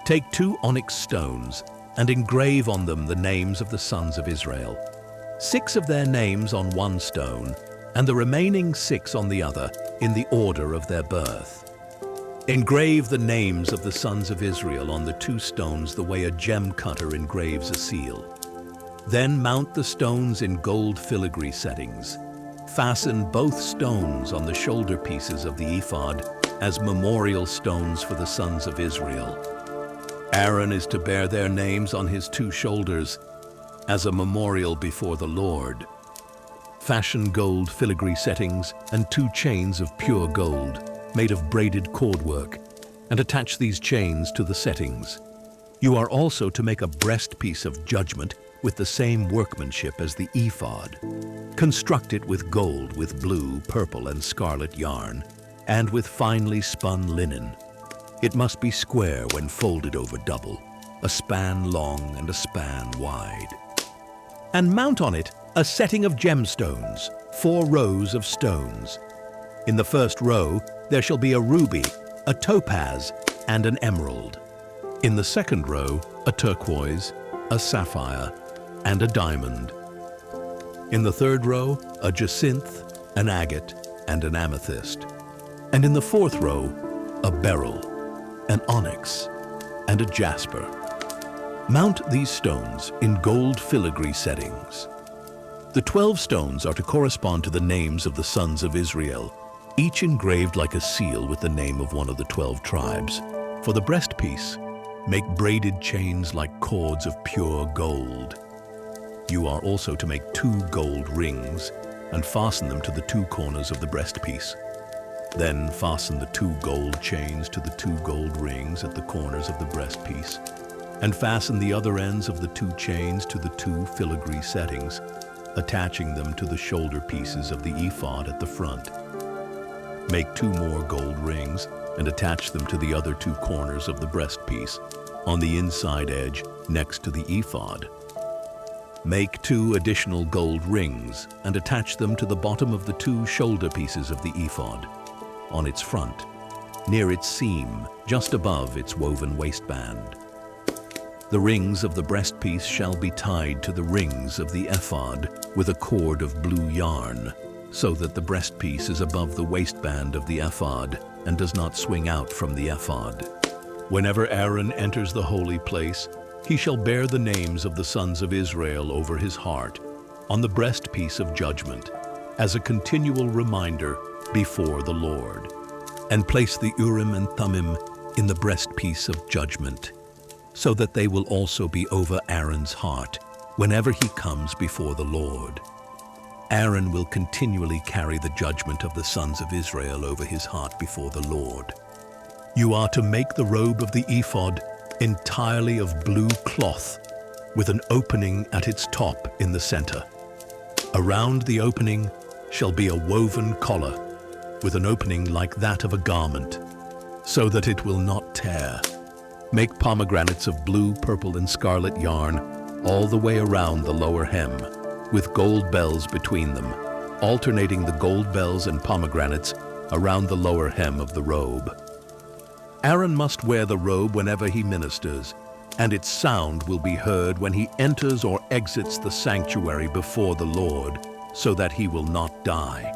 Take 2 onyx stones, and engrave on them the names of the sons of Israel, 6 of their names on 1 stone, and the remaining 6 on the other, in the order of their birth. Engrave the names of the sons of Israel on the 2 stones the way a gem cutter engraves a seal. Then mount the stones in gold filigree settings. Fasten both stones on the shoulder pieces of the ephod as memorial stones for the sons of Israel. Aaron is to bear their names on his 2 shoulders as a memorial before the Lord. Fashion gold filigree settings and 2 chains of pure gold made of braided cordwork, and attach these chains to the settings. You are also to make a breastpiece of judgment with the same workmanship as the ephod. Construct it with gold, with blue, purple, and scarlet yarn, and with finely spun linen. It must be square when folded over double, a span long and a span wide. And mount on it a setting of gemstones, 4 rows of stones. In the first row there shall be a ruby, a topaz, and an emerald. In the second row, a turquoise, a sapphire, and a diamond. In the third row, a jacinth, an agate, and an amethyst. And in the fourth row, a beryl, an onyx, and a jasper. Mount these stones in gold filigree settings. The 12 stones are to correspond to the names of the sons of Israel, each engraved like a seal with the name of one of the 12 tribes. For the breastpiece, make braided chains like cords of pure gold. You are also to make 2 gold rings and fasten them to the 2 corners of the breastpiece. Then fasten the 2 gold chains to the 2 gold rings at the corners of the breastpiece, and fasten the other ends of the 2 chains to the 2 filigree settings, attaching them to the shoulder pieces of the ephod at the front. Make 2 more gold rings and attach them to the other 2 corners of the breastpiece, on the inside edge next to the ephod. Make 2 additional gold rings and attach them to the bottom of the 2 shoulder pieces of the ephod, on its front, near its seam, just above its woven waistband. The rings of the breastpiece shall be tied to the rings of the ephod with a cord of blue yarn, so that the breastpiece is above the waistband of the ephod and does not swing out from the ephod. Whenever Aaron enters the holy place, he shall bear the names of the sons of Israel over his heart, on the breastpiece of judgment, as a continual reminder before the Lord, and place the Urim and Thummim in the breastpiece of judgment, so that they will also be over Aaron's heart whenever he comes before the Lord. Aaron will continually carry the judgment of the sons of Israel over his heart before the Lord. You are to make the robe of the ephod entirely of blue cloth, with an opening at its top in the center. Around the opening shall be a woven collar, with an opening like that of a garment, so that it will not tear. Make pomegranates of blue, purple, and scarlet yarn all the way around the lower hem, with gold bells between them, alternating the gold bells and pomegranates around the lower hem of the robe. Aaron must wear the robe whenever he ministers, and its sound will be heard when he enters or exits the sanctuary before the Lord, so that he will not die.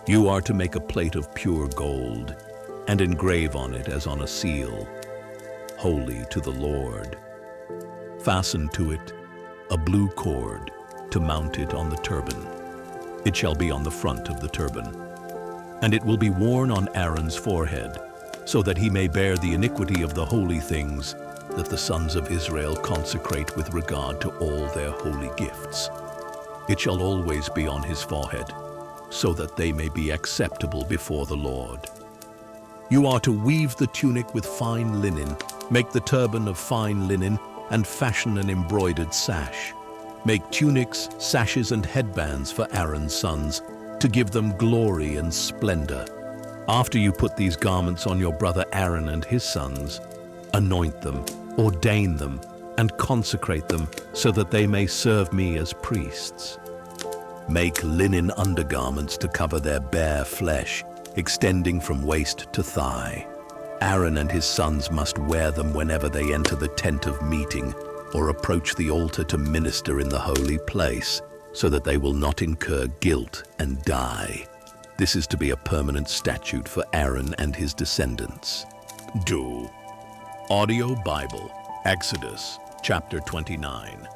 You are to make a plate of pure gold, and engrave on it as on a seal, holy to the Lord. Fasten to it a blue cord to mount it on the turban. It shall be on the front of the turban, and it will be worn on Aaron's forehead, so that he may bear the iniquity of the holy things that the sons of Israel consecrate with regard to all their holy gifts. It shall always be on his forehead, so that they may be acceptable before the Lord. You are to weave the tunic with fine linen, make the turban of fine linen, and fashion an embroidered sash. Make tunics, sashes, and headbands for Aaron's sons, to give them glory and splendor. After you put these garments on your brother Aaron and his sons, anoint them, ordain them, and consecrate them, so that they may serve me as priests. Make linen undergarments to cover their bare flesh, extending from waist to thigh. Aaron and his sons must wear them whenever they enter the tent of meeting or approach the altar to minister in the holy place, so that they will not incur guilt and die. This is to be a permanent statute for Aaron and his descendants. Do. Audio Bible, Exodus, chapter 29.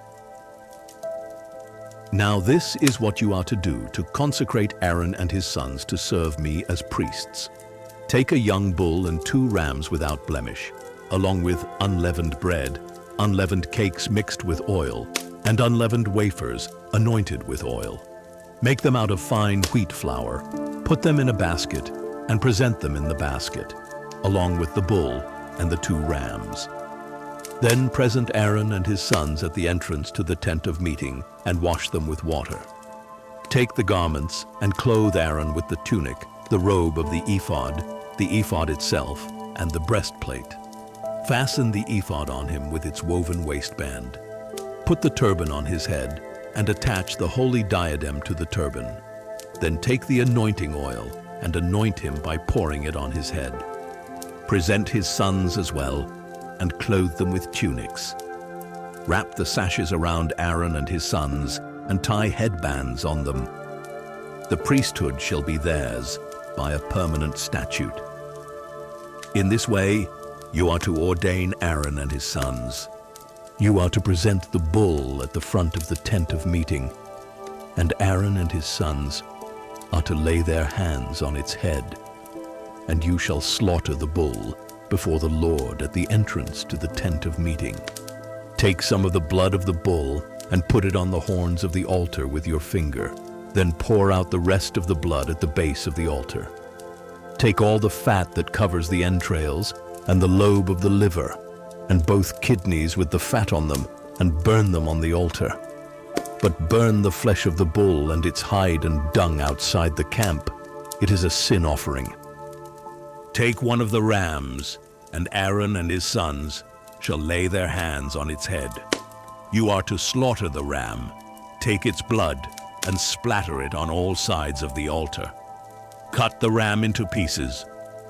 Now this is what you are to do to consecrate Aaron and his sons to serve me as priests. Take a young bull and 2 rams without blemish, along with unleavened bread, unleavened cakes mixed with oil, and unleavened wafers anointed with oil. Make them out of fine wheat flour, put them in a basket, and present them in the basket, along with the bull and the 2 rams. Then present Aaron and his sons at the entrance to the tent of meeting and wash them with water. Take the garments and clothe Aaron with the tunic, the robe of the ephod itself, and the breastplate. Fasten the ephod on him with its woven waistband. Put the turban on his head and attach the holy diadem to the turban. Then take the anointing oil and anoint him by pouring it on his head. Present his sons as well and clothe them with tunics. Wrap the sashes around Aaron and his sons and tie headbands on them. The priesthood shall be theirs by a permanent statute. In this way, you are to ordain Aaron and his sons. You are to present the bull at the front of the tent of meeting, and Aaron and his sons are to lay their hands on its head, and you shall slaughter the bull before the Lord at the entrance to the tent of meeting. Take some of the blood of the bull and put it on the horns of the altar with your finger. Then pour out the rest of the blood at the base of the altar. Take all the fat that covers the entrails and the lobe of the liver, and both kidneys with the fat on them, and burn them on the altar. But burn the flesh of the bull and its hide and dung outside the camp. It is a sin offering. Take one of the rams, and Aaron and his sons shall lay their hands on its head. You are to slaughter the ram, take its blood, and splatter it on all sides of the altar. Cut the ram into pieces,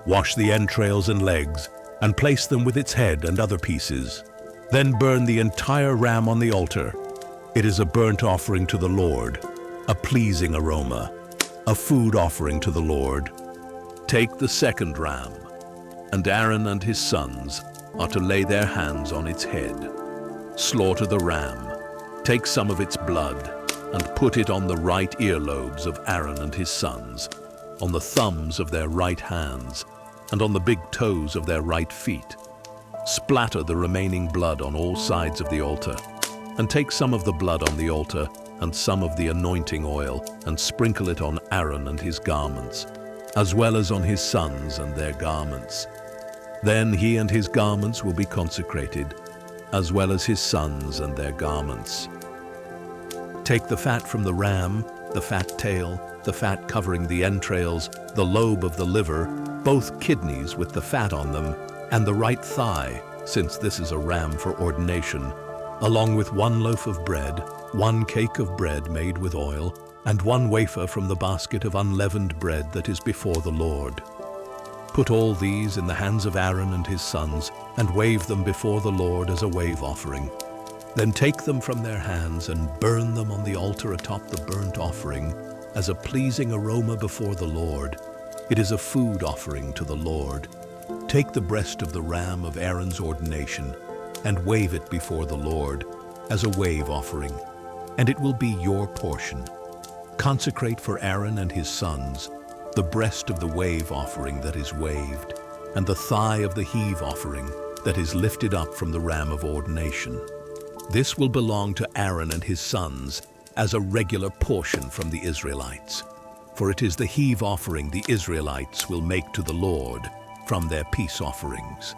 wash the entrails and legs, and place them with its head and other pieces. Then burn the entire ram on the altar. It is a burnt offering to the Lord, a pleasing aroma, a food offering to the Lord. Take the second ram, and Aaron and his sons are to lay their hands on its head. Slaughter the ram, take some of its blood, and put it on the right earlobes of Aaron and his sons, on the thumbs of their right hands, and on the big toes of their right feet. Splatter the remaining blood on all sides of the altar, and take some of the blood on the altar and some of the anointing oil, and sprinkle it on Aaron and his garments, as well as on his sons and their garments. Then he and his garments will be consecrated, as well as his sons and their garments. Take the fat from the ram, the fat tail, the fat covering the entrails, the lobe of the liver, both kidneys with the fat on them, and the right thigh, since this is a ram for ordination, along with 1 loaf of bread, 1 cake of bread made with oil, and 1 wafer from the basket of unleavened bread that is before the Lord. Put all these in the hands of Aaron and his sons, and wave them before the Lord as a wave offering. Then take them from their hands and burn them on the altar atop the burnt offering as a pleasing aroma before the Lord. It is a food offering to the Lord. Take the breast of the ram of Aaron's ordination and wave it before the Lord as a wave offering, and it will be your portion. Consecrate for Aaron and his sons the breast of the wave offering that is waved, and the thigh of the heave offering that is lifted up from the ram of ordination. This will belong to Aaron and his sons as a regular portion from the Israelites, for it is the heave offering the Israelites will make to the Lord from their peace offerings.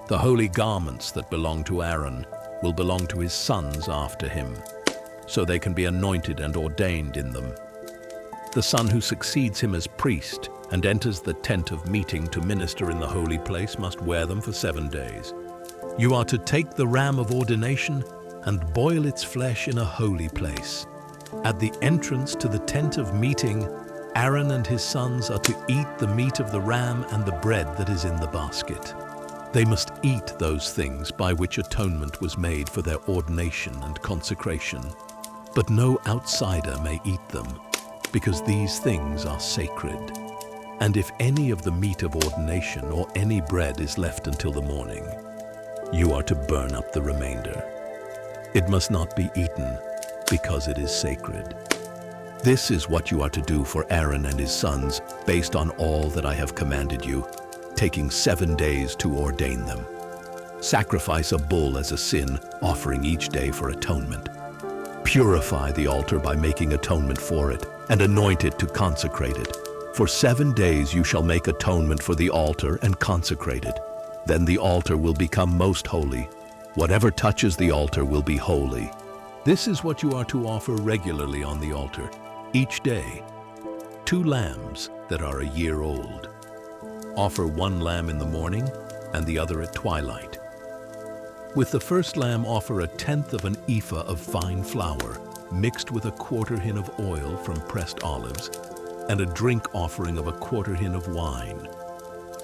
The holy garments that belong to Aaron will belong to his sons after him, so they can be anointed and ordained in them. The son who succeeds him as priest and enters the tent of meeting to minister in the holy place must wear them for 7 days. You are to take the ram of ordination and boil its flesh in a holy place. At the entrance to the tent of meeting, Aaron and his sons are to eat the meat of the ram and the bread that is in the basket. They must eat those things by which atonement was made for their ordination and consecration. But no outsider may eat them, because these things are sacred. And if any of the meat of ordination or any bread is left until the morning, you are to burn up the remainder. It must not be eaten, because it is sacred. This is what you are to do for Aaron and his sons, based on all that I have commanded you, taking 7 days to ordain them. Sacrifice a bull as a sin offering each day for atonement. Purify the altar by making atonement for it, and anoint it to consecrate it. For 7 days you shall make atonement for the altar and consecrate it. Then the altar will become most holy, Whatever touches the altar will be holy. This is what you are to offer regularly on the altar, each day. 2 lambs that are a year old. Offer 1 lamb in the morning and the other at twilight. With the first lamb offer 1/10 of an ephah of fine flour, mixed with 1/4 hin of oil from pressed olives, and a drink offering of 1/4 hin of wine.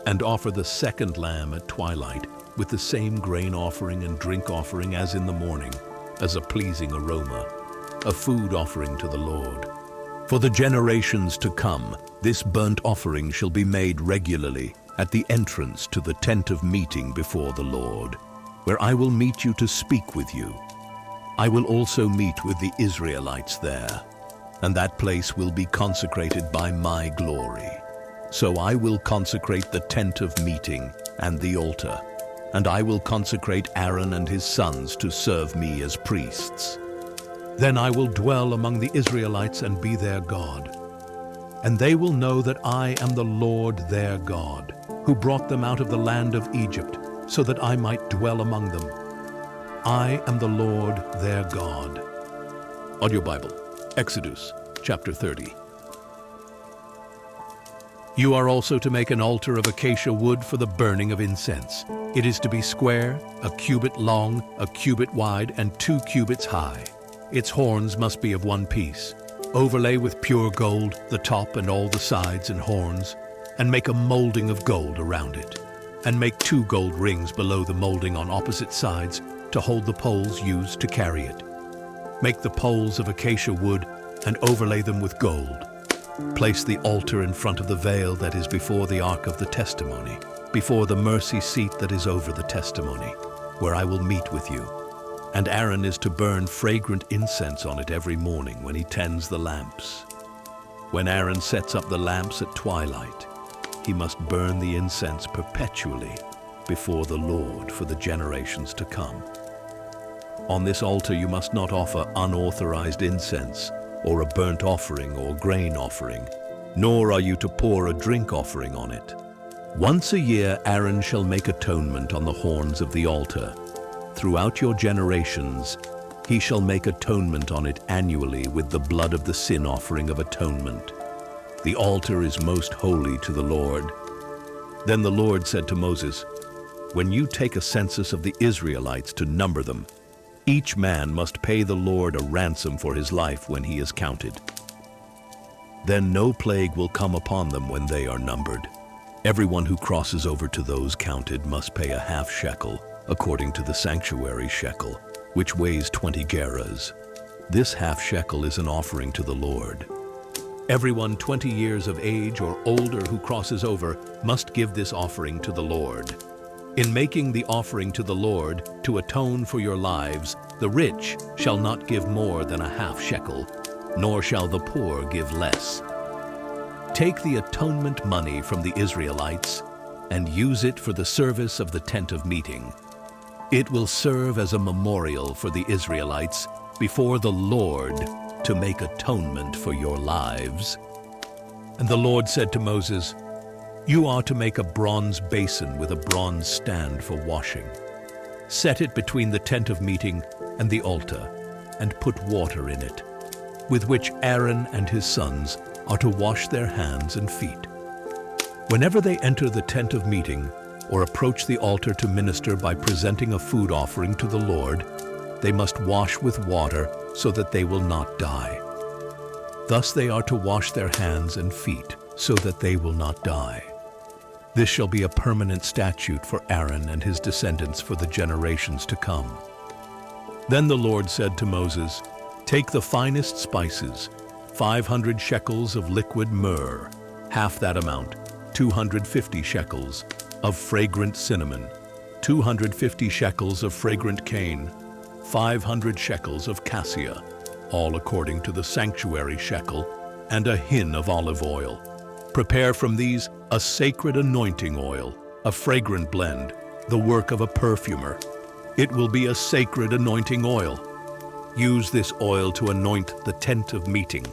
And offer the second lamb at twilight, with the same grain offering and drink offering as in the morning, as a pleasing aroma, a food offering to the Lord. For the generations to come, this burnt offering shall be made regularly at the entrance to the tent of meeting before the Lord, where I will meet you to speak with you. I will also meet with the Israelites there, and that place will be consecrated by my glory. So I will consecrate the tent of meeting and the altar, and I will consecrate Aaron and his sons to serve me as priests. Then I will dwell among the Israelites and be their God. And they will know that I am the Lord their God, who brought them out of the land of Egypt, so that I might dwell among them. I am the Lord their God. Audio Bible, Exodus chapter 30. You are also to make an altar of acacia wood for the burning of incense. It is to be square, 1 cubit long, 1 cubit wide, and 2 cubits high. Its horns must be of 1 piece. Overlay with pure gold the top and all the sides and horns, and make a molding of gold around it. And make 2 gold rings below the molding on opposite sides to hold the poles used to carry it. Make the poles of acacia wood and overlay them with gold. Place the altar in front of the veil that is before the ark of the testimony, before the mercy seat that is over the testimony, where I will meet with you. And Aaron is to burn fragrant incense on it every morning when he tends the lamps. When Aaron sets up the lamps at twilight, he must burn the incense perpetually before the Lord for the generations to come. On this altar you must not offer unauthorized incense, or a burnt offering or grain offering, nor are you to pour a drink offering on it. Once a year Aaron shall make atonement on the horns of the altar. Throughout your generations, he shall make atonement on it annually with the blood of the sin offering of atonement. The altar is most holy to the Lord. Then the Lord said to Moses, "When you take a census of the Israelites to number them, each man must pay the Lord a ransom for his life when he is counted. Then no plague will come upon them when they are numbered. Everyone who crosses over to those counted must pay a half shekel, according to the sanctuary shekel, which weighs 20 gerahs. This half shekel is an offering to the Lord. Everyone 20 years of age or older who crosses over must give this offering to the Lord. In making the offering to the Lord to atone for your lives, the rich shall not give more than a half shekel, nor shall the poor give less. Take the atonement money from the Israelites and use it for the service of the tent of meeting. It will serve as a memorial for the Israelites before the Lord to make atonement for your lives." And the Lord said to Moses, "You are to make a bronze basin with a bronze stand for washing. Set it between the tent of meeting and the altar, and put water in it, with which Aaron and his sons are to wash their hands and feet. Whenever they enter the tent of meeting or approach the altar to minister by presenting a food offering to the Lord, they must wash with water so that they will not die. Thus they are to wash their hands and feet so that they will not die. This shall be a permanent statute for Aaron and his descendants for the generations to come." Then the Lord said to Moses, "Take the finest spices, 500 shekels of liquid myrrh, half that amount, 250 shekels, of fragrant cinnamon, 250 shekels of fragrant cane, 500 shekels of cassia, all according to the sanctuary shekel, and a hin of olive oil. Prepare from these a sacred anointing oil, a fragrant blend, the work of a perfumer. It will be a sacred anointing oil. Use this oil to anoint the tent of meeting,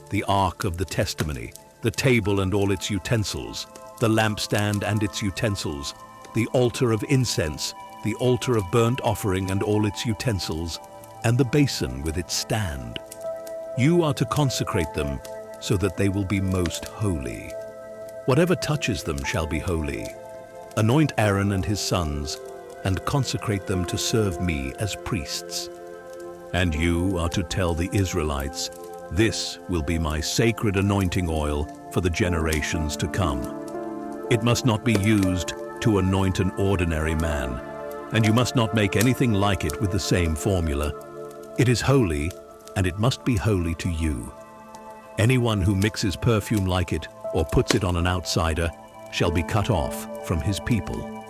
the ark of the testimony, the table and all its utensils, the lampstand and its utensils, the altar of incense, the altar of burnt offering and all its utensils, and the basin with its stand. You are to consecrate them so that they will be most holy. Whatever touches them shall be holy. Anoint Aaron and his sons, and consecrate them to serve me as priests. And you are to tell the Israelites, this will be my sacred anointing oil for the generations to come. It must not be used to anoint an ordinary man, and you must not make anything like it with the same formula. It is holy, and it must be holy to you. Anyone who mixes perfume like it or puts it on an outsider shall be cut off from his people.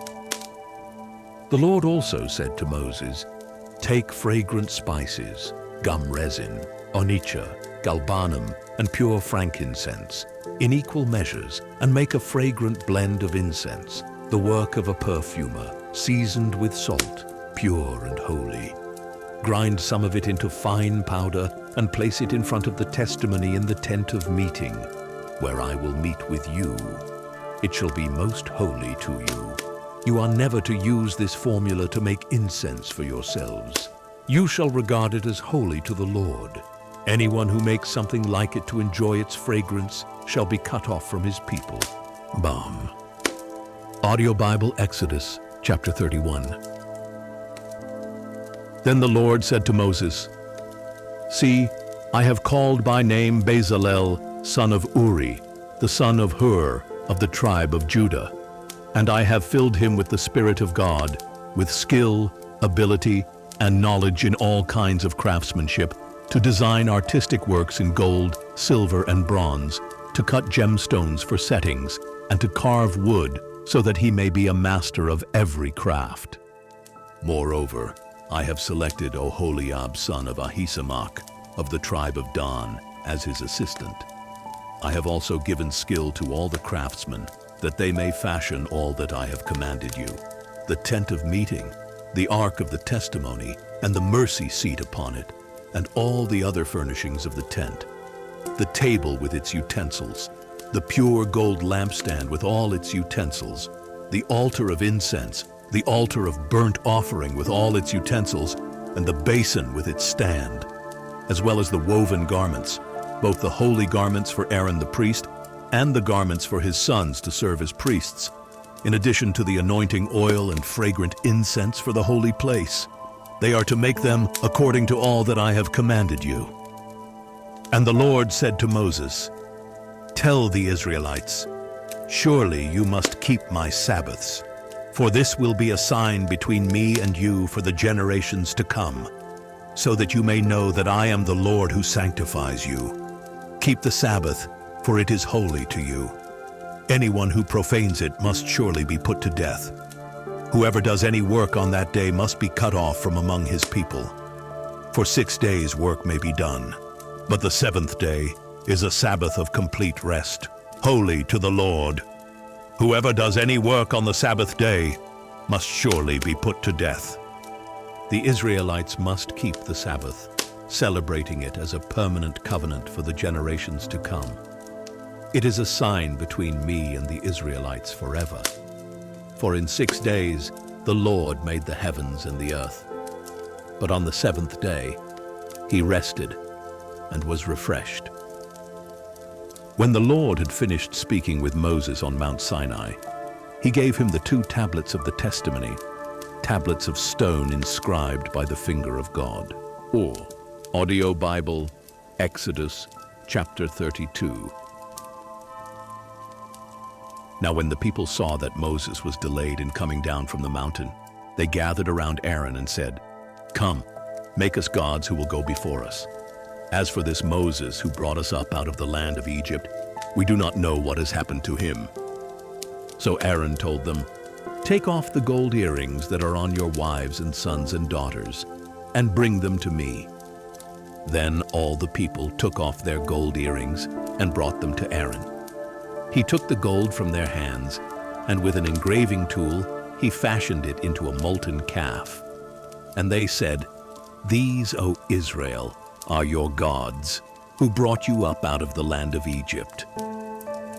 The Lord also said to Moses, take fragrant spices, gum resin, onycha, galbanum, and pure frankincense, in equal measures, and make a fragrant blend of incense, the work of a perfumer, seasoned with salt, pure and holy. Grind some of it into fine powder and place it in front of the testimony in the tent of meeting, where I will meet with you. It shall be most holy to you. You are never to use this formula to make incense for yourselves. You shall regard it as holy to the Lord. Anyone who makes something like it to enjoy its fragrance shall be cut off from his people. Balm. Audio Bible, Exodus, chapter 31. Then the Lord said to Moses, see, I have called by name Bezalel, son of Uri, the son of Hur, of the tribe of Judah. And I have filled him with the Spirit of God, with skill, ability, and knowledge in all kinds of craftsmanship, to design artistic works in gold, silver, and bronze, to cut gemstones for settings, and to carve wood, so that he may be a master of every craft. Moreover, I have selected Oholiab son of Ahisamach, of the tribe of Dan, as his assistant. I have also given skill to all the craftsmen, that they may fashion all that I have commanded you, the tent of meeting, the ark of the testimony, and the mercy seat upon it, and all the other furnishings of the tent, the table with its utensils, the pure gold lampstand with all its utensils, the altar of incense, the altar of burnt offering with all its utensils, and the basin with its stand, as well as the woven garments, both the holy garments for Aaron the priest and the garments for his sons to serve as priests, in addition to the anointing oil and fragrant incense for the holy place. They are to make them according to all that I have commanded you. And the Lord said to Moses, tell the Israelites, surely you must keep my Sabbaths, for this will be a sign between me and you for the generations to come, so that you may know that I am the Lord who sanctifies you. Keep the Sabbath, for it is holy to you. Anyone who profanes it must surely be put to death. Whoever does any work on that day must be cut off from among his people. For 6 days work may be done, but the seventh day is a Sabbath of complete rest, holy to the Lord. Whoever does any work on the Sabbath day must surely be put to death. The Israelites must keep the Sabbath, celebrating it as a permanent covenant for the generations to come. It is a sign between me and the Israelites forever. For in 6 days the Lord made the heavens and the earth. But on the seventh day he rested and was refreshed. When the Lord had finished speaking with Moses on Mount Sinai, he gave him the 2 tablets of the testimony, tablets of stone inscribed by the finger of God. Or, Audio Bible, Exodus, chapter 32. Now when the people saw that Moses was delayed in coming down from the mountain, they gathered around Aaron and said, come, make us gods who will go before us. As for this Moses who brought us up out of the land of Egypt, we do not know what has happened to him. So Aaron told them, take off the gold earrings that are on your wives and sons and daughters, and bring them to me. Then all the people took off their gold earrings and brought them to Aaron. He took the gold from their hands, and with an engraving tool, he fashioned it into a molten calf. And they said, these, O Israel, are your gods, who brought you up out of the land of Egypt.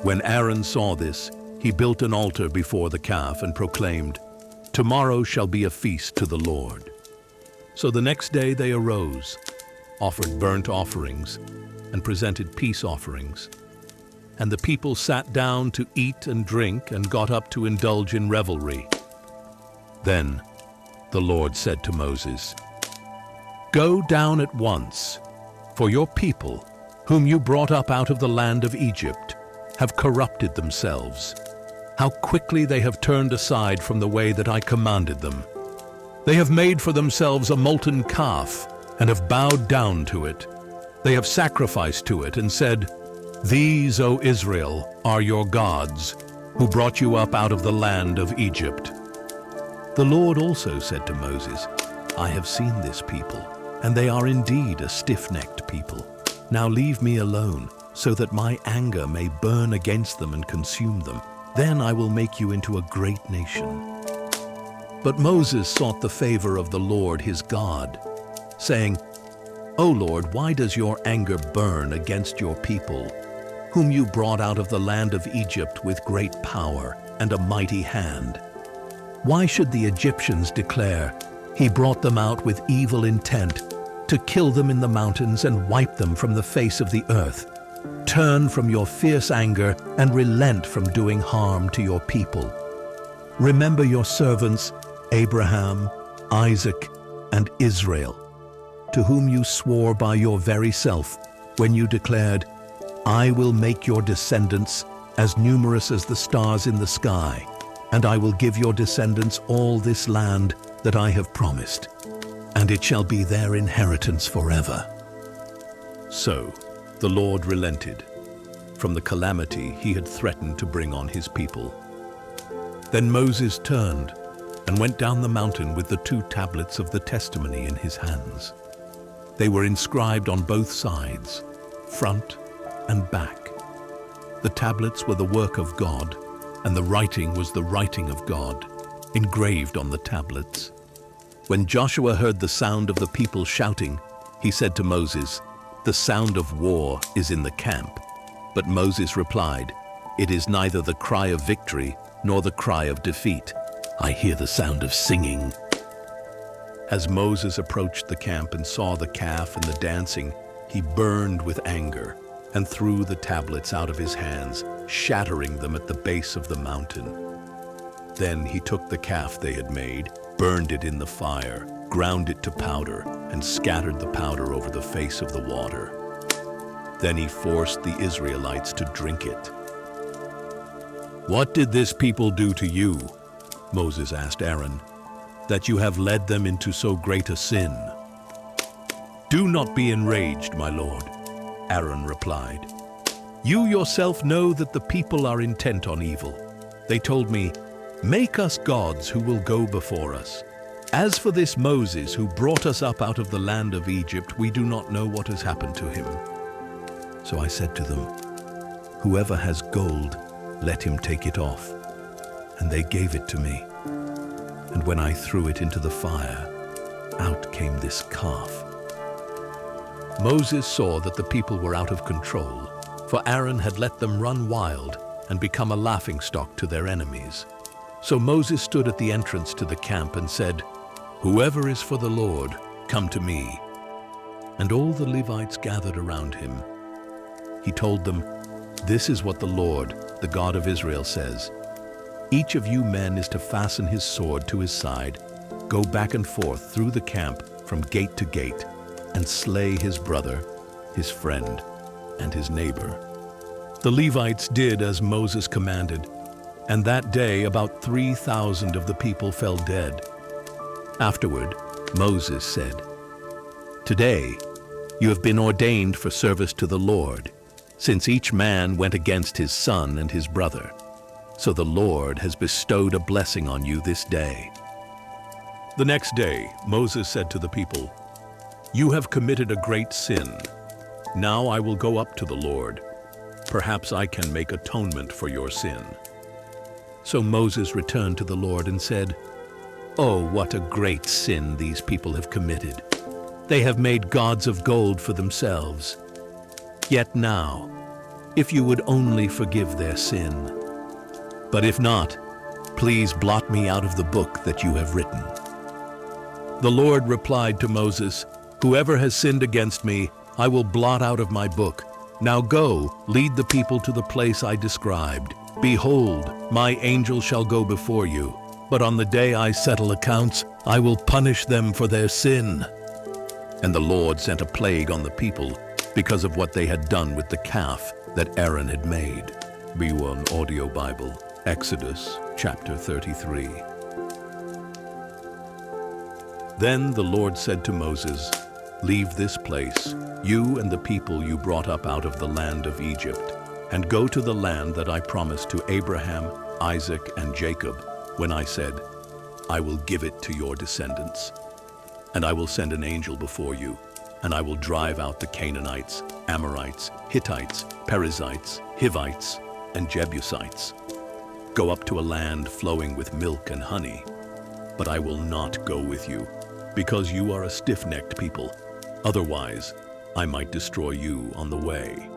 When Aaron saw this, he built an altar before the calf and proclaimed, Tomorrow shall be a feast to the Lord." So the next day they arose, offered burnt offerings, and presented peace offerings. And the people sat down to eat and drink and got up to indulge in revelry. Then the Lord said to Moses, "Go down at once, for your people, whom you brought up out of the land of Egypt, have corrupted themselves. How quickly they have turned aside from the way that I commanded them. They have made for themselves a molten calf and have bowed down to it. They have sacrificed to it and said, 'These, O Israel, are your gods, who brought you up out of the land of Egypt.'" The Lord also said to Moses, "I have seen this people, and they are indeed a stiff-necked people. Now leave me alone, so that my anger may burn against them and consume them. Then I will make you into a great nation." But Moses sought the favor of the Lord his God, saying, "O Lord, why does your anger burn against your people, whom you brought out of the land of Egypt with great power and a mighty hand? Why should the Egyptians declare, 'He brought them out with evil intent, to kill them in the mountains and wipe them from the face of the earth'? Turn from your fierce anger and relent from doing harm to your people. Remember your servants, Abraham, Isaac, and Israel, to whom you swore by your very self when you declared, 'I will make your descendants as numerous as the stars in the sky, and I will give your descendants all this land that I have promised, and it shall be their inheritance forever.'" So the Lord relented from the calamity he had threatened to bring on his people. Then Moses turned and went down the mountain with the 2 tablets of the testimony in his hands. They were inscribed on both sides, front and back. The tablets were the work of God, and the writing was the writing of God, engraved on the tablets. When Joshua heard the sound of the people shouting, he said to Moses, "The sound of war is in the camp." But Moses replied, "It is neither the cry of victory nor the cry of defeat. I hear the sound of singing." As Moses approached the camp and saw the calf and the dancing, he burned with anger and threw the tablets out of his hands, shattering them at the base of the mountain. Then he took the calf they had made, burned it in the fire, ground it to powder, and scattered the powder over the face of the water. Then he forced the Israelites to drink it. "What did this people do to you?" Moses asked Aaron, "that you have led them into so great a sin?" "Do not be enraged, my lord," Aaron replied. "You yourself know that the people are intent on evil. They told me, 'Make us gods who will go before us.' As for this Moses who brought us up out of the land of Egypt, we do not know what has happened to him." So I said to them, "Whoever has gold, let him take it off." And they gave it to me. And when I threw it into the fire, out came this calf. Moses saw that the people were out of control, for Aaron had let them run wild and become a laughingstock to their enemies. So Moses stood at the entrance to the camp and said, "Whoever is for the Lord, come to me." And all the Levites gathered around him. He told them, "This is what the Lord, the God of Israel, says. Each of you men is to fasten his sword to his side, go back and forth through the camp from gate to gate, and slay his brother, his friend, and his neighbor." The Levites did as Moses commanded, and that day about 3,000 of the people fell dead. Afterward, Moses said, "Today you have been ordained for service to the Lord, since each man went against his son and his brother. So the Lord has bestowed a blessing on you this day." The next day, Moses said to the people, "You have committed a great sin. Now I will go up to the Lord. Perhaps I can make atonement for your sin." So Moses returned to the Lord and said, "Oh, what a great sin these people have committed. They have made gods of gold for themselves. Yet now, if you would only forgive their sin. But if not, Please blot me out of the book that you have written." The Lord replied to Moses, "Whoever has sinned against me, I will blot out of my book. Now go, lead the people to the place I described. Behold, my angel shall go before you, but on the day I settle accounts, I will punish them for their sin." And the Lord sent a plague on the people because of what they had done with the calf that Aaron had made. B1 Audio Bible, Exodus chapter 33. Then the Lord said to Moses, "Leave this place, you and the people you brought up out of the land of Egypt, and go to the land that I promised to Abraham, Isaac, and Jacob, when I said, 'I will give it to your descendants.' And I will send an angel before you, and I will drive out the Canaanites, Amorites, Hittites, Perizzites, Hivites, and Jebusites. Go up to a land flowing with milk and honey. But I will not go with you, because you are a stiff-necked people. Otherwise, I might destroy you on the way."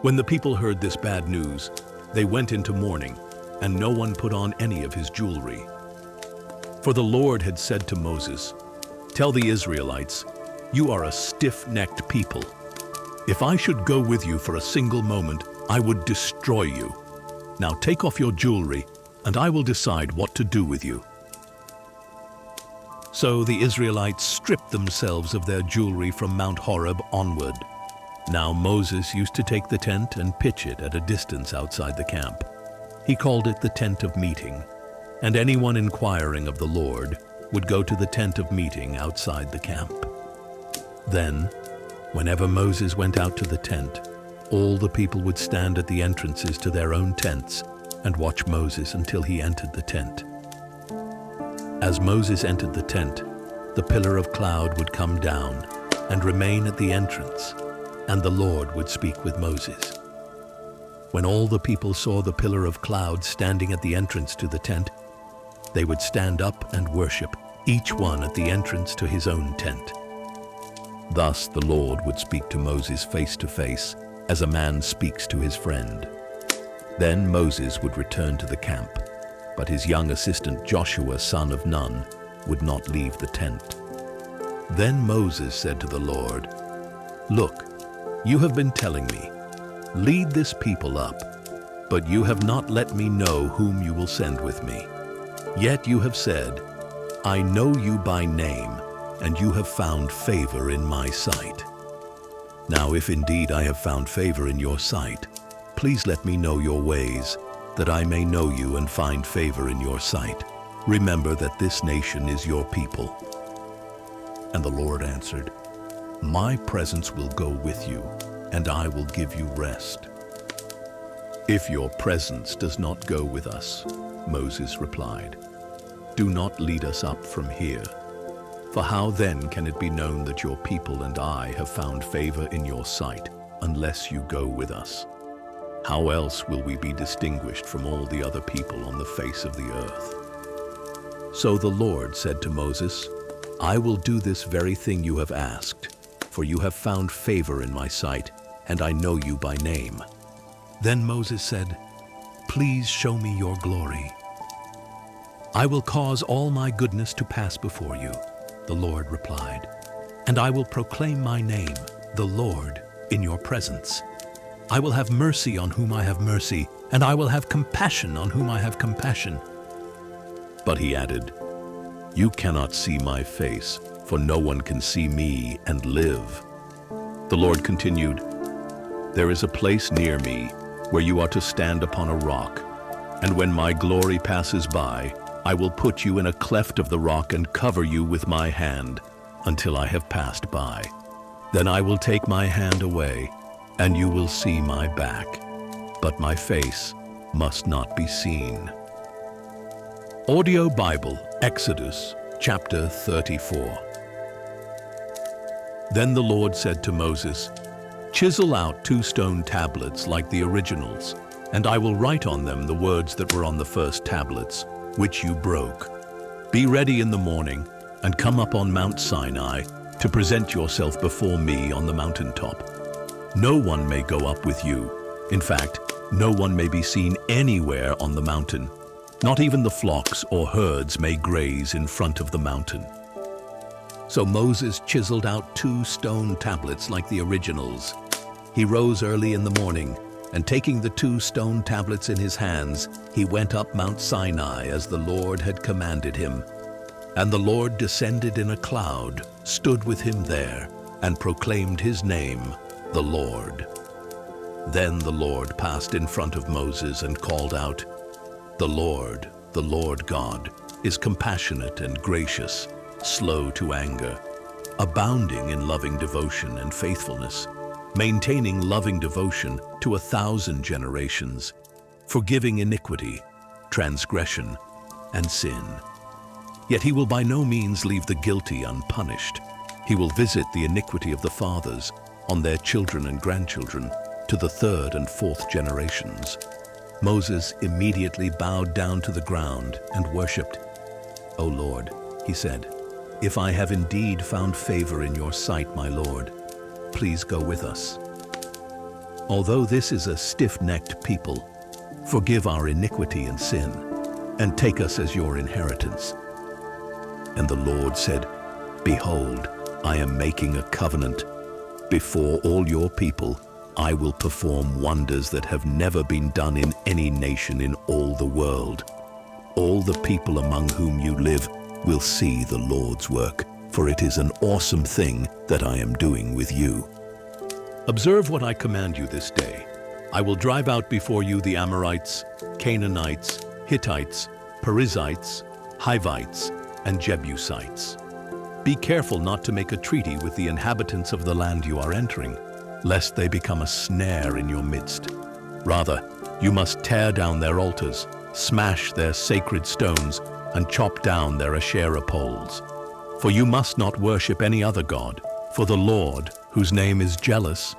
When the people heard this bad news, they went into mourning, and no one put on any of his jewelry. For the Lord had said to Moses, "Tell the Israelites, you are a stiff-necked people. If I should go with you for a single moment, I would destroy you. Now take off your jewelry, and I will decide what to do with you." So the Israelites stripped themselves of their jewelry from Mount Horeb onward. Now Moses used to take the tent and pitch it at a distance outside the camp. He called it the tent of meeting, and anyone inquiring of the Lord would go to the tent of meeting outside the camp. Then, whenever Moses went out to the tent, all the people would stand at the entrances to their own tents and watch Moses until he entered the tent. As Moses entered the tent, the pillar of cloud would come down and remain at the entrance, and the Lord would speak with Moses. When all the people saw the pillar of cloud standing at the entrance to the tent, they would stand up and worship, each one at the entrance to his own tent. Thus the Lord would speak to Moses face to face, as a man speaks to his friend. Then Moses would return to the camp, but his young assistant Joshua, son of Nun, would not leave the tent. Then Moses said to the Lord, "Look, you have been telling me, 'Lead this people up,' but you have not let me know whom you will send with me. Yet you have said, 'I know you by name, and you have found favor in my sight.' Now if indeed I have found favor in your sight, please let me know your ways, that I may know you and find favor in your sight. Remember that this nation is your people." And the Lord answered, "My presence will go with you, and I will give you rest." "If your presence does not go with us," Moses replied, "do not lead us up from here. For how then can it be known that your people and I have found favor in your sight, unless you go with us? How else will we be distinguished from all the other people on the face of the earth?" So the Lord said to Moses, "I will do this very thing you have asked, for you have found favor in my sight, and I know you by name." Then Moses said, "Please show me your glory." "I will cause all my goodness to pass before you," the Lord replied, "and I will proclaim my name, the Lord, in your presence. I will have mercy on whom I have mercy, and I will have compassion on whom I have compassion." But he added, "You cannot see my face, for no one can see me and live." The Lord continued, "There is a place near me where you are to stand upon a rock, and when my glory passes by, I will put you in a cleft of the rock and cover you with my hand until I have passed by. Then I will take my hand away, and you will see my back, but my face must not be seen." Audio Bible, Exodus chapter 34. Then the Lord said to Moses, "Chisel out 2 stone tablets like the originals, and I will write on them the words that were on the first tablets, which you broke. Be ready in the morning, and come up on Mount Sinai to present yourself before me on the mountaintop. No one may go up with you. In fact, no one may be seen anywhere on the mountain, Not even the flocks or herds may graze in front of the mountain." So Moses chiseled out 2 stone tablets like the originals. He rose early in the morning, and taking the 2 stone tablets in his hands, he went up Mount Sinai as the Lord had commanded him. And the Lord descended in a cloud, stood with him there, and proclaimed his name, the Lord. Then the Lord passed in front of Moses and called out, the Lord God, is compassionate and gracious, slow to anger, abounding in loving devotion and faithfulness, maintaining loving devotion to 1,000 generations, forgiving iniquity, transgression, and sin. Yet he will by no means leave the guilty unpunished. He will visit the iniquity of the fathers on their children and grandchildren to the 3rd and 4th generations. Moses immediately bowed down to the ground and worshipped. "O Lord," he said, "if I have indeed found favor in your sight, my Lord, please go with us. Although this is a stiff-necked people, forgive our iniquity and sin, and take us as your inheritance." And the Lord said, "Behold, I am making a covenant. Before all your people, I will perform wonders that have never been done in any nation in all the world. All the people among whom you live will see the Lord's work, for it is an awesome thing that I am doing with you. Observe what I command you this day. I will drive out before you the Amorites, Canaanites, Hittites, Perizzites, Hivites, and Jebusites. Be careful not to make a treaty with the inhabitants of the land you are entering, lest they become a snare in your midst. Rather, you must tear down their altars, smash their sacred stones, and chop down their Asherah poles. For you must not worship any other god, for the Lord, whose name is jealous,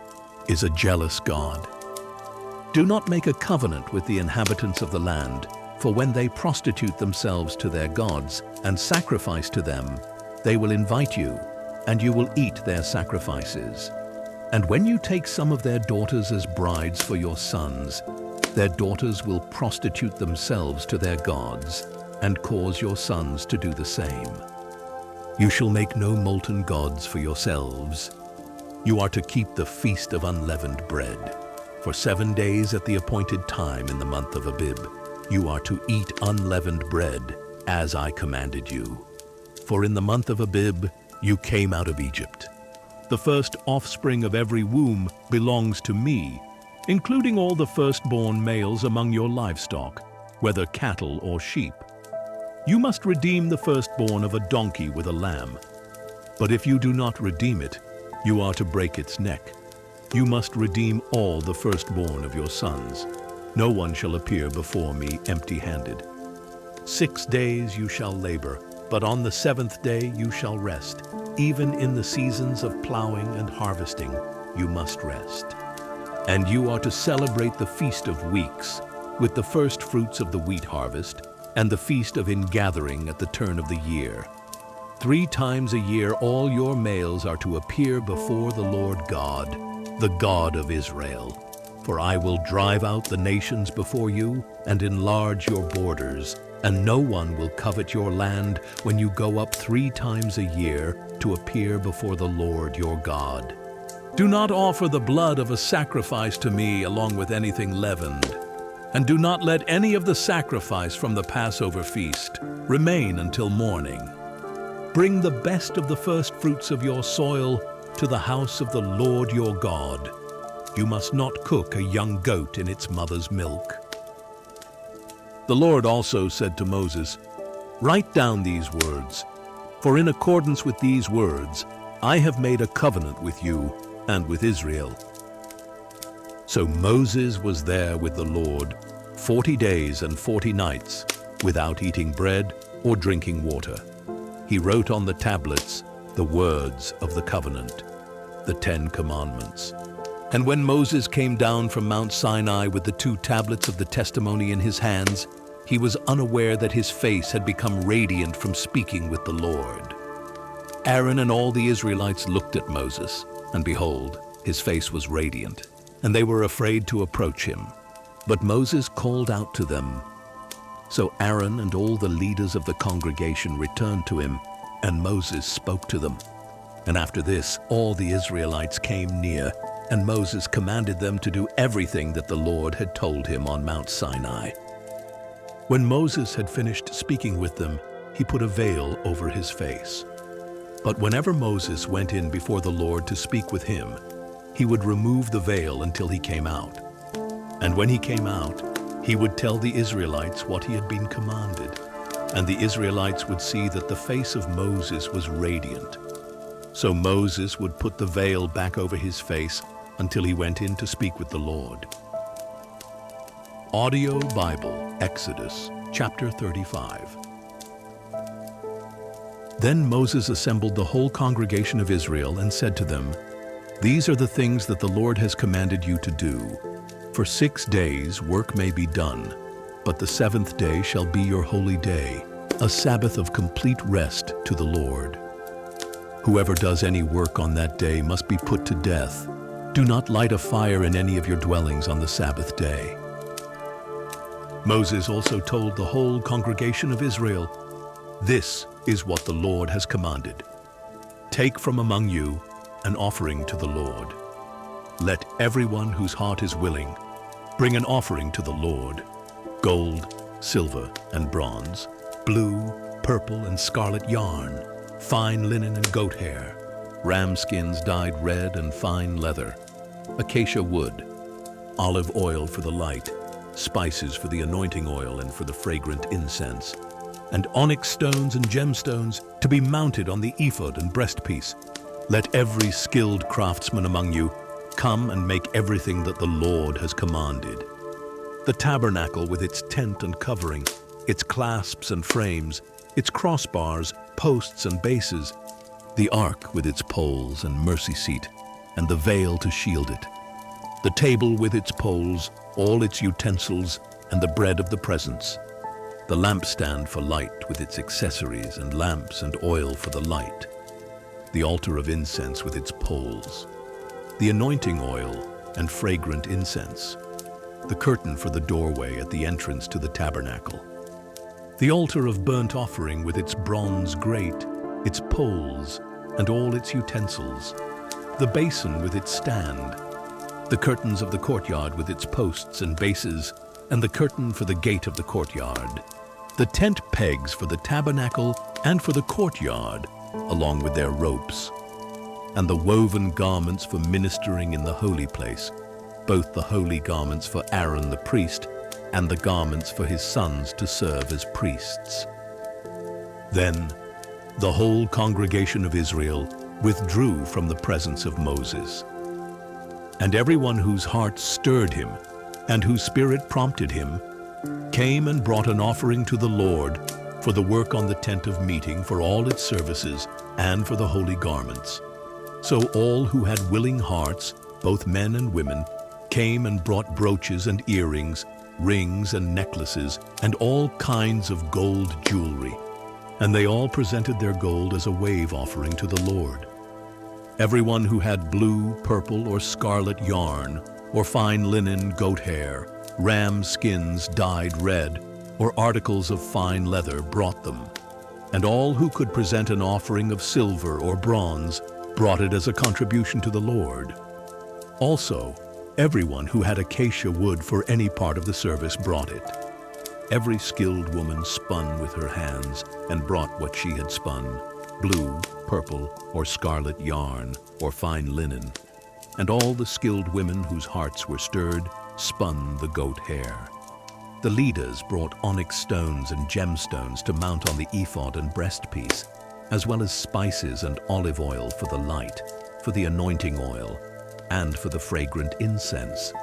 is a jealous God. Do not make a covenant with the inhabitants of the land, for when they prostitute themselves to their gods and sacrifice to them, they will invite you, and you will eat their sacrifices. And when you take some of their daughters as brides for your sons, their daughters will prostitute themselves to their gods, and cause your sons to do the same. You shall make no molten gods for yourselves. You are to keep the Feast of Unleavened Bread. For 7 days at the appointed time in the month of Abib, you are to eat unleavened bread, as I commanded you. For in the month of Abib you came out of Egypt. The first offspring of every womb belongs to me, including all the firstborn males among your livestock, whether cattle or sheep. You must redeem the firstborn of a donkey with a lamb. But if you do not redeem it, you are to break its neck. You must redeem all the firstborn of your sons. No one shall appear before me empty-handed. 6 days you shall labor, but on the 7th day you shall rest. Even in the seasons of plowing and harvesting, you must rest. And you are to celebrate the Feast of Weeks, with the first fruits of the wheat harvest, and the Feast of Ingathering at the turn of the year. 3 times a year all your males are to appear before the Lord God, the God of Israel. For I will drive out the nations before you and enlarge your borders, and no one will covet your land when you go up 3 times a year to appear before the Lord your God. Do not offer the blood of a sacrifice to me along with anything leavened, and do not let any of the sacrifice from the Passover feast remain until morning. Bring the best of the first fruits of your soil to the house of the Lord your God. You must not cook a young goat in its mother's milk. The Lord also said to Moses, "Write down these words, for in accordance with these words I have made a covenant with you and with Israel." So Moses was there with the Lord 40 days and 40 nights, without eating bread or drinking water. He wrote on the tablets the words of the covenant, the 10 commandments. And when Moses came down from Mount Sinai with the 2 tablets of the testimony in his hands, he was unaware that his face had become radiant from speaking with the Lord. Aaron and all the Israelites looked at Moses, and behold, his face was radiant, and they were afraid to approach him. But Moses called out to them, So Aaron and all the leaders of the congregation returned to him, and Moses spoke to them. And after this, all the Israelites came near, and Moses commanded them to do everything that the Lord had told him on Mount Sinai. When Moses had finished speaking with them, he put a veil over his face. But whenever Moses went in before the Lord to speak with him, he would remove the veil until he came out. And when he came out, he would tell the Israelites what he had been commanded, and the Israelites would see that the face of Moses was radiant. So Moses would put the veil back over his face until he went in to speak with the Lord. Audio Bible, Exodus, chapter 35. Then Moses assembled the whole congregation of Israel and said to them, "These are the things that the Lord has commanded you to do. For 6 days work may be done, but the seventh day shall be your holy day, a Sabbath of complete rest to the Lord. Whoever does any work on that day must be put to death. Do not light a fire in any of your dwellings on the Sabbath day." Moses also told the whole congregation of Israel, "This is what the Lord has commanded. Take from among you an offering to the Lord. Let everyone whose heart is willing bring an offering to the Lord: gold, silver, and bronze, blue, purple, and scarlet yarn, fine linen and goat hair, ram skins dyed red and fine leather, acacia wood, olive oil for the light, spices for the anointing oil and for the fragrant incense, and onyx stones and gemstones to be mounted on the ephod and breastpiece. Let every skilled craftsman among you come and make everything that the Lord has commanded: the tabernacle with its tent and covering, its clasps and frames, its crossbars, posts and bases, the ark with its poles and mercy seat, and the veil to shield it, the table with its poles, all its utensils, and the bread of the presence, the lampstand for light with its accessories and lamps and oil for the light, the altar of incense with its poles, the anointing oil and fragrant incense, the curtain for the doorway at the entrance to the tabernacle, the altar of burnt offering with its bronze grate, its poles, and all its utensils, the basin with its stand, the curtains of the courtyard with its posts and bases, and the curtain for the gate of the courtyard, the tent pegs for the tabernacle and for the courtyard, along with their ropes, and the woven garments for ministering in the holy place, both the holy garments for Aaron the priest and the garments for his sons to serve as priests. Then the whole congregation of Israel withdrew from the presence of Moses. And everyone whose heart stirred him and whose spirit prompted him came and brought an offering to the Lord for the work on the tent of meeting, for all its services, and for the holy garments. So all who had willing hearts, both men and women, came and brought brooches and earrings, rings and necklaces, and all kinds of gold jewelry. And they all presented their gold as a wave offering to the Lord. Everyone who had blue, purple, or scarlet yarn, or fine linen, goat hair, ram skins dyed red, or articles of fine leather brought them. And all who could present an offering of silver or bronze brought it as a contribution to the Lord. Also, everyone who had acacia wood for any part of the service brought it. Every skilled woman spun with her hands and brought what she had spun: blue, purple, or scarlet yarn, or fine linen. And all the skilled women whose hearts were stirred spun the goat hair. The leaders brought onyx stones and gemstones to mount on the ephod and breastpiece, as well as spices and olive oil for the light, for the anointing oil, and for the fragrant incense.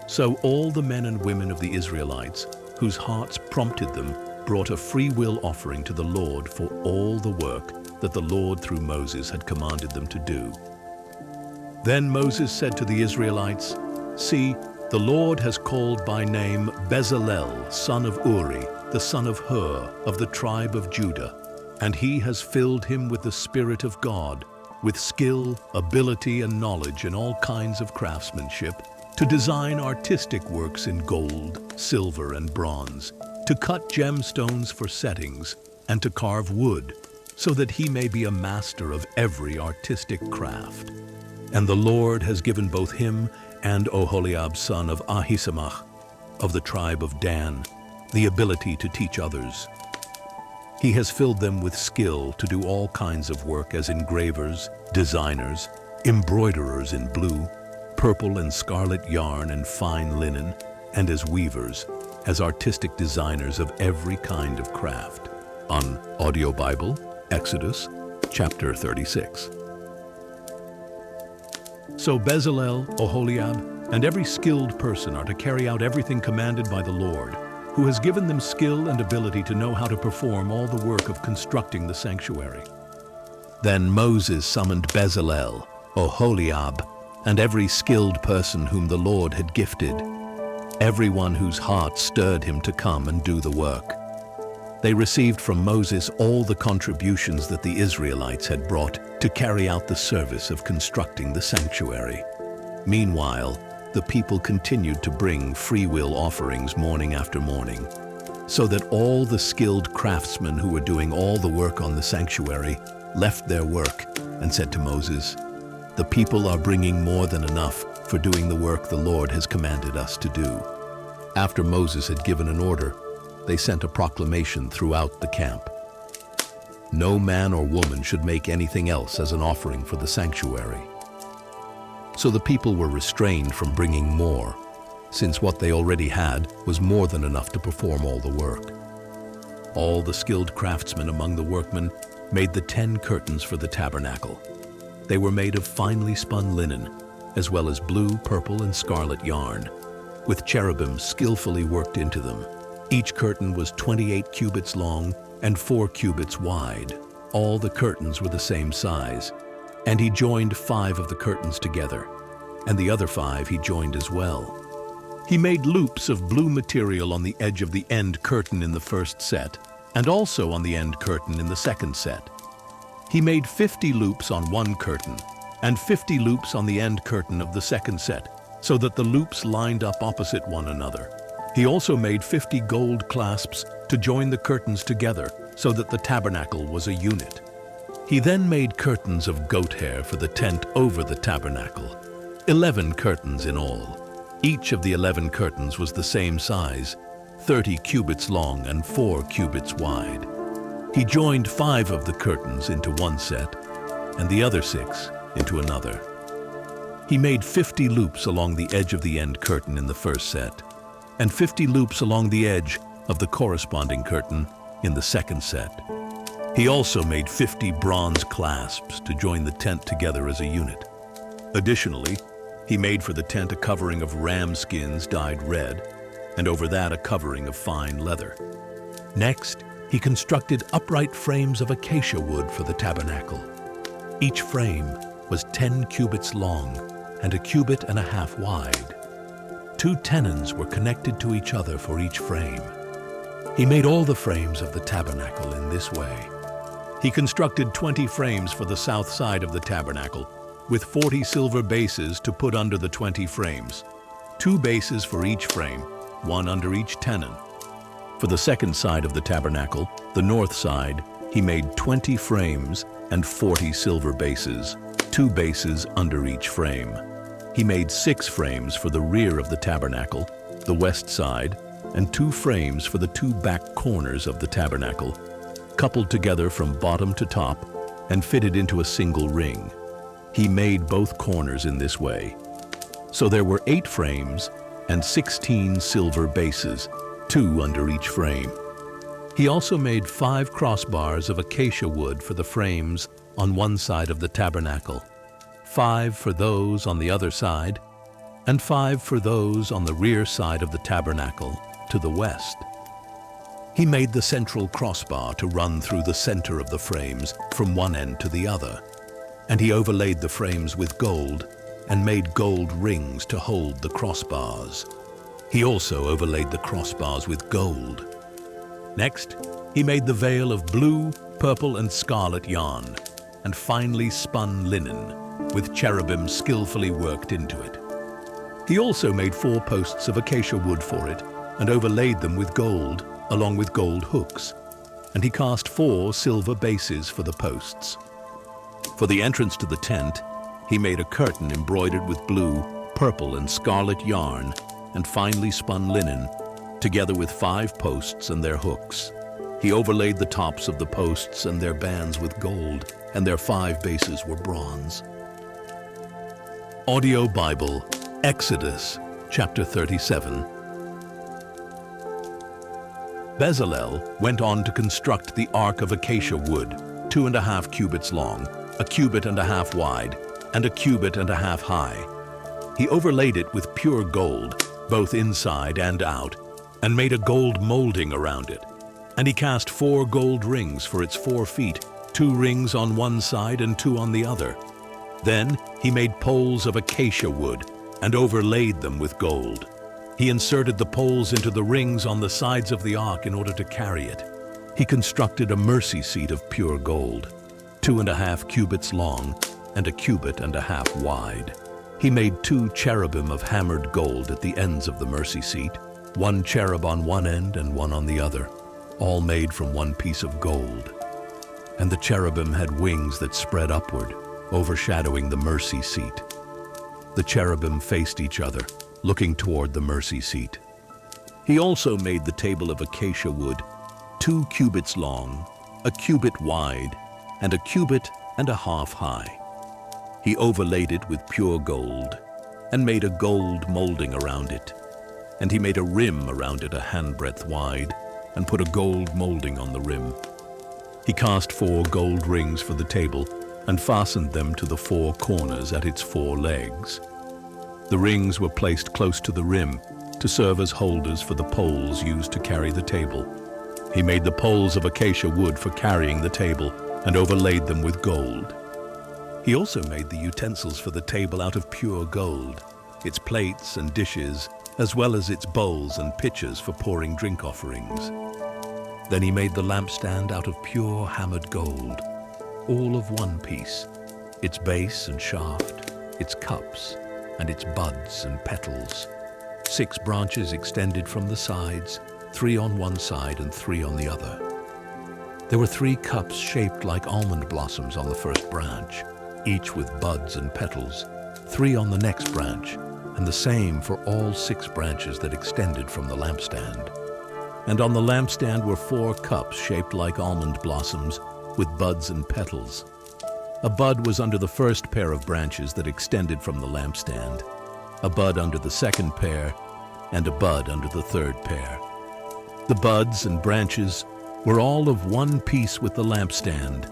So all the men and women of the Israelites, whose hearts prompted them, brought a free will offering to the Lord for all the work that the Lord through Moses had commanded them to do. Then Moses said to the Israelites, "See, the Lord has called by name Bezalel, son of Uri, the son of Hur, of the tribe of Judah, and he has filled him with the Spirit of God, with skill, ability, and knowledge in all kinds of craftsmanship, to design artistic works in gold, silver, and bronze, to cut gemstones for settings, and to carve wood, so that he may be a master of every artistic craft. And the Lord has given both him and Oholiab son of Ahisamach, of the tribe of Dan, the ability to teach others. He has filled them with skill to do all kinds of work as engravers, designers, embroiderers in blue, purple and scarlet yarn and fine linen, and as weavers, as artistic designers of every kind of craft. On Audio Bible, Exodus, chapter 36. So Bezalel, Oholiab, and every skilled person are to carry out everything commanded by the Lord, who has given them skill and ability to know how to perform all the work of constructing the sanctuary. Then Moses summoned Bezalel, Oholiab, and every skilled person whom the Lord had gifted, everyone whose heart stirred him to come and do the work. They received from Moses all the contributions that the Israelites had brought to carry out the service of constructing the sanctuary. Meanwhile, the people continued to bring free-will offerings morning after morning, so that all the skilled craftsmen who were doing all the work on the sanctuary left their work and said to Moses, "The people are bringing more than enough for doing the work the Lord has commanded us to do." After Moses had given an order, they sent a proclamation throughout the camp. No man or woman should make anything else as an offering for the sanctuary. So the people were restrained from bringing more, since what they already had was more than enough to perform all the work. All the skilled craftsmen among the workmen made the 10 curtains for the tabernacle. They were made of finely spun linen, as well as blue, purple, and scarlet yarn, with cherubim skillfully worked into them. Each curtain was 28 cubits long and 4 cubits wide. All the curtains were the same size, and he joined 5 of the curtains together, and the other 5 he joined as well. He made loops of blue material on the edge of the end curtain in the first set, and also on the end curtain in the second set. He made 50 loops on one curtain, and 50 loops on the end curtain of the second set, so that the loops lined up opposite one another. He also made 50 gold clasps to join the curtains together, so that the tabernacle was a unit. He then made curtains of goat hair for the tent over the tabernacle, 11 curtains in all. Each of the 11 curtains was the same size, 30 cubits long and 4 cubits wide. He joined 5 of the curtains into one set, and the other 6 into another. He made 50 loops along the edge of the end curtain in the first set, and 50 loops along the edge of the corresponding curtain in the second set. He also made 50 bronze clasps to join the tent together as a unit. Additionally, he made for the tent a covering of ram skins dyed red, and over that a covering of fine leather. Next, he constructed upright frames of acacia wood for the tabernacle. Each frame was 10 cubits long and a cubit and a half wide. 2 tenons were connected to each other for each frame. He made all the frames of the tabernacle in this way. He constructed 20 frames for the south side of the tabernacle, with 40 silver bases to put under the 20 frames, 2 bases for each frame, 1 under each tenon. For the second side of the tabernacle, the north side, he made 20 frames and 40 silver bases, 2 bases under each frame. He made 6 frames for the rear of the tabernacle, the west side, and 2 frames for the 2 back corners of the tabernacle, coupled together from bottom to top and fitted into a single ring. He made both corners in this way. So there were 8 frames and 16 silver bases, 2 under each frame. He also made 5 crossbars of acacia wood for the frames on one side of the tabernacle, 5 for those on the other side, and 5 for those on the rear side of the tabernacle to the west. He made the central crossbar to run through the center of the frames from one end to the other, and he overlaid the frames with gold and made gold rings to hold the crossbars. He also overlaid the crossbars with gold. Next, he made the veil of blue, purple, and scarlet yarn, and finely spun linen, with cherubim skillfully worked into it. He also made 4 posts of acacia wood for it, and overlaid them with gold, along with gold hooks, and he cast 4 silver bases for the posts. For the entrance to the tent, he made a curtain embroidered with blue, purple, and scarlet yarn and finely spun linen, together with 5 posts and their hooks. He overlaid the tops of the posts and their bands with gold, and their 5 bases were bronze. Audio Bible, Exodus, chapter 37. Bezalel went on to construct the ark of acacia wood, 2.5 cubits long, 1.5 cubits wide, and 1.5 cubits high. He overlaid it with pure gold, both inside and out, and made a gold molding around it. And he cast 4 gold rings for its 4 feet, 2 rings on one side and 2 on the other. Then he made poles of acacia wood and overlaid them with gold. He inserted the poles into the rings on the sides of the ark in order to carry it. He constructed a mercy seat of pure gold, 2.5 cubits long and 1.5 cubits wide. He made 2 cherubim of hammered gold at the ends of the mercy seat, 1 cherub on one end and 1 on the other, all made from 1 piece of gold. And the cherubim had wings that spread upward, overshadowing the mercy seat. The cherubim faced each other, looking toward the mercy seat. He also made the table of acacia wood, 2 cubits long, 1 cubit wide, and 1.5 cubits high. He overlaid it with pure gold, and made a gold molding around it. And he made a rim around it 1 handbreadth wide, and put a gold molding on the rim. He cast 4 gold rings for the table, and fastened them to the 4 corners at its 4 legs. The rings were placed close to the rim to serve as holders for the poles used to carry the table. He made the poles of acacia wood for carrying the table and overlaid them with gold. He also made the utensils for the table out of pure gold, its plates and dishes, as well as its bowls and pitchers for pouring drink offerings. Then he made the lampstand out of pure hammered gold, all of 1 piece, its base and shaft, its cups, and its buds and petals. 6 branches extended from the sides, 3 on one side and 3 on the other. There were 3 cups shaped like almond blossoms on the first branch, each with buds and petals, 3 on the next branch, and the same for all 6 branches that extended from the lampstand. And on the lampstand were 4 cups shaped like almond blossoms, with buds and petals. A bud was under the first pair of branches that extended from the lampstand, a bud under the second pair, and a bud under the third pair. The buds and branches were all of 1 piece with the lampstand,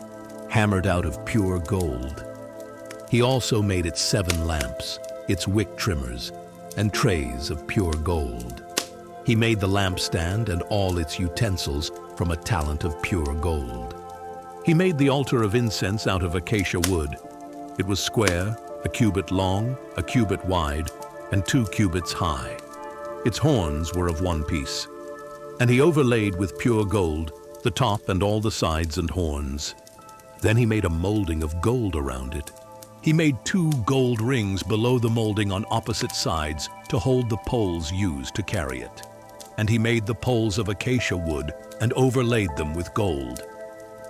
hammered out of pure gold. He also made its 7 lamps, its wick trimmers, and trays of pure gold. He made the lampstand and all its utensils from a talent of pure gold. He made the altar of incense out of acacia wood. It was square, 1 cubit long, 1 cubit wide, and 2 cubits high. Its horns were of 1 piece. And he overlaid with pure gold the top and all the sides and horns. Then he made a molding of gold around it. He made 2 gold rings below the molding on opposite sides to hold the poles used to carry it. And he made the poles of acacia wood and overlaid them with gold.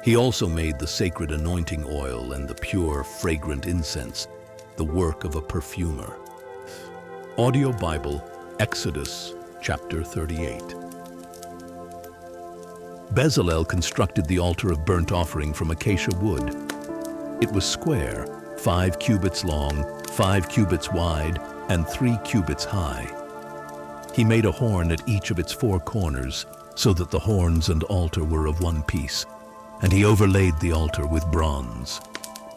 He also made the sacred anointing oil and the pure, fragrant incense, the work of a perfumer. Audio Bible, Exodus, chapter 38. Bezalel constructed the altar of burnt offering from acacia wood. It was square, 5 cubits long, 5 cubits wide, and 3 cubits high. He made a horn at each of its 4 corners, so that the horns and altar were of 1 piece. And he overlaid the altar with bronze.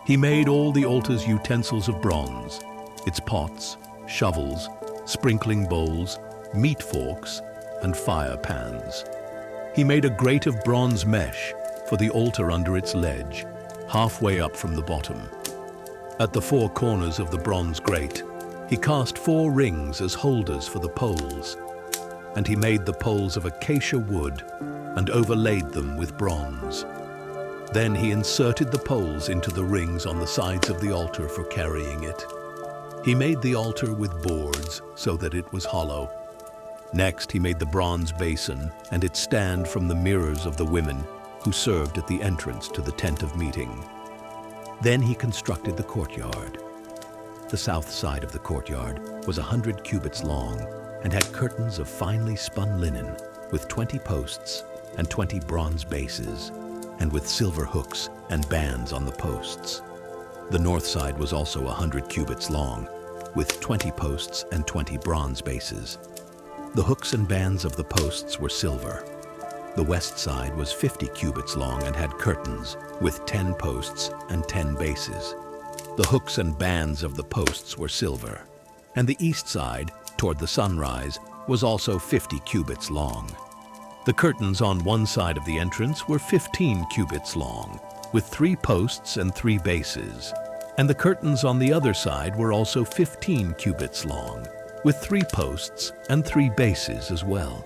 He made all the altar's utensils of bronze, its pots, shovels, sprinkling bowls, meat forks, and fire pans. He made a grate of bronze mesh for the altar under its ledge, halfway up from the bottom. At the 4 corners of the bronze grate, he cast 4 rings as holders for the poles. And he made the poles of acacia wood and overlaid them with bronze. Then he inserted the poles into the rings on the sides of the altar for carrying it. He made the altar with boards so that it was hollow. Next, he made the bronze basin and its stand from the mirrors of the women who served at the entrance to the tent of meeting. Then he constructed the courtyard. The south side of the courtyard was 100 cubits long and had curtains of finely spun linen with 20 posts and 20 bronze bases, and with silver hooks and bands on the posts. The north side was also 100 cubits long, with 20 posts and 20 bronze bases. The hooks and bands of the posts were silver. The west side was 50 cubits long and had curtains, with 10 posts and 10 bases. The hooks and bands of the posts were silver. And the east side, toward the sunrise, was also 50 cubits long. The curtains on one side of the entrance were 15 cubits long, with 3 posts and 3 bases. And the curtains on the other side were also 15 cubits long, with 3 posts and 3 bases as well.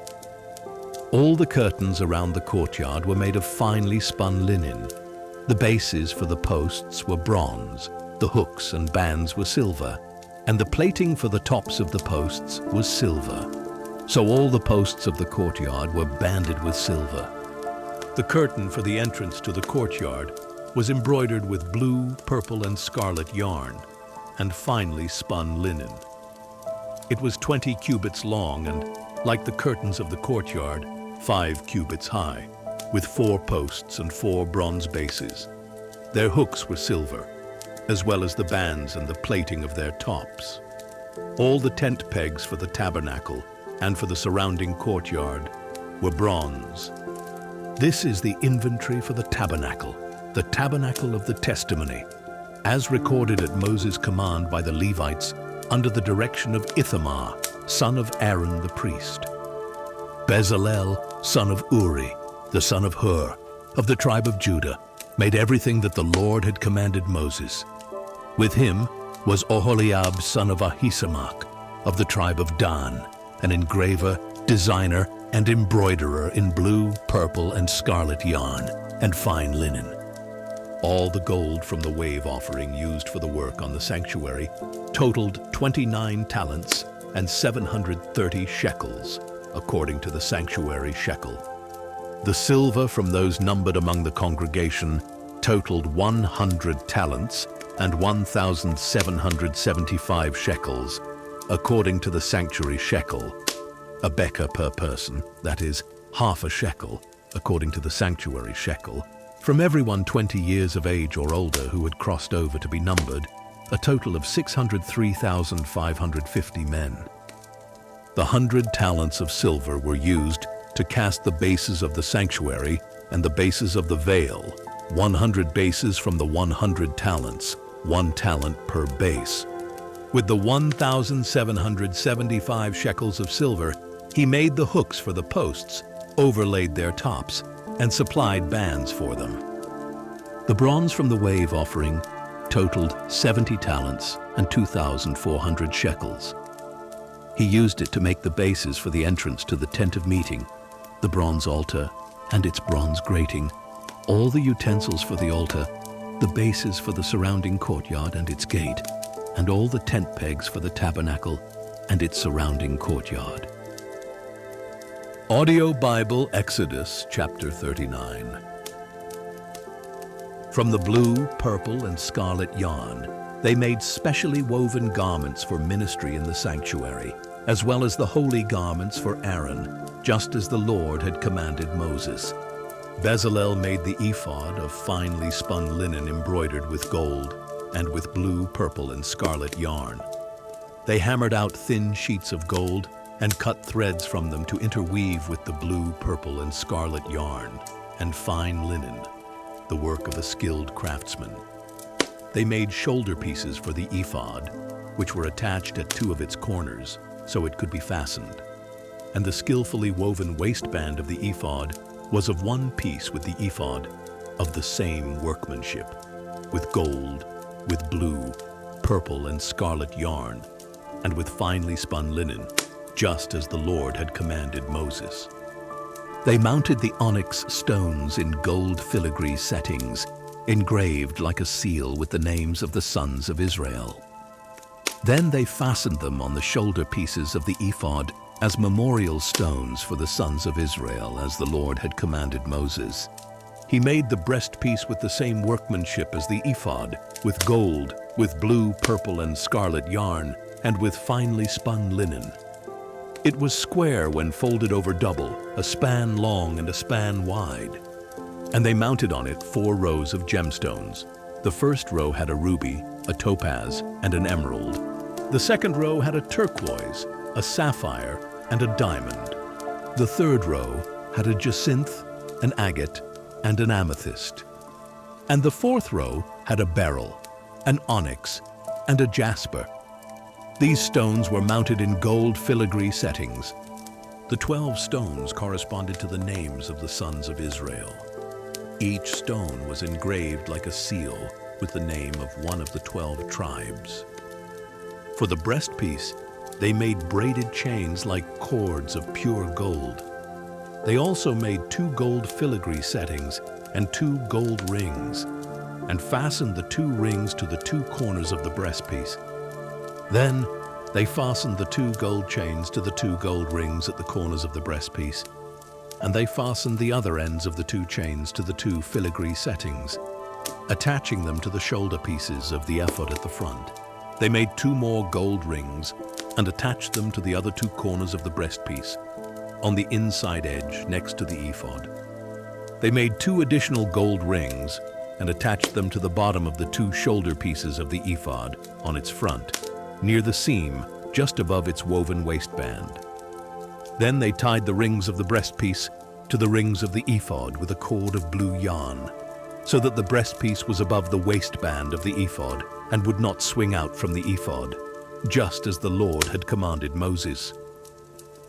All the curtains around the courtyard were made of finely spun linen. The bases for the posts were bronze, the hooks and bands were silver, and the plating for the tops of the posts was silver. So all the posts of the courtyard were banded with silver. The curtain for the entrance to the courtyard was embroidered with blue, purple, and scarlet yarn, and finely spun linen. It was 20 cubits long and, like the curtains of the courtyard, 5 cubits high, with 4 posts and 4 bronze bases. Their hooks were silver, as well as the bands and the plating of their tops. All the tent pegs for the tabernacle and for the surrounding courtyard were bronze. This is the inventory for the tabernacle of the testimony, as recorded at Moses' command by the Levites under the direction of Ithamar, son of Aaron the priest. Bezalel, son of Uri, the son of Hur, of the tribe of Judah, made everything that the Lord had commanded Moses. With him was Oholiab, son of Ahisamach, of the tribe of Dan, an engraver, designer, and embroiderer in blue, purple, and scarlet yarn, and fine linen. All the gold from the wave offering used for the work on the sanctuary totaled 29 talents and 730 shekels, according to the sanctuary shekel. The silver from those numbered among the congregation totaled 100 talents and 1,775 shekels, according to the sanctuary shekel, a becker per person, that is, half a shekel, according to the sanctuary shekel, from everyone 20 years of age or older who had crossed over to be numbered, a total of 603,550 men. The 100 talents of silver were used to cast the bases of the sanctuary and the bases of the veil, 100 bases from the 100 talents, 1 talent per base. With the 1,775 shekels of silver, he made the hooks for the posts, overlaid their tops, and supplied bands for them. The bronze from the wave offering totaled 70 talents and 2,400 shekels. He used it to make the bases for the entrance to the tent of meeting, the bronze altar and its bronze grating, all the utensils for the altar, the bases for the surrounding courtyard and its gate, and all the tent pegs for the tabernacle and its surrounding courtyard. Audio Bible Exodus chapter 39. From the blue, purple, and scarlet yarn, they made specially woven garments for ministry in the sanctuary, as well as the holy garments for Aaron, just as the Lord had commanded Moses. Bezalel made the ephod of finely spun linen embroidered with gold and with blue, purple, and scarlet yarn. They hammered out thin sheets of gold and cut threads from them to interweave with the blue, purple, and scarlet yarn and fine linen, the work of a skilled craftsman. They made shoulder pieces for the ephod, which were attached at 2 of its corners so it could be fastened. And the skillfully woven waistband of the ephod was of one piece with the ephod, of the same workmanship, with gold, with blue, purple, and scarlet yarn, and with finely spun linen, just as the Lord had commanded Moses. They mounted the onyx stones in gold filigree settings, engraved like a seal with the names of the sons of Israel. Then they fastened them on the shoulder pieces of the ephod as memorial stones for the sons of Israel, as the Lord had commanded Moses. He made the breastpiece with the same workmanship as the ephod, with gold, with blue, purple, and scarlet yarn, and with finely spun linen. It was square when folded over double, a span long and a span wide. And they mounted on it 4 rows of gemstones. The first row had a ruby, a topaz, and an emerald. The second row had a turquoise, a sapphire, and a diamond. The third row had a jacinth, an agate, and an amethyst. And the fourth row had a beryl, an onyx, and a jasper. These stones were mounted in gold filigree settings. The 12 stones corresponded to the names of the sons of Israel. Each stone was engraved like a seal with the name of one of the 12 tribes. For the breastpiece, they made braided chains like cords of pure gold. They also made 2 gold filigree settings and 2 gold rings, and fastened the 2 rings to the 2 corners of the breastpiece. Then they fastened the 2 gold chains to the 2 gold rings at the corners of the breastpiece, and they fastened the other ends of the 2 chains to the 2 filigree settings, attaching them to the shoulder pieces of the ephod at the front. They made 2 more gold rings and attached them to the other 2 corners of the breastpiece, on the inside edge next to the ephod. They made 2 additional gold rings and attached them to the bottom of the 2 shoulder pieces of the ephod on its front, near the seam just above its woven waistband. Then they tied the rings of the breastpiece to the rings of the ephod with a cord of blue yarn, so that the breastpiece was above the waistband of the ephod and would not swing out from the ephod, just as the Lord had commanded Moses.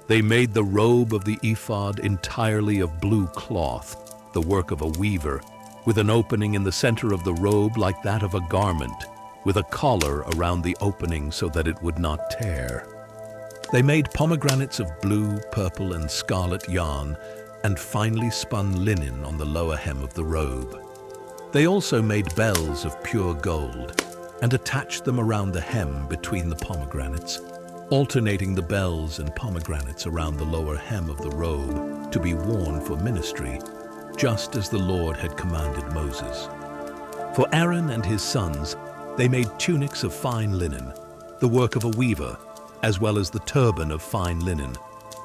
They made the robe of the ephod entirely of blue cloth, the work of a weaver, with an opening in the center of the robe like that of a garment, with a collar around the opening so that it would not tear. They made pomegranates of blue, purple, and scarlet yarn and finely spun linen on the lower hem of the robe. They also made bells of pure gold and attached them around the hem between the pomegranates, alternating the bells and pomegranates around the lower hem of the robe to be worn for ministry, just as the Lord had commanded Moses. For Aaron and his sons, they made tunics of fine linen, the work of a weaver, as well as the turban of fine linen,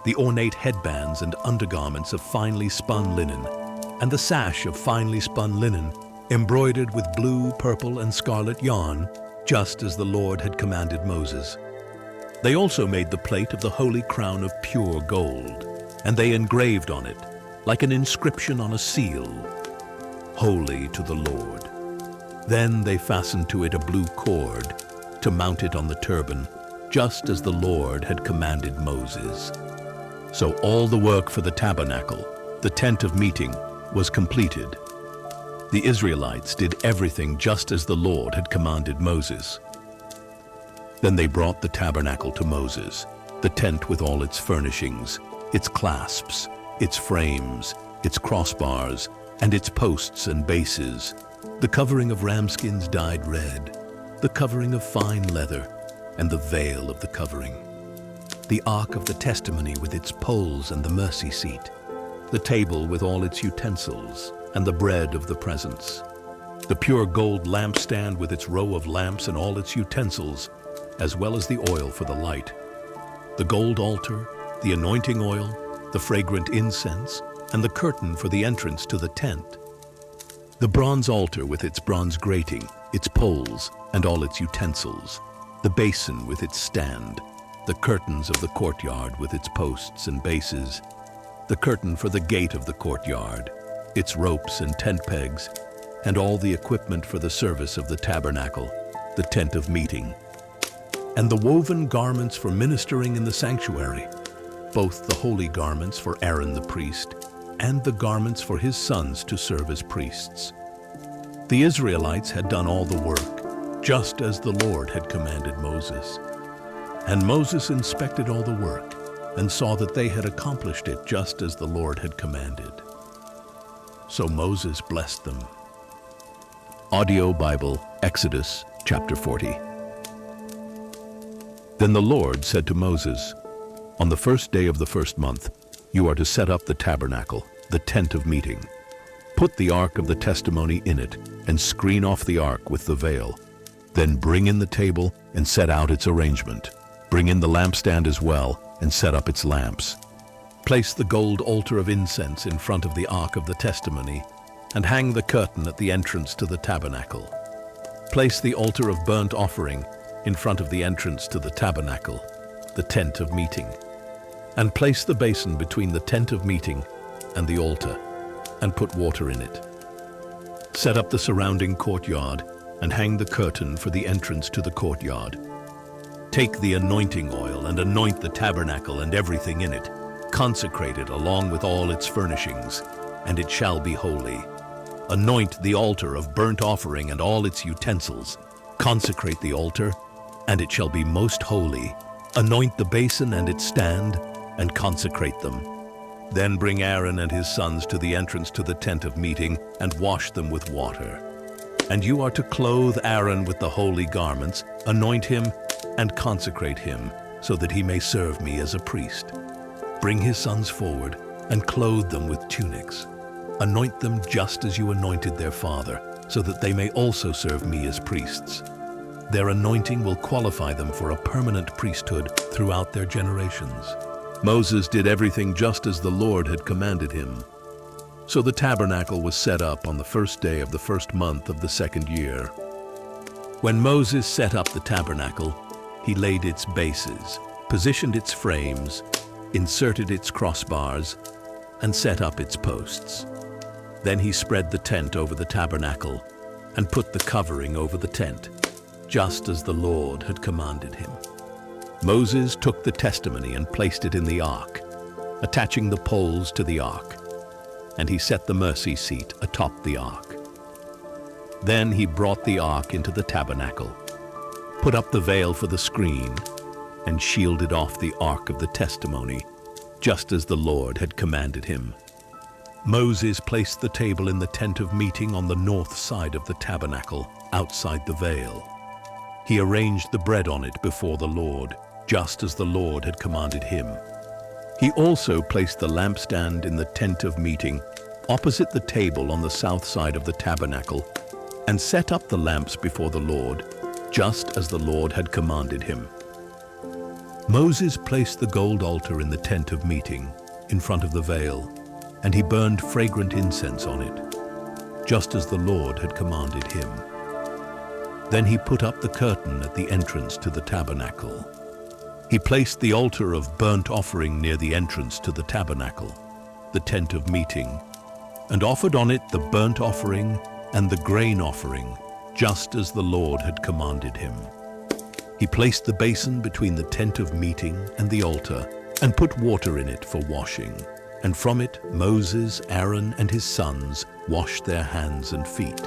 the ornate headbands and undergarments of finely spun linen, and the sash of finely spun linen, embroidered with blue, purple, and scarlet yarn, just as the Lord had commanded Moses. They also made the plate of the holy crown of pure gold, and they engraved on it, like an inscription on a seal, "Holy to the Lord." Then they fastened to it a blue cord to mount it on the turban, just as the Lord had commanded Moses. So all the work for the tabernacle, the tent of meeting, was completed. The Israelites did everything just as the Lord had commanded Moses. Then they brought the tabernacle to Moses, the tent with all its furnishings, its clasps, its frames, its crossbars, and its posts and bases, the covering of ram skins dyed red, the covering of fine leather, and the veil of the covering, the ark of the testimony with its poles and the mercy seat, the table with all its utensils, and the bread of the presence, the pure gold lampstand with its row of lamps and all its utensils, as well as the oil for the light, the gold altar, the anointing oil, the fragrant incense, and the curtain for the entrance to the tent, the bronze altar with its bronze grating, its poles, and all its utensils, the basin with its stand, the curtains of the courtyard with its posts and bases, the curtain for the gate of the courtyard, its ropes and tent pegs, and all the equipment for the service of the tabernacle, the tent of meeting, and the woven garments for ministering in the sanctuary, both the holy garments for Aaron the priest, and the garments for his sons to serve as priests. The Israelites had done all the work, just as the Lord had commanded Moses. And Moses inspected all the work, and saw that they had accomplished it just as the Lord had commanded. So Moses blessed them. Audio Bible, Exodus chapter 40. Then the Lord said to Moses, On the first day of the first month, you are to set up the tabernacle, the tent of meeting. Put the ark of the testimony in it and screen off the ark with the veil. Then bring in the table and set out its arrangement. Bring in the lampstand as well and set up its lamps. Place the gold altar of incense in front of the ark of the testimony and hang the curtain at the entrance to the tabernacle. Place the altar of burnt offering in front of the entrance to the tabernacle, the tent of meeting, and place the basin between the tent of meeting and the altar, and put water in it. Set up the surrounding courtyard and hang the curtain for the entrance to the courtyard. Take the anointing oil and anoint the tabernacle and everything in it. Consecrate it along with all its furnishings, and it shall be holy. Anoint the altar of burnt offering and all its utensils. Consecrate the altar, and it shall be most holy. Anoint the basin and its stand, and consecrate them. Then bring Aaron and his sons to the entrance to the tent of meeting and wash them with water. And you are to clothe Aaron with the holy garments, anoint him, and consecrate him, so that he may serve me as a priest. Bring his sons forward and clothe them with tunics. Anoint them just as you anointed their father, so that they may also serve me as priests. Their anointing will qualify them for a permanent priesthood throughout their generations. Moses did everything just as the Lord had commanded him. So the tabernacle was set up on the first day of the first month of the second year. When Moses set up the tabernacle, he laid its bases, positioned its frames, inserted its crossbars, and set up its posts. Then he spread the tent over the tabernacle and put the covering over the tent, just as the Lord had commanded him. Moses took the testimony and placed it in the ark, attaching the poles to the ark, and he set the mercy seat atop the ark. Then he brought the ark into the tabernacle, put up the veil for the screen, and shielded off the ark of the testimony, just as the Lord had commanded him. Moses placed the table in the tent of meeting on the north side of the tabernacle, outside the veil. He arranged the bread on it before the Lord, just as the Lord had commanded him. He also placed the lampstand in the tent of meeting, opposite the table on the south side of the tabernacle, and set up the lamps before the Lord, just as the Lord had commanded him. Moses placed the gold altar in the tent of meeting, in front of the veil, and he burned fragrant incense on it, just as the Lord had commanded him. Then he put up the curtain at the entrance to the tabernacle. He placed the altar of burnt offering near the entrance to the tabernacle, the tent of meeting, and offered on it the burnt offering and the grain offering, just as the Lord had commanded him. He placed the basin between the tent of meeting and the altar, and put water in it for washing. And from it Moses, Aaron, and his sons washed their hands and feet.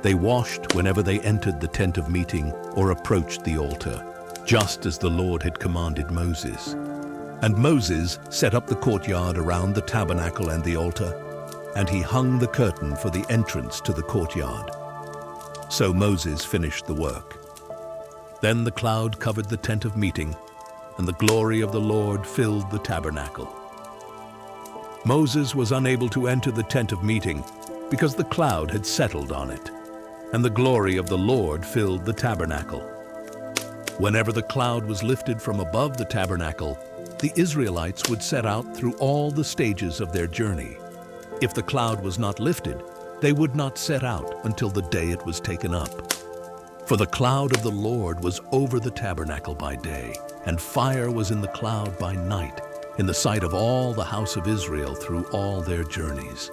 They washed whenever they entered the tent of meeting or approached the altar, just as the Lord had commanded Moses. And Moses set up the courtyard around the tabernacle and the altar, and he hung the curtain for the entrance to the courtyard. So Moses finished the work. Then the cloud covered the tent of meeting, and the glory of the Lord filled the tabernacle. Moses was unable to enter the tent of meeting because the cloud had settled on it, and the glory of the Lord filled the tabernacle. Whenever the cloud was lifted from above the tabernacle, the Israelites would set out through all the stages of their journey. If the cloud was not lifted, they would not set out until the day it was taken up. For the cloud of the Lord was over the tabernacle by day, and fire was in the cloud by night, in the sight of all the house of Israel through all their journeys.